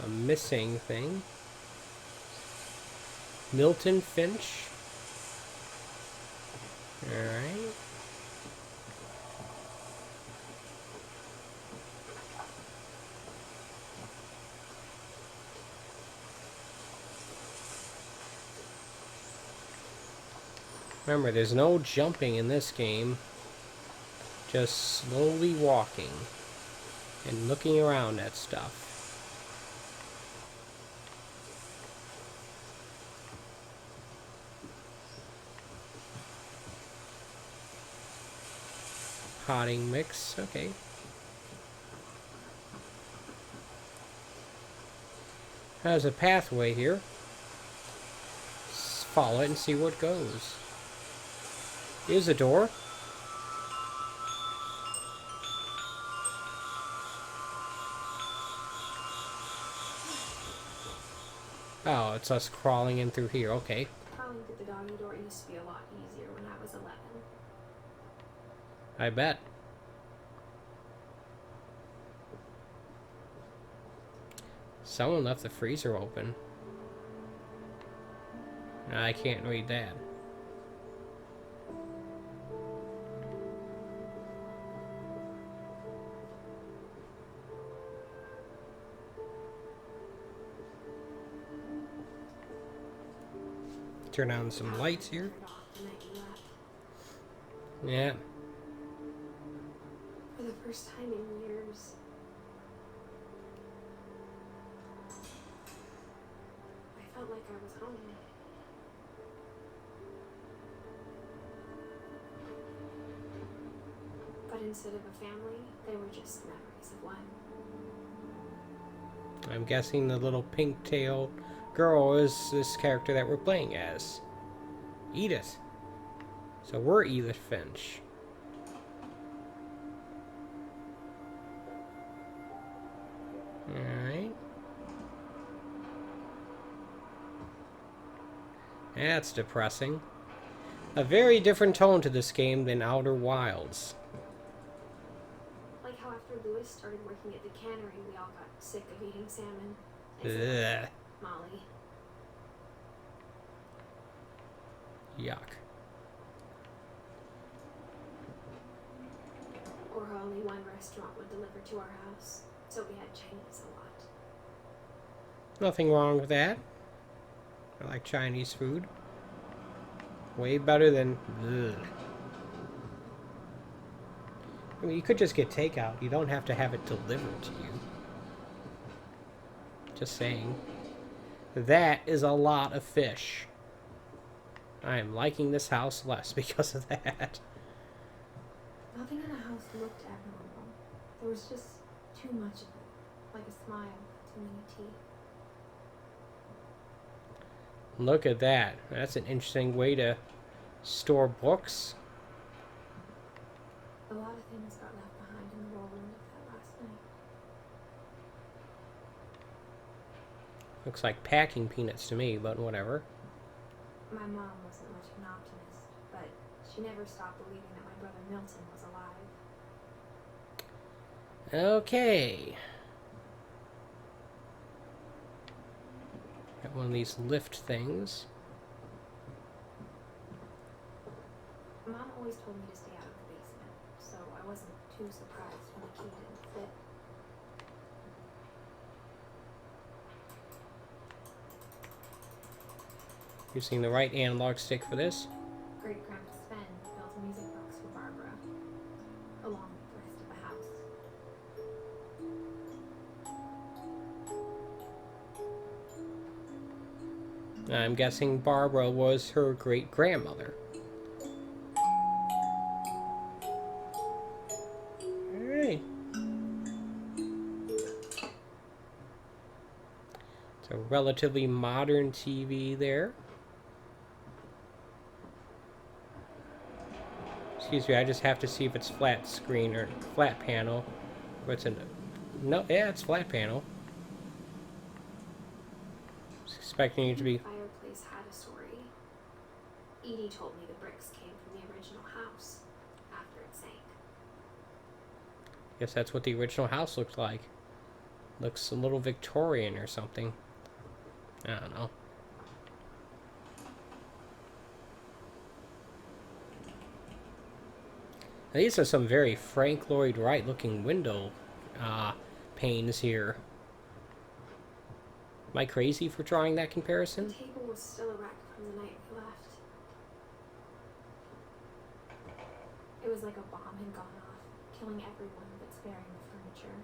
A missing thing. Milton Finch. Alright. Remember, there's no jumping in this game. Just slowly walking. And looking around at stuff. Potting mix, okay. There's a pathway here. Let's follow it and see where it goes. Here's a door. Oh, it's us crawling in through here, okay. Crawling through the doggy door used to be a lot easier when I was 11. I bet. Someone left the freezer open. I can't read that. Turn on some lights here. Yeah. For the first time in years, I felt like I was home. But instead of a family, they were just memories of one. I'm guessing the little pink-tailed girl is this character that we're playing as. Edith. So we're Edith Finch. Alright. That's depressing. A very different tone to this game than Outer Wilds. Like how after Lewis started working at the cannery, we all got sick of eating salmon. Ugh. Molly. Yuck. Or how only one restaurant would deliver to our house, so we had Chinese a lot. Nothing wrong with that. I like Chinese food. Way better than... ugh. I mean, you could just get takeout. You don't have to have it delivered to you. Just saying. That is a lot of fish. I am liking this house less because of that. Nothing in the house looked abnormal. There was just too much of it. Like a smile, too many teeth. Look at that. That's an interesting way to store books. A lot of things got left behind in the whirlwind of that last night. Looks like packing peanuts to me, but whatever. My mom wasn't much of an optimist, but she never stopped believing that my brother Milton was alive. Okay. Got one of these lift things. Mom always told me to stay out of the basement, so I wasn't too surprised when the key didn't fit. Using the right analog stick for this. Great Grandpa Sven built a music box for Barbara, along with the rest of the house. I'm guessing Barbara was her great-grandmother. Alright. It's a relatively modern TV there. Excuse me, I just have to see if it's flat screen or flat panel. Or it's a... No, yeah, it's flat panel. I was expecting it to be... The fireplace had a story. Edie told me the bricks came from the original house after it sank. Guess that's what the original house looked like. Looks a little Victorian or something. I don't know. Now, these are some very Frank Lloyd Wright looking window panes here. Am I crazy for drawing that The comparison? table was still a wreck from the night we left. It was like a bomb had gone off, killing everyone but sparing the furniture.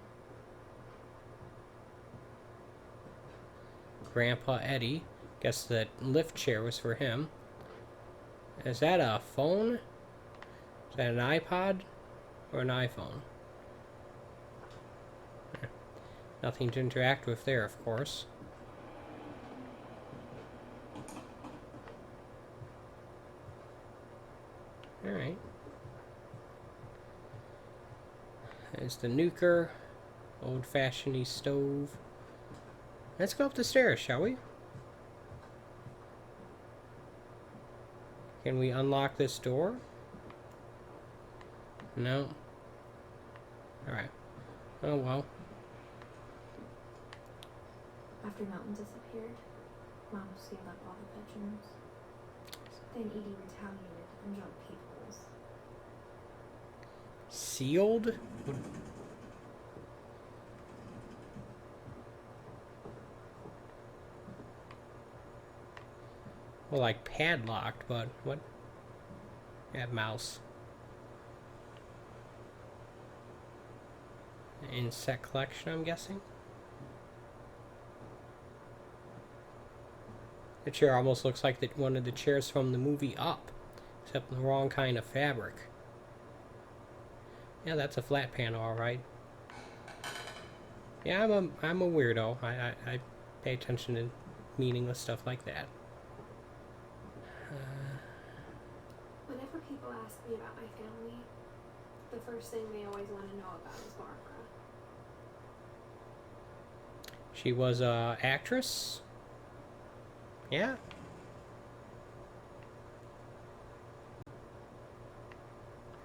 Grandpa Eddie. Guess that lift chair was for him. Is that a phone? Is that an iPod? Or an iPhone? Nothing to interact with there, of course. Alright. There's the nuker. Old-fashioned stove. Let's go up the stairs, shall we? Can we unlock this door? No. Alright. Oh well. After Milton disappeared, Mom sealed up all the bedrooms. Then Edie retaliated and drove peepholes. Sealed? Well, like padlocked, but what? Yeah, mouse. Insect collection, I'm guessing. The chair almost looks like one of the chairs from the movie Up, except the wrong kind of fabric. Yeah, that's a flat panel, all right. Yeah, I'm a weirdo. I pay attention to meaningless stuff like that. Whenever people ask me about my family, the first thing they always want to know about is Barbara. She was a actress. Yeah.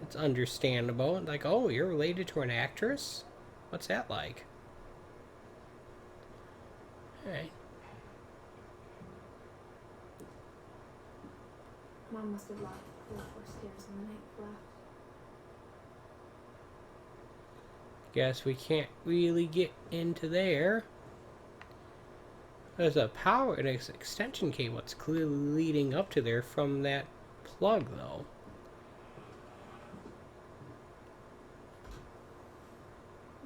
It's understandable. Like, oh, you're related to an actress? What's that like? Alright. Mom must have locked the 4 stairs on the night we left. Guess we can't really get into there. There's a power and extension cable that's clearly leading up to there from that plug, though.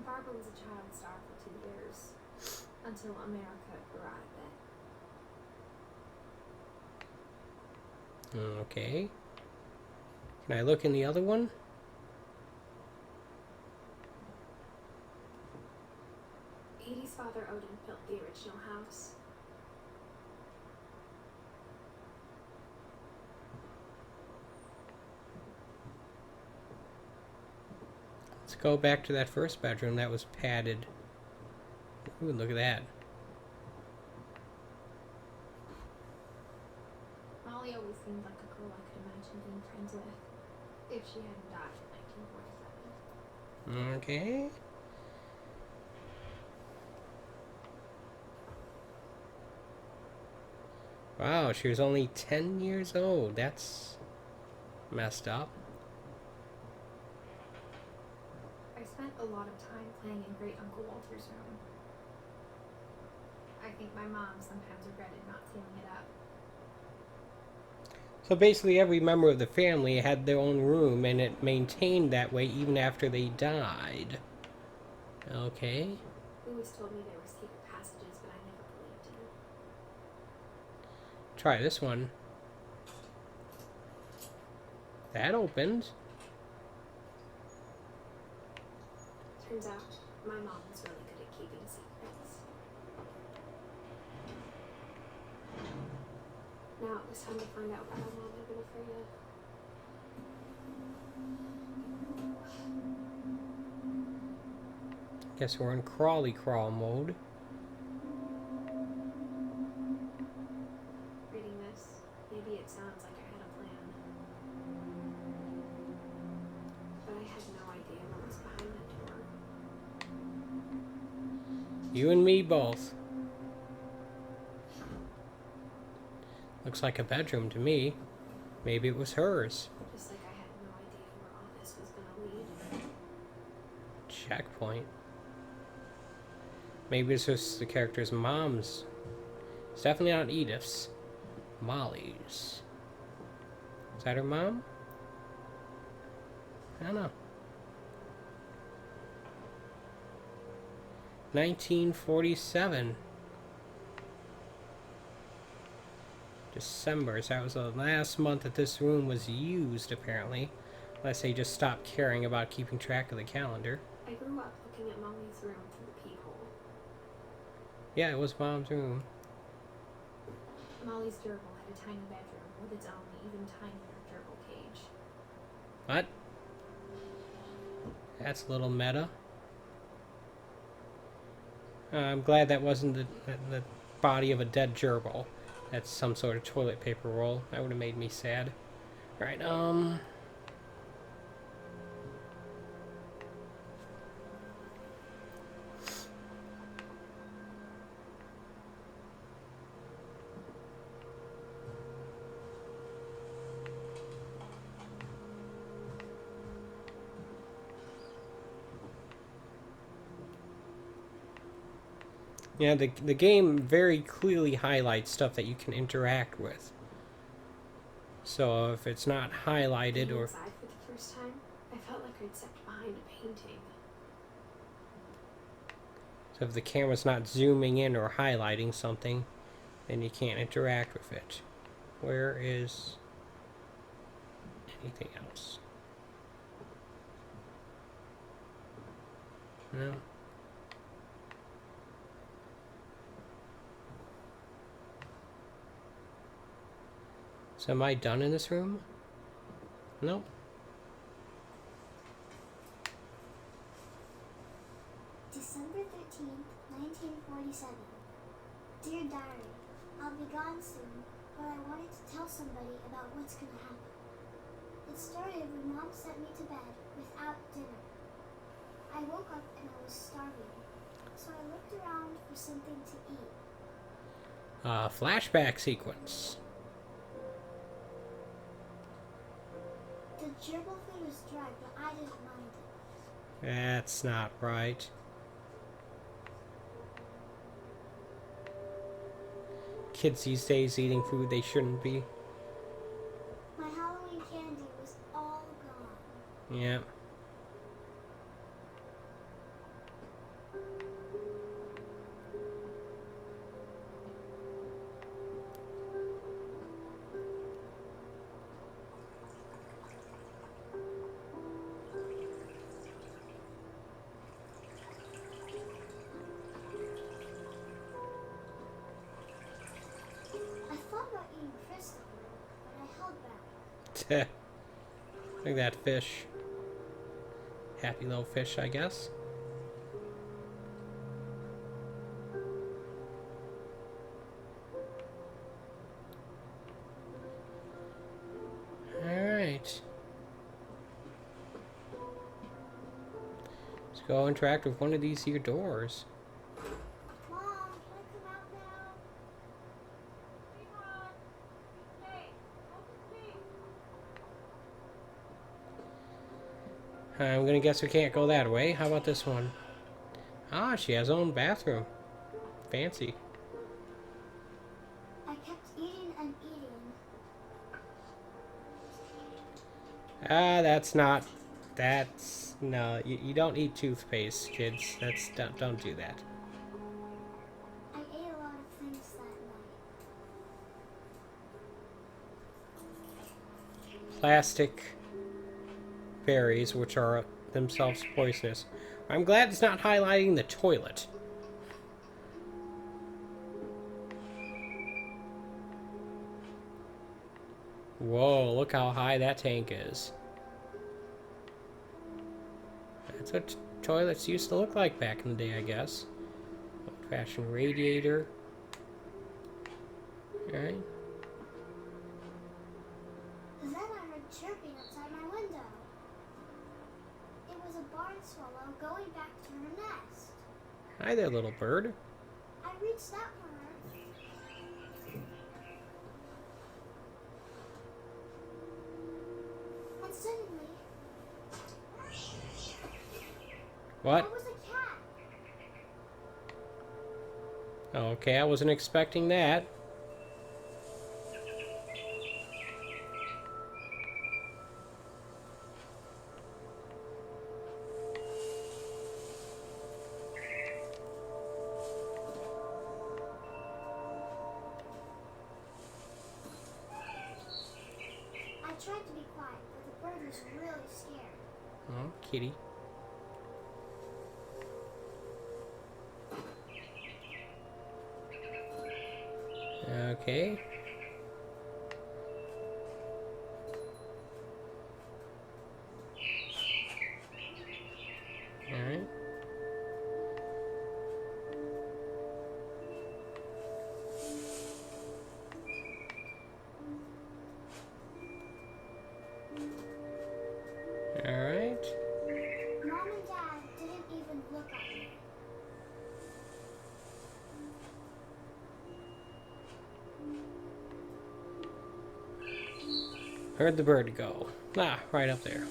Barbara was a child star for 2 years, until America grew out of it. Okay. Can I look in the other one? Edie's father Odin built the original house. go back to that first bedroom that was padded. Ooh, look at that. Molly always seemed like a girl I could imagine being friends with, if she hadn't died in 1947. Okay. Wow, she was only 10 years old. That's messed up. I spent a lot of time playing in Great Uncle Walter's room. I think my mom sometimes regretted not sealing it up. So basically every member of the family had their own room, and it maintained that way even after they died. Okay. He always told me there were secret passages, but I never believed him. Try this one. That opened. Turns out, my mom was really good at keeping secrets. Now it was time to find out what my mom had been afraid of. Guess we're in crawly crawl mode. Reading this, maybe it sounds like I had a plan. But I had no idea what was behind that door. You and me both. Looks like a bedroom to me. Maybe it was hers. Just like I had no idea where all this was gonna lead. Checkpoint. Maybe it's just the character's mom's. It's definitely not Edith's. Molly's. Is that her mom? I don't know. 1947. December. So that was the last month that this room was used, apparently. Unless they just stopped caring about keeping track of the calendar. I grew up looking at Molly's room through the peephole. Yeah, it was Mom's room. Molly's gerbil had a tiny bedroom with its own even tinier gerbil cage. What? That's a little meta. I'm glad that wasn't the body of a dead gerbil. That's some sort of toilet paper roll. That would have made me sad. Alright, yeah, the game very clearly highlights stuff that you can interact with. So if it's not highlighted or... Inside for the first time, I felt like I'd stepped behind a painting. So if the camera's not zooming in or highlighting something, then you can't interact with it. Where is anything else? No. So am I done in this room? Nope. December 13th, 1947. Dear Diary, I'll be gone soon, but I wanted to tell somebody about what's gonna happen. It started when Mom sent me to bed without dinner. I woke up and I was starving, so I looked around for something to eat. Flashback sequence. The gerbil food was dry, but I didn't mind it. That's not right. Kids these days eating food they shouldn't be. My Halloween candy was all gone. Yeah. I thought about eating crystal, but I held back. Look at that fish. Happy little fish, I guess. Alright. Let's go interact with one of these here doors. Mom, can I come out now? Hey, I'm gonna guess we can't go that way. How about this one? Ah, she has her own bathroom. Fancy. I kept eating and eating. Ah, no, you don't eat toothpaste, kids. Don't do that. I ate a lot of things that night. Plastic berries, which are themselves poisonous. I'm glad it's not highlighting the toilet. Whoa, look how high that tank is. That's what toilets used to look like back in the day, I guess. Old-fashioned radiator. Alright. Then I heard chirping outside my window. It was a barn swallow going back to her nest. Hi there, little bird. I reached out for her. And suddenly, What? I was a cat. Okay, I wasn't expecting that. I tried to be quiet, but the bird was really scared. Oh, kitty. Okay. Alright. Alright. Mom and Dad didn't even look at me. Where'd the bird go? Ah, right up there.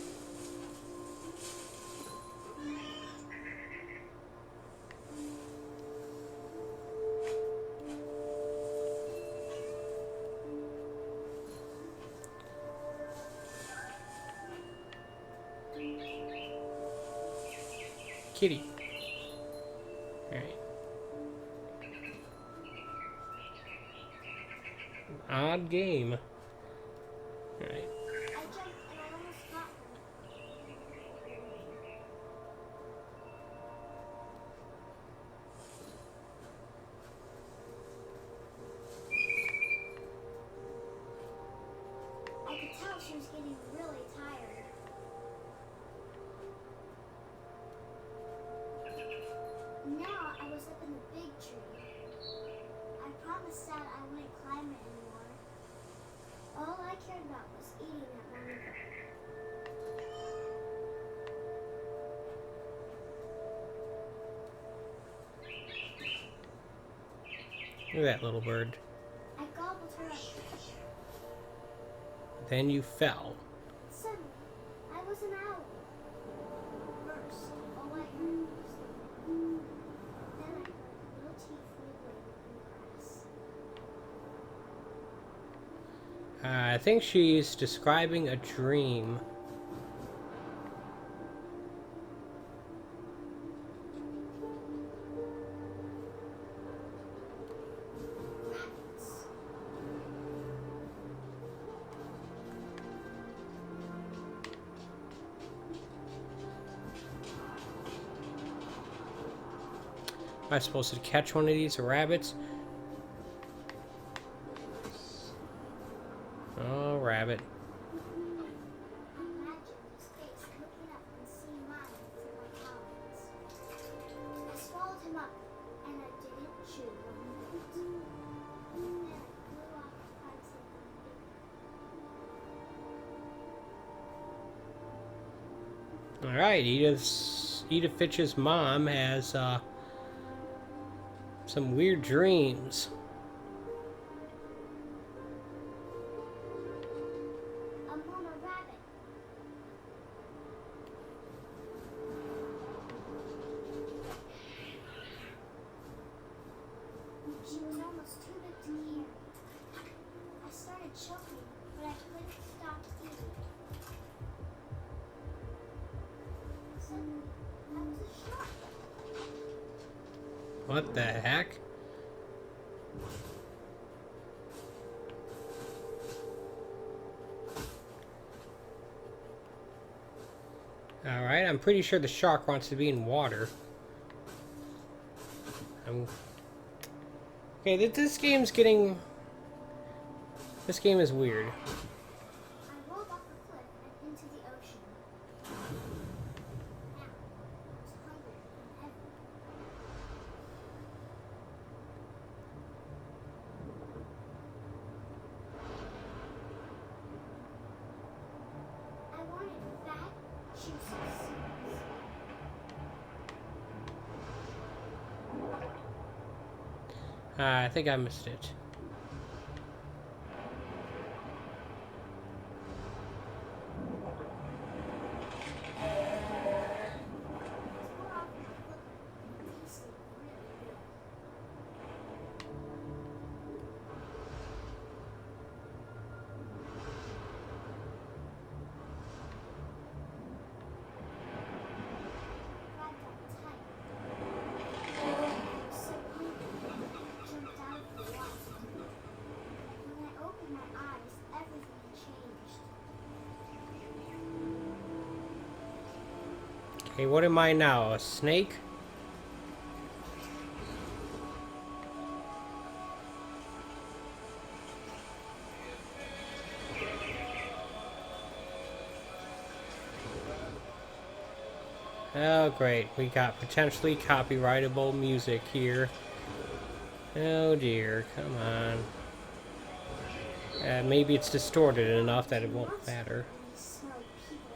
Kitty. Alright. Odd game. Alright. I jumped and I almost got her. I could tell she was getting really tired. Now I was up in the big tree. I promised Dad I wouldn't climb it anymore. All I cared about was eating that one bird. Look at that little bird. I gobbled her up. Then you fell. Suddenly, I was an owl. First, all I heard was the wind. Then I heard little teeth wiggling in the grass. I think she's describing a dream. Rabbits. Am I supposed to catch one of these rabbits? Oh, rabbit. Imagine his face looking up and seeing mine shoe when he looked. And then it blew off parts of the paper. Alright, Edith Finch's mom has some weird dreams. A Mona rabbit. She was almost too big to carry. I started choking, but I couldn't stop eating. Suddenly, I was a shark. What the heck? Alright, I'm pretty sure the shark wants to be in water. Okay, this game's getting... This game is weird. I rolled off the cliff and into the ocean. Now, I was hungrier than ever. I wanted fat, juicy seeds. I think I missed it. Tore off my flipper and it tasted really good. Grabbed up tight. I was so hungry, I jumped out of the water. When I opened my eyes, everything had changed. Okay, what am I now? A snake? Oh, great. We got potentially copyrightable music here. Oh dear, come on. Maybe it's distorted enough that it won't matter. And I smelled people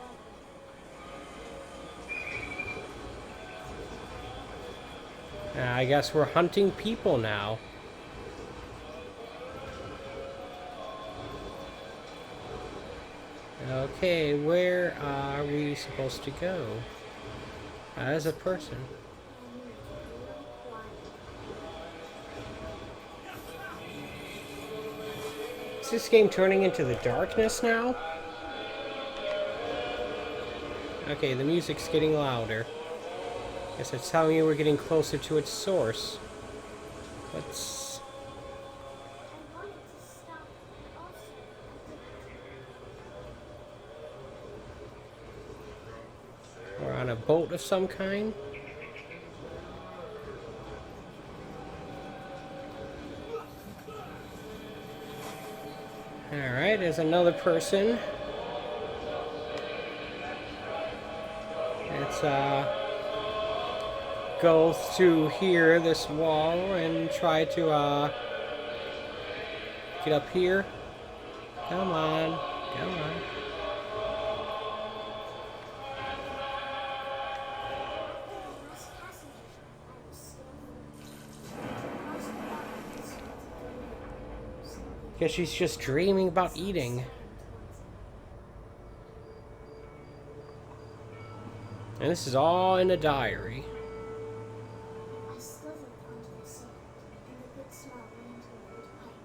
everywhere. I guess we're hunting people now. Okay, where are we supposed to go? As a person. And I moved real quiet. Is this game turning into the darkness now? Okay, the music's getting louder. Guess it's telling me we're getting closer to its source. Let's... I wanted to stop, but also I didn't. We're on a boat of some kind. Alright, there's another person. Let's go through here, this wall, and try to get up here. Come on, come on. Last passenger, I was standing. Across the water, I started to go. Guess she's just dreaming about eating. And this is all in a diary. I slithered onto the sand, and the good smell went into an old pipe.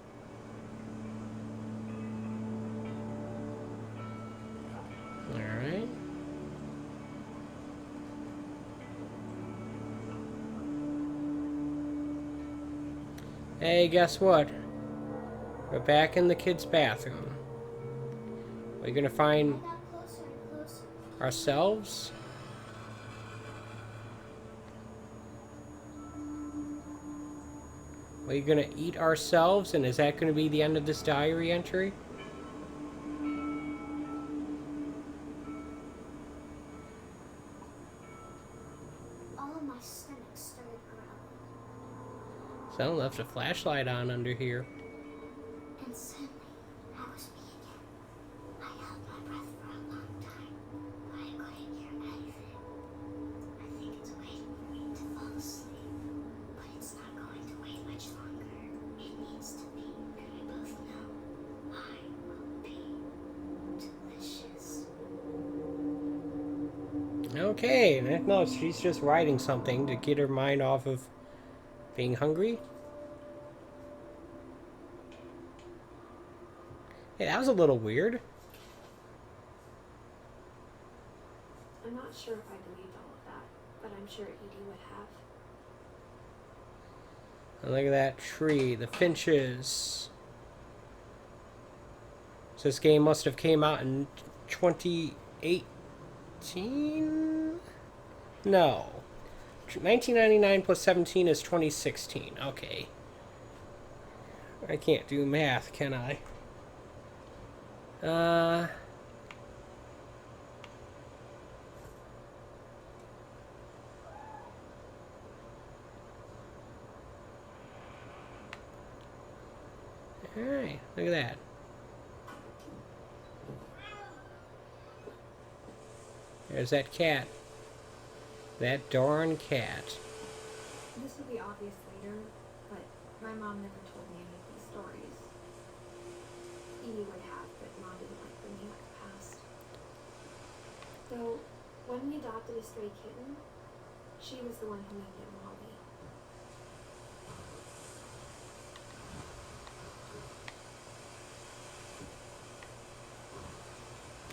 Alright. Hey, guess what? We're back in the kids' bathroom. We're gonna I find got closer and closer. ourselves. We're gonna eat ourselves, and is that gonna be the end of this diary entry? All of my stomach started growling. Someone left a flashlight on under here. And suddenly, I was me again. I held my breath for a long time, but I couldn't hear anything. I think it's waiting for me to fall asleep, but it's not going to wait much longer. It needs to be, and we both know I will be delicious. Okay, no, she's just writing something to get her mind off of being hungry. Hey, that was a little weird. I'm not sure if I believed all of that, but I'm sure Edie would have. And look at that tree, the finches. So this game must have came out in 2018? No. 1999 plus 17 is 2016. Okay. I can't do math, can I? Alright, look at that. There's that cat. That darn cat. This will be obvious later, but my mom never told me any of these stories. Edie would have, but Mom didn't like bringing up the past. Though, when we adopted a stray kitten, she was the one who named it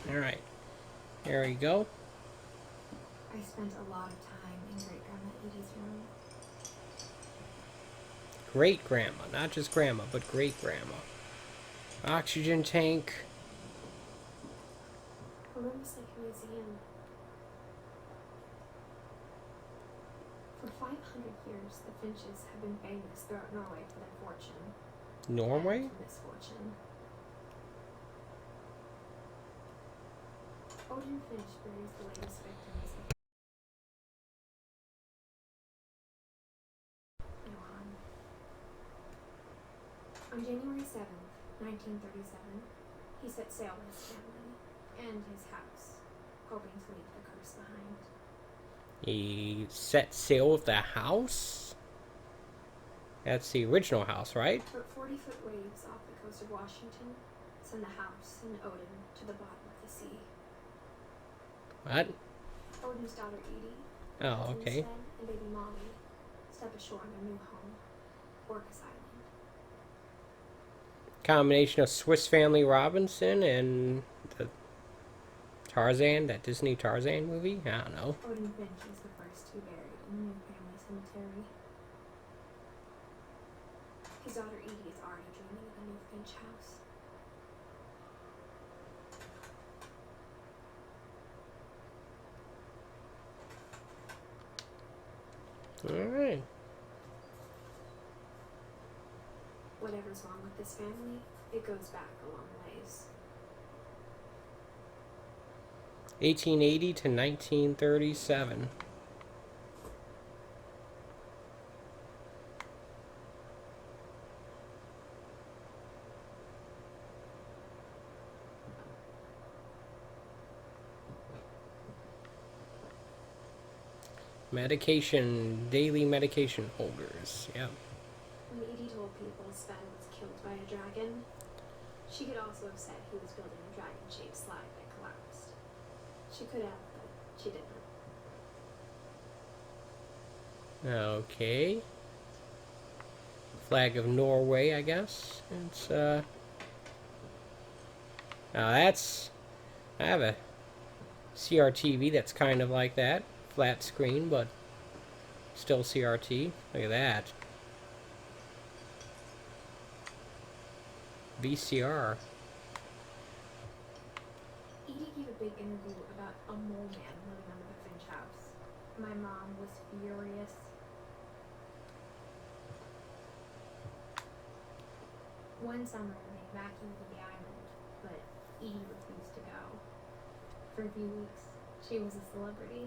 Molly. Alright. There we go. I spent a lot of time in Great Grandma Edie's room. Great grandma. Not just grandma, but great grandma. Oxygen tank. Her room was like a museum. For 500 years, the Finches have been famous throughout Norway for their fortune. Norway? And misfortune. Odin Finch buries the latest victims of Johan. On January 7th, 1937, he set sail with his family and his house, hoping to leave the curse behind. He set sail with the house? That's the original house, right? But 40-foot waves off the coast of Washington send the house and Odin to the bottom of the sea. What? Odin's daughter Edie, Oh, okay. Sven, and baby Molly step ashore in their new home, Orcas Island. Combination of Swiss Family Robinson and the Tarzan, that Disney Tarzan movie? I don't know. Odin Finch is the first to be buried in the new family cemetery. His daughter Edie is already dreaming of a new Finch house. Alright. Whatever's wrong with this family, it goes back a long ways. 1880 to 1937. Medication, daily medication holders. Yep. When Edie told people Sven was killed by a dragon, she could also have said he was building a dragon-shaped slide that collapsed. She could have, but she didn't. Okay. Flag of Norway, I guess. It's now that's, I have a CRTV that's kind of like that. Flat screen, but still CRT. Look at that. VCR. Edie gave a big interview about a mole man living under the Finch house. My mom was furious. One summer, they evacuated the island, but Edie refused to go. For a few weeks, she was a celebrity.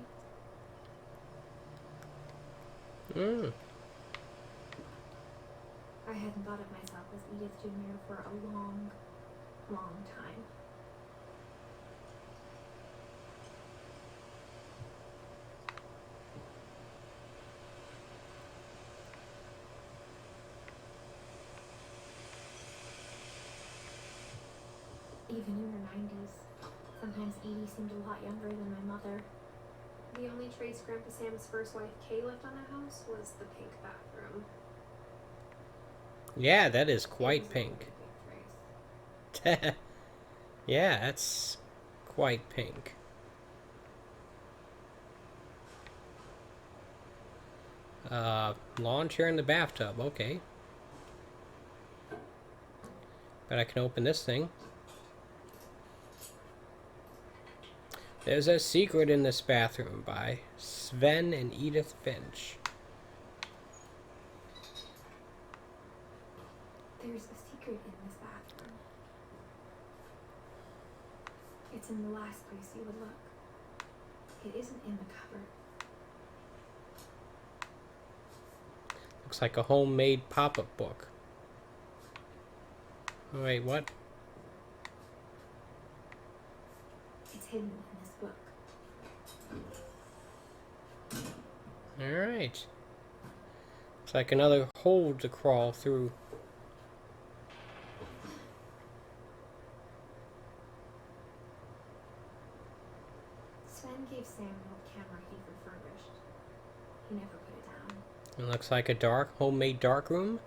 I hadn't thought of myself as Edith Jr. for a long, long time. Even in her 90s, sometimes Edie seemed a lot younger than my mother. The only trace Grandpa Sam's first wife, Kay, left on the house was the pink bathroom. Yeah, that is It quite was a pink. really big trace. Yeah, that's quite pink. Lawn chair in the bathtub, okay. But I can open this thing. There's a secret in this bathroom by Sven and Edith Finch. There's a secret in this bathroom. It's in the last place you would look. It isn't in the cupboard. Looks like a homemade pop-up book. Oh, wait, what? It's hidden in this book. Alright. Looks like another hole to crawl through. Sven gave Sam an old camera he'd refurbished. He never put it down. It looks like a homemade dark room.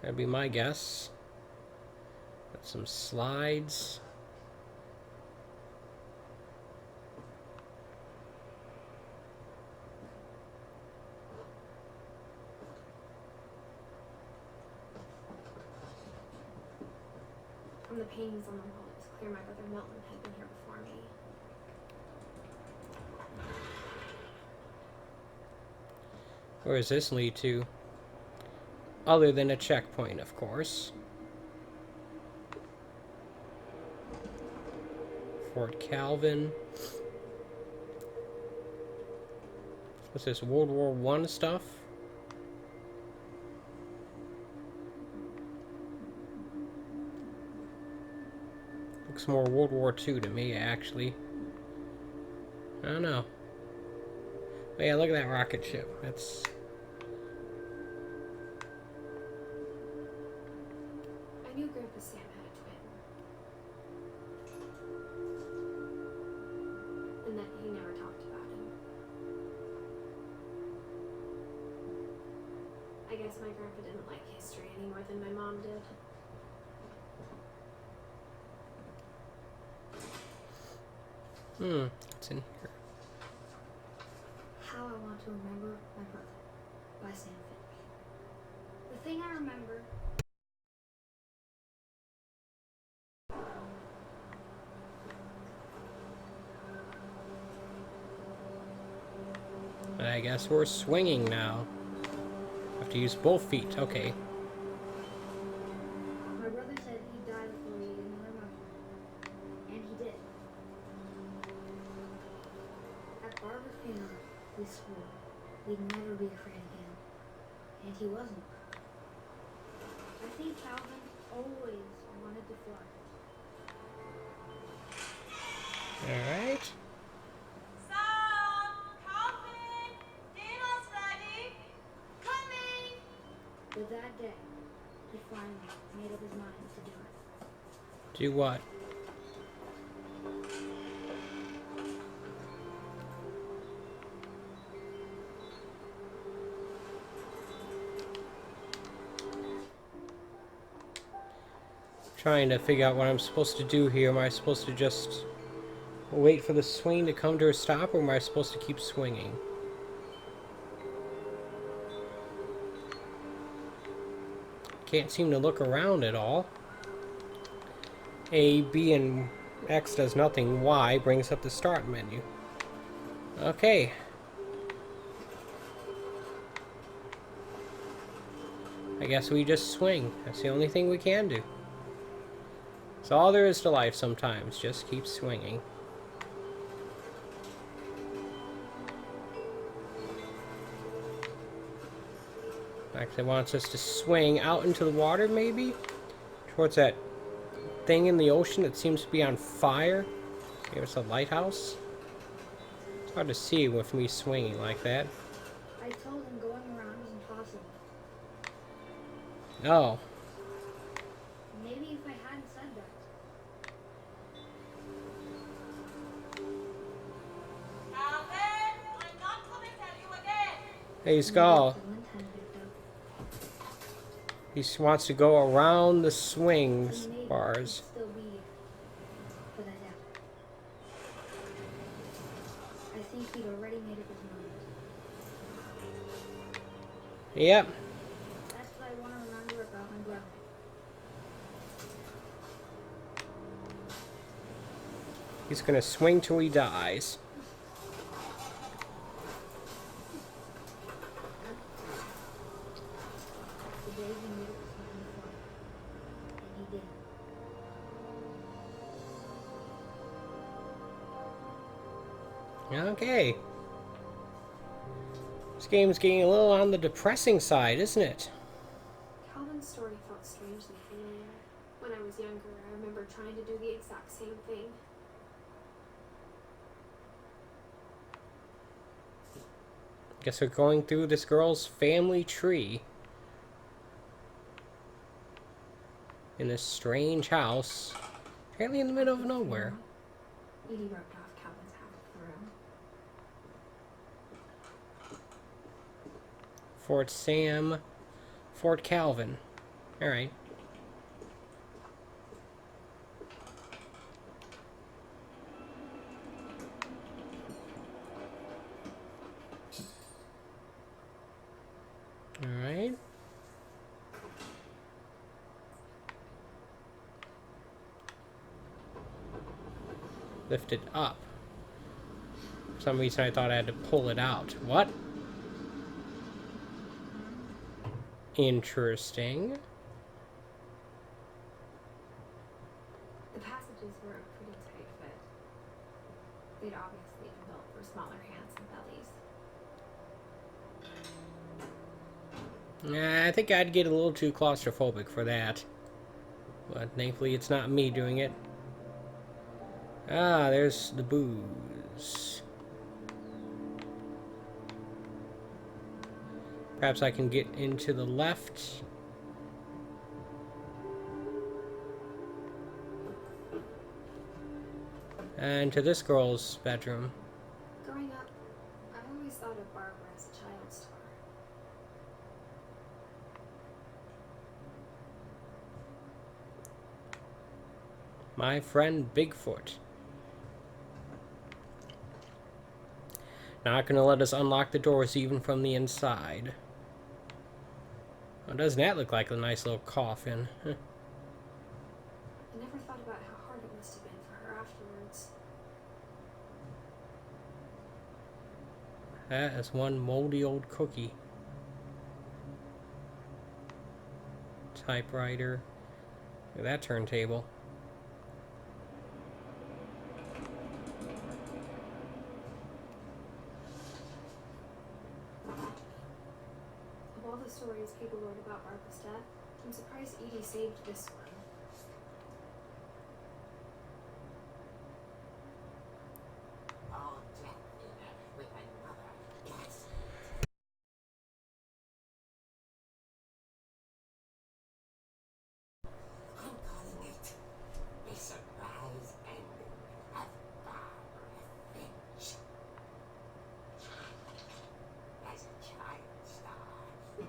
That'd be my guess. Got some slides. From the paintings on the wall, it was clear my brother Milton had been here before me. Where does this lead to? Other than a checkpoint, of course. Fort Calvin. What's this, World War I stuff? Looks more World War II to me, actually. I don't know. But yeah, look at that rocket ship. That's... I knew Grandpa Sam had a twin. And that he never talked about him. I guess my grandpa didn't like history any more than my mom did. What's in here? How I Want to Remember My Brother by Sam Finch. The thing I remember I guess we're swinging now. Have to use both feet. Okay. my brother said he'd die before he did another motion. And he did. At Barbara's funeral, we swore we'd never be afraid again. And he wasn't. I think Calvin always wanted to fly. Alright. Calvin! Dinner's ready! Coming! But that day, he finally made up his mind to do it. Do what? Trying to figure out what I'm supposed to do here. Am I supposed to just wait for the swing to come to a stop, or am I supposed to keep swinging? Can't seem to look around at all. A, B, and X does nothing. Y brings up the start menu. Okay. I guess we just swing. That's the only thing we can do. It's all there is to life sometimes. Just keep swinging. Actually wants us to swing out into the water, maybe? Towards that thing in the ocean that seems to be on fire. Maybe it's a lighthouse. It's hard to see with me swinging like that. I told him going around was impossible. Oh. Maybe if I hadn't said that. Calvin, I'm not gonna tell you again. Hey, Skull. Someone tended though. He wants to go around the swings Maybe bars. it'd still be, but I doubt it. I think he'd already made up his mind. Yep. That's what I want to remember about my brother. He's gonna swing till he dies. The day he made up his mind for me. And he did. Okay. This game's getting a little on the depressing side, isn't it? Calvin's story felt strangely familiar. When I was younger, I remember trying to do the exact same thing. Guess we're going through this girl's family tree. In this strange house. Apparently in the middle of nowhere. Edie roped off Calvin's half of the room. Fort Sam. Fort Calvin. Alright. Alright. Lift it up. For some reason I thought I had to pull it out. What? Interesting. The passages were a pretty tight fit. They'd obviously been built for smaller hands and bellies. I think I'd get a little too claustrophobic for that. But thankfully it's not me doing it. Ah, there's the booze. Perhaps I can get into the left. And to this girl's bedroom. Growing up, I always thought of Barbara as a child star. My friend Bigfoot. Not gonna let us unlock the doors even from the inside. Oh, doesn't that look like a nice little coffin? Huh. I never thought about how hard it must have been for her afterwards. That is one moldy old cookie. Typewriter. Look at that turntable. Of all the stories people wrote about Barbara's death, I'm surprised Edie saved this one. Oh, death dinner with another guest. I'm calling it the surprise ending of Barbara Finch. As a child star,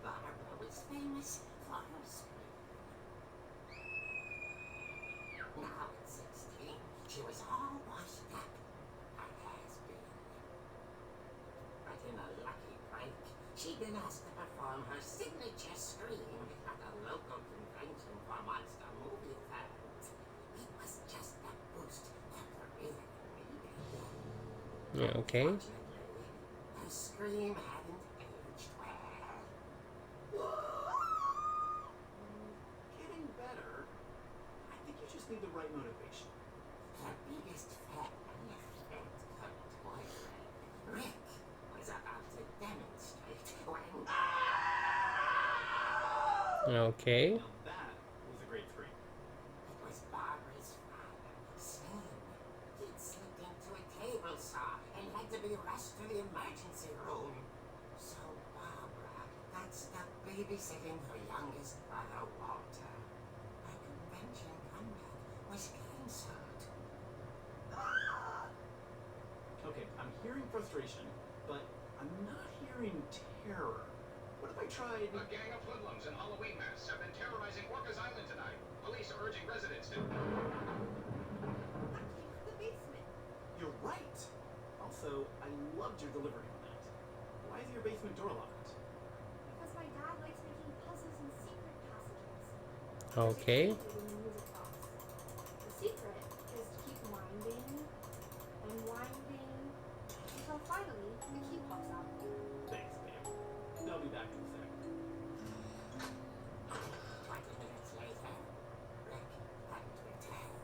Barbara was famous for her scream. Now at 16, she was all washed up. Her has-been. But in a lucky break, she'd been asked to perform her signature scream at a local convention for monster movie fans. It was just the boost her career needed. Okay. Fortunately, her scream hadn't aged well. Getting better. I think you just need the right motivation. Her biggest fan, and current boyfriend, Rick, was about to demonstrate when... Okay. Now that was a great scream. It was Barbara's father, Sam. He'd slipped into a table saw and had to be rushed to the emergency room. So Barbara got stuck babysitting her youngest brother, Walter. Her convention comeback was cancelled. Okay, I'm hearing frustration, but I'm not hearing terror. What if I tried... A gang of hoodlums in Halloween masks have been terrorizing Workers Island tonight. Police are urging residents to... That came from the basement. You're right! Also, I loved your delivery on that. Why is your basement door locked? Because my dad likes making puzzles and secret passages. Okay. There's a key in the music box. The secret is to keep winding and winding until finally the key pops out. Thanks, babe. They'll be back in a sec. 20 minutes later, Rick hadn't returned.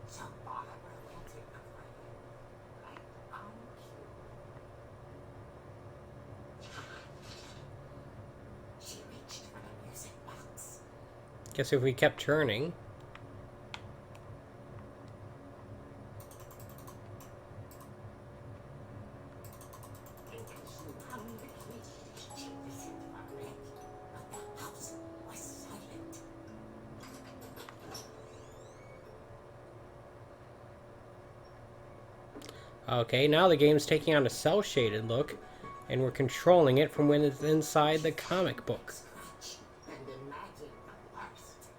So Barbara went to look for him. Right on cue. She reached for the music box. Guess if we kept turning. And as she found the key, she listened for Rick, but the house was silent. Okay, now the game's taking on a cel-shaded look, and we're controlling it from when it's inside the comic book. Scratch and imagine the worst.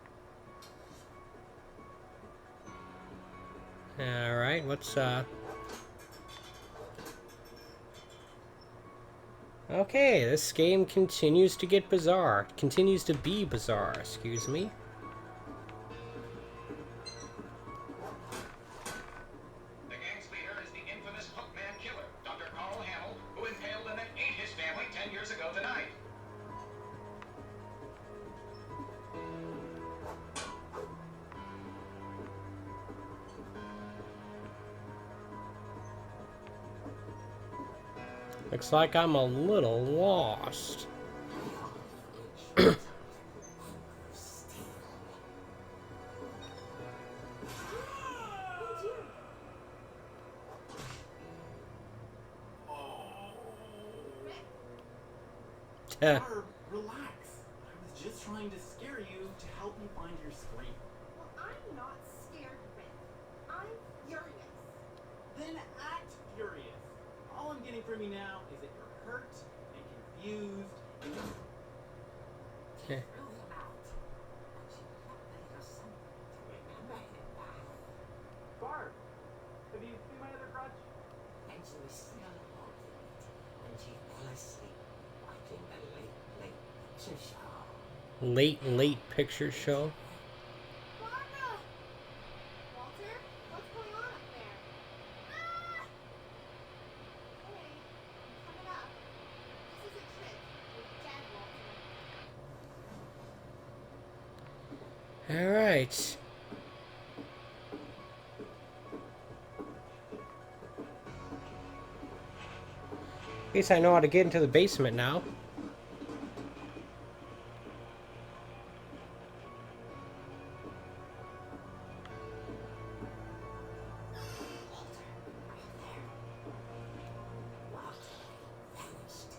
Alright, what's, Okay, this game continues to get bizarre. Continues to be bizarre, excuse me. The gang's leader is the infamous Hookman killer, Dr. Carl Hamill, who impaled and then ate his family 10 years ago tonight. Looks like I'm a little lost. Oh dear. Rick, Barb, relax. I was just trying to scare you to help you find your scream. well, I'm not scared, Rick. I'm furious. Then act furious. All I'm getting from you now is that you're hurt and confused and She threw him out, but she kept a little something to remember him by. Barb, have you seen my other crutch? And she was still holding it when she fell asleep watching the late picture show. Late picture show. Barbara! Walter, what's going on up there? Ah! Hey, I'm coming up. This is a trick. You're dead, Walter. Alright. At least I know how to get into the basement now. Walter vanished,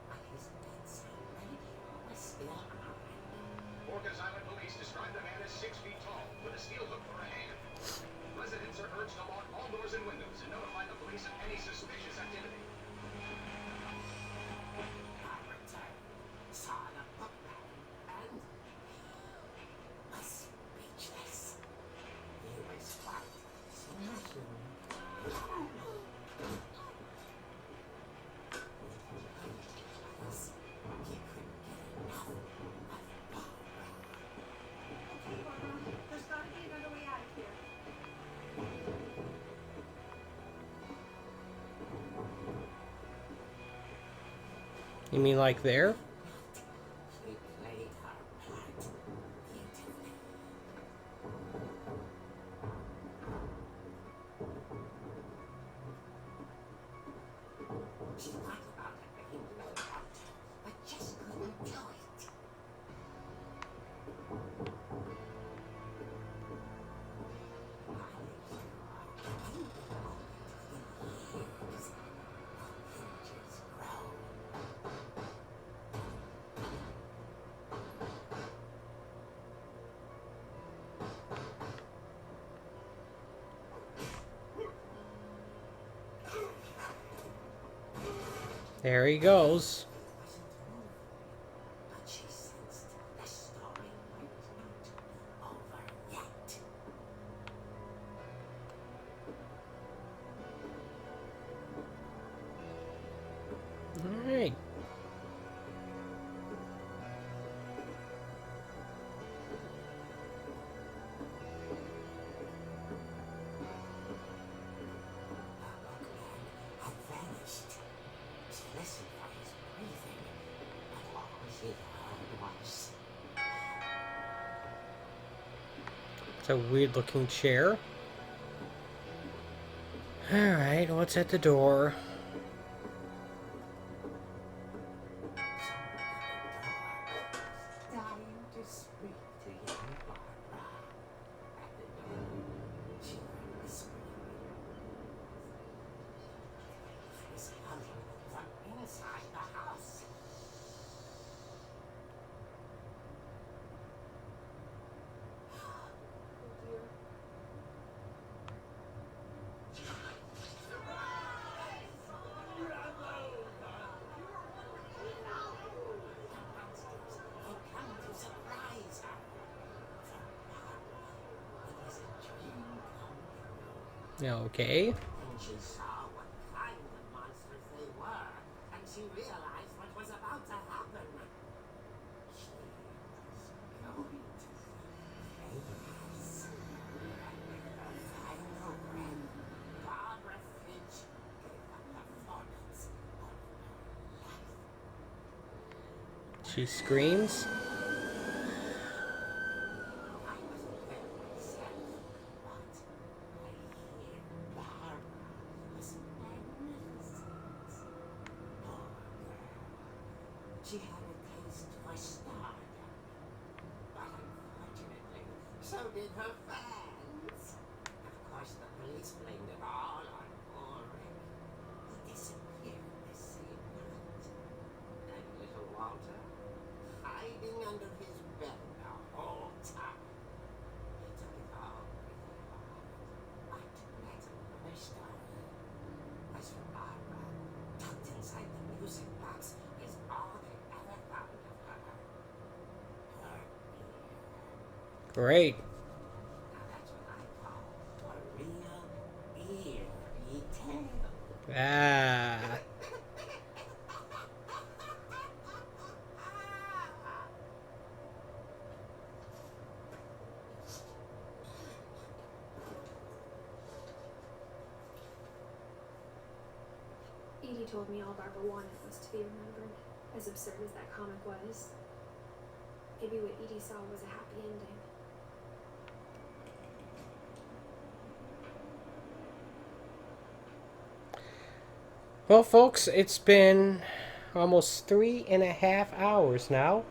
but his bedside radio was still on. Workers Island police describe the man as 6 feet tall, with a steel hook for a hand. Residents are urged to lock all doors and windows and notify the police of any suspicious activity. I returned, saw the bookman, and was speechless. He was quite smashing. He couldn't get enough of Barbara. Okay, Barbara, there's gotta be another way out of here. You mean like there? She played her part beautifully. She thought about it being no doubt, but just couldn't do it. There he goes. Wasn't moving, but she sensed the story was not over yet. Alright. Had vanished. She listened for his breathing, but all she heard was It's a weird looking chair. Alright, what's at the door? dying to speak to young Barbara. At the door, she heard whispering. It was coming from inside the house. The monsters had come to surprise her. For Barbara, it was a dream come true. Okay. Then she saw what kind of monsters they were, and she realized what was about to happen. She was going to famous. Her final breath, Barbara Finch gave a performance of her life. She screams. I wasn't there myself, but I hear Barbara was magnificent. Poor girl. She had a taste for stardom. But unfortunately, so did her fans. Of course, the police blamed it all on poor Rick, who disappeared the same night. And little Walter, hiding under his bed the whole time. He took it all pretty hard. But that's another story. As for Barbara, tucked inside the music box is all they ever found of her. Her ear. Great. Now that's what I call a real eerie tale. Ah. Edie told me all Barbara wanted was to be remembered, as absurd as that comic was. Maybe what Edie saw was a happy ending. Well, folks, it's been almost 3.5 hours now.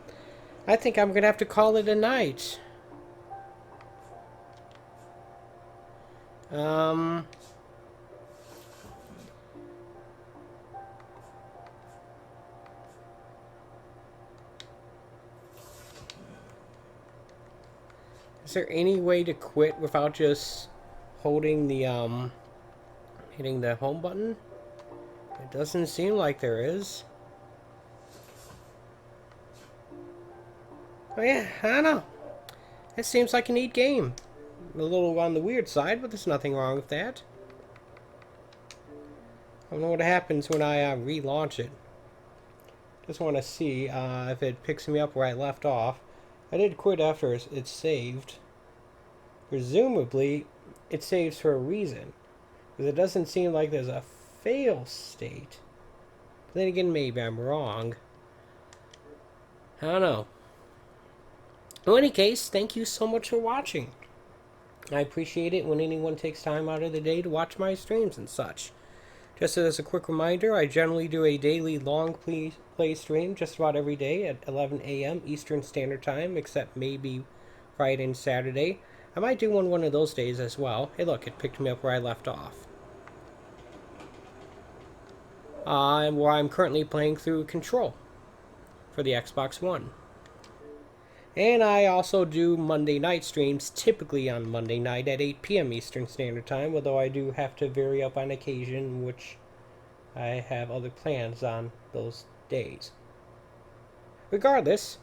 I think I'm gonna have to call it a night. Is there any way to quit without just holding the, hitting the home button? It doesn't seem like there is. Oh yeah, I don't know. It seems like a neat game. A little on the weird side, but there's nothing wrong with that. I don't know what happens when I relaunch it. Just want to see if it picks me up where I left off. I did quit after it's saved. Presumably, it saves for a reason. Because it doesn't seem like there's a fail state. But then again, maybe I'm wrong. I don't know. In any case, thank you so much for watching. I appreciate it when anyone takes time out of the day to watch my streams and such. Just as a quick reminder, I generally do a daily long play stream just about every day at 11 a.m. Eastern Standard Time, except maybe Friday and Saturday. I might do one of those days as well. Hey look, it picked me up where I left off. Where I'm currently playing through Control for the Xbox One. And I also do Monday night streams, typically on Monday night at 8 p.m. Eastern Standard Time, although I do have to vary up on occasion, which I have other plans on those days. Regardless,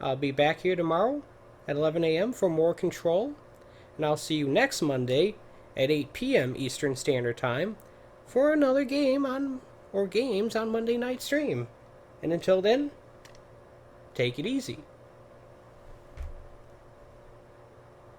I'll be back here tomorrow at 11 a.m. for more Control, and I'll see you next Monday at 8 p.m. Eastern Standard Time for another game games on Monday Night Stream. And until then, take it easy.